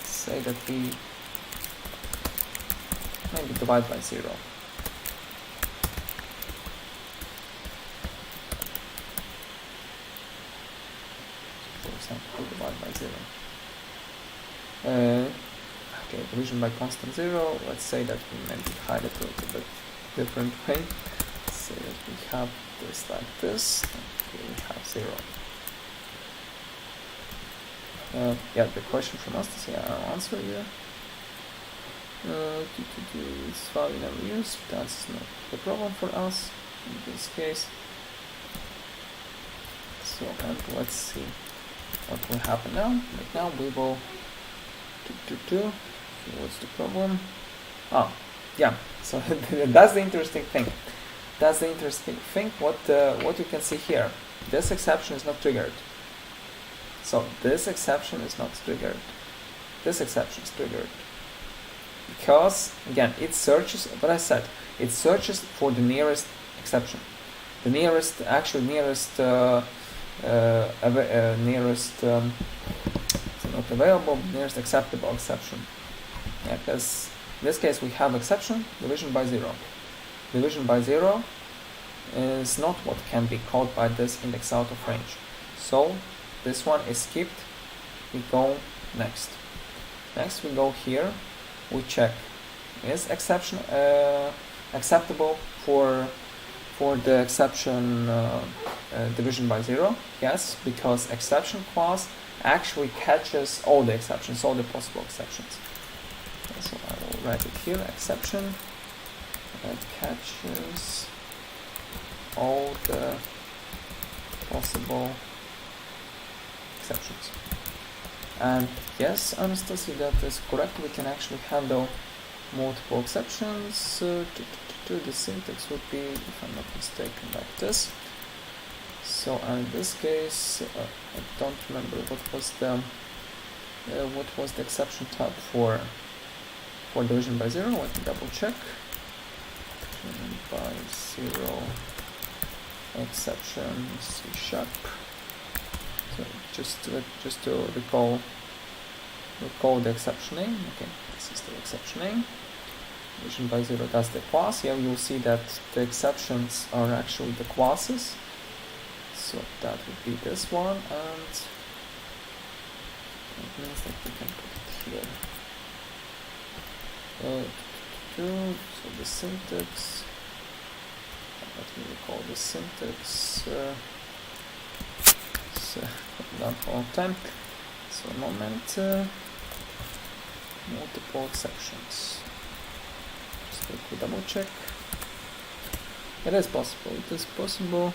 say that we maybe divide by 0. For example, divide by 0. Okay, division by constant 0. Let's say that we maybe hide it a little bit different way. Let's say that we have this like this, and here we have 0. Yeah, the question from us to say I'll answer here. This value never used. That's not the problem for us in this case. So, and let's see what will happen now. Right now we will what's the problem? Oh, yeah. So that's the interesting thing. That's the interesting thing. What you can see here. This exception is not triggered. So this exception is not triggered. This exception is triggered. Because, again, it searches, what I said, it searches for the nearest exception. The nearest, actually nearest, not available, nearest acceptable exception. Yeah, because in this case we have exception, division by 0. Division by 0 is not what can be called by this index out of range. So this one is skipped. We go next. Next we go here. We check is exception acceptable for for the exception division by 0? Yes, because exception class actually catches all the exceptions, all the possible exceptions. Okay, so I will write it here, exception that catches all the possible exceptions. And yes, Anastasia, that is correct. We can actually handle multiple exceptions. The syntax would be, if I'm not mistaken, like this. So in this case, I don't remember what was the exception type for division by 0. Let me double check. Division by 0 exception C#. So just to recall the exception name. Okay, this is the exception name. Division by 0, that's the class. Here you'll see that the exceptions are actually the classes. So that would be this one, and it means that we can put it here. So the syntax. Let me recall the syntax. Done for a long time. So a moment. Multiple exceptions. Just quickly double check. It is possible. It is possible.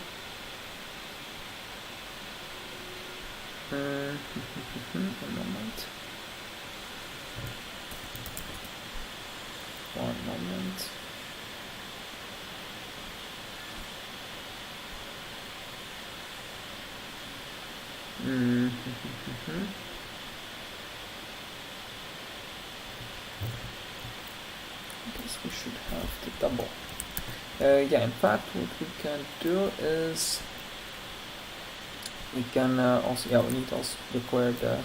A moment. One moment. I guess we should have the double. Yeah, in fact, what we can do is we can also, yeah, we need to also declare the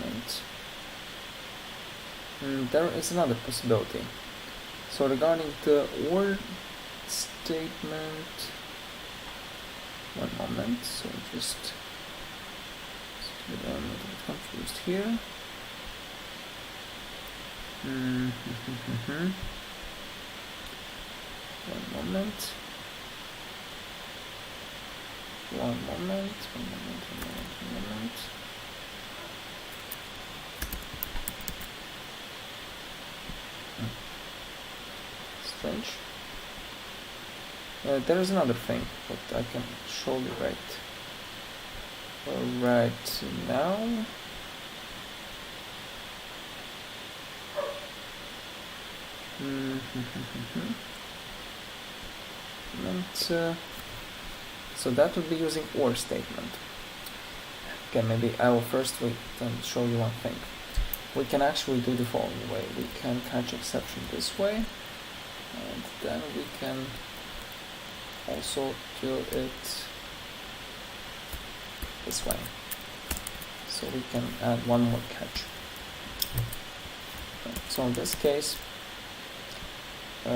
moment. There is another possibility. So regarding the OR statement, one moment, so just get a little confused here. One moment. Strange. There is another thing, but I can show you right now. And so that would be using OR statement. Okay, maybe I will first show you one thing. We can actually do the following way. We can catch exception this way, and then we can also do it this way. So we can add one more catch. So in this case, we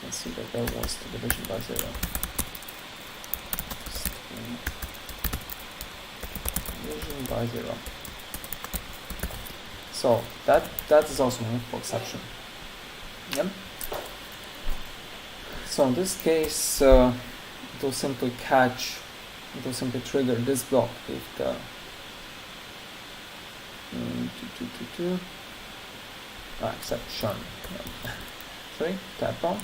can see that there was the division by 0. Division by 0. So that is also an multiple exception. Yep. So in this case, it will simply trigger this block if the exception. Sorry, typo.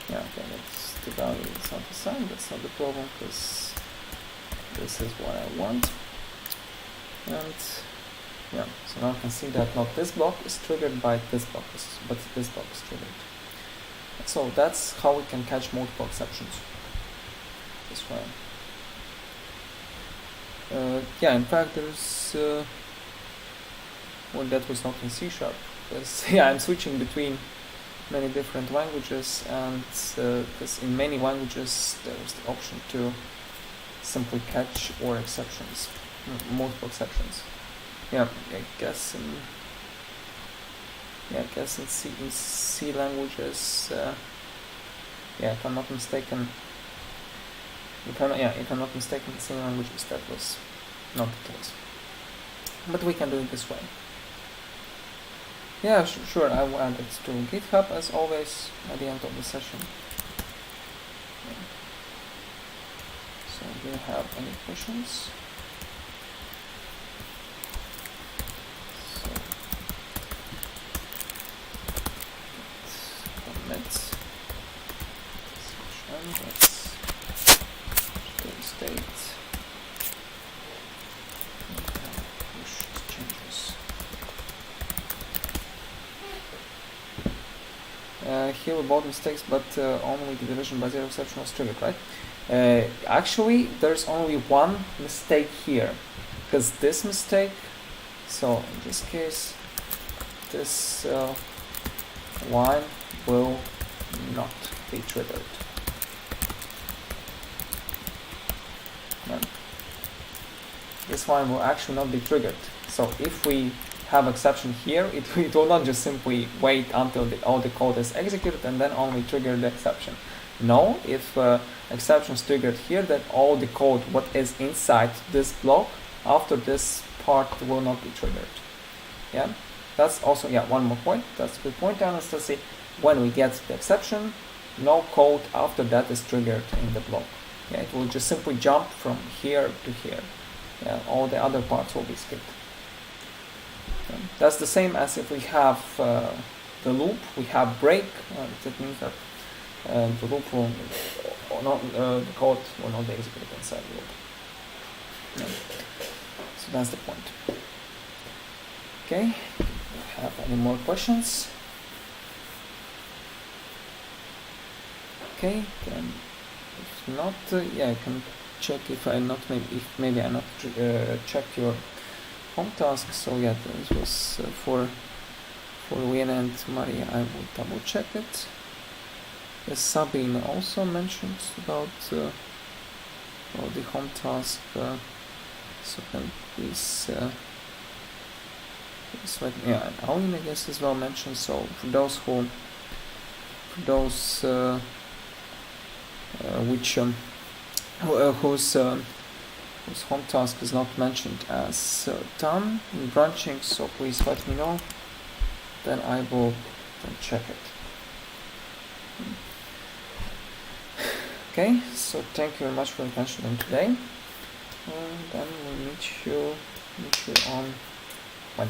Yeah, okay, that's the value is not assigned. That's not the problem, because this is what I want. And yeah, so now I can see that not this block is triggered by this block, but this block is triggered. So that's how we can catch multiple exceptions. This way. Yeah, in fact, there's well, that was not in C#. Because yeah, I'm switching between many different languages, and because in many languages there is the option to simply catch OR exceptions, multiple exceptions. yeah, I guess in C languages, yeah, if I'm not mistaken, if I'm not mistaken, in C languages that was not the case. But we can do it this way. Yeah, sure, I will add it to GitHub as always at the end of the session. Yeah. So do you have any questions? So let's state push changes. Here we both mistakes, but only the division by 0 exception was triggered, right? Actually, there's only one mistake here, because this mistake, so in this case, this line will not be triggered. This line will actually not be triggered. So if we have exception here, it will not just simply wait until all the code is executed and then only trigger the exception. No, if exception is triggered here, then all the code what is inside this block after this part will not be triggered. Yeah, that's also one more point. That's a good point, Anastasia. When we get the exception, no code after that is triggered in the block. Yeah, it will just simply jump from here to here. Yeah, all the other parts will be skipped. That's the same as if we have the loop, we have break. That means that the loop will not, the code will not be executed inside the loop. Yeah. So that's the point. Okay, do you have any more questions? Okay, then if not, I can check if I not maybe I not checked your home task. So yeah, this was for Wien and Maria. I will double check it. Yes, Sabine also mentioned about the home task. So can you please and Aline, I guess, as well mentioned. So for those whose home task is not mentioned as done in branching, so please let me know. Then I will check it. Okay, so thank you very much for your attention today.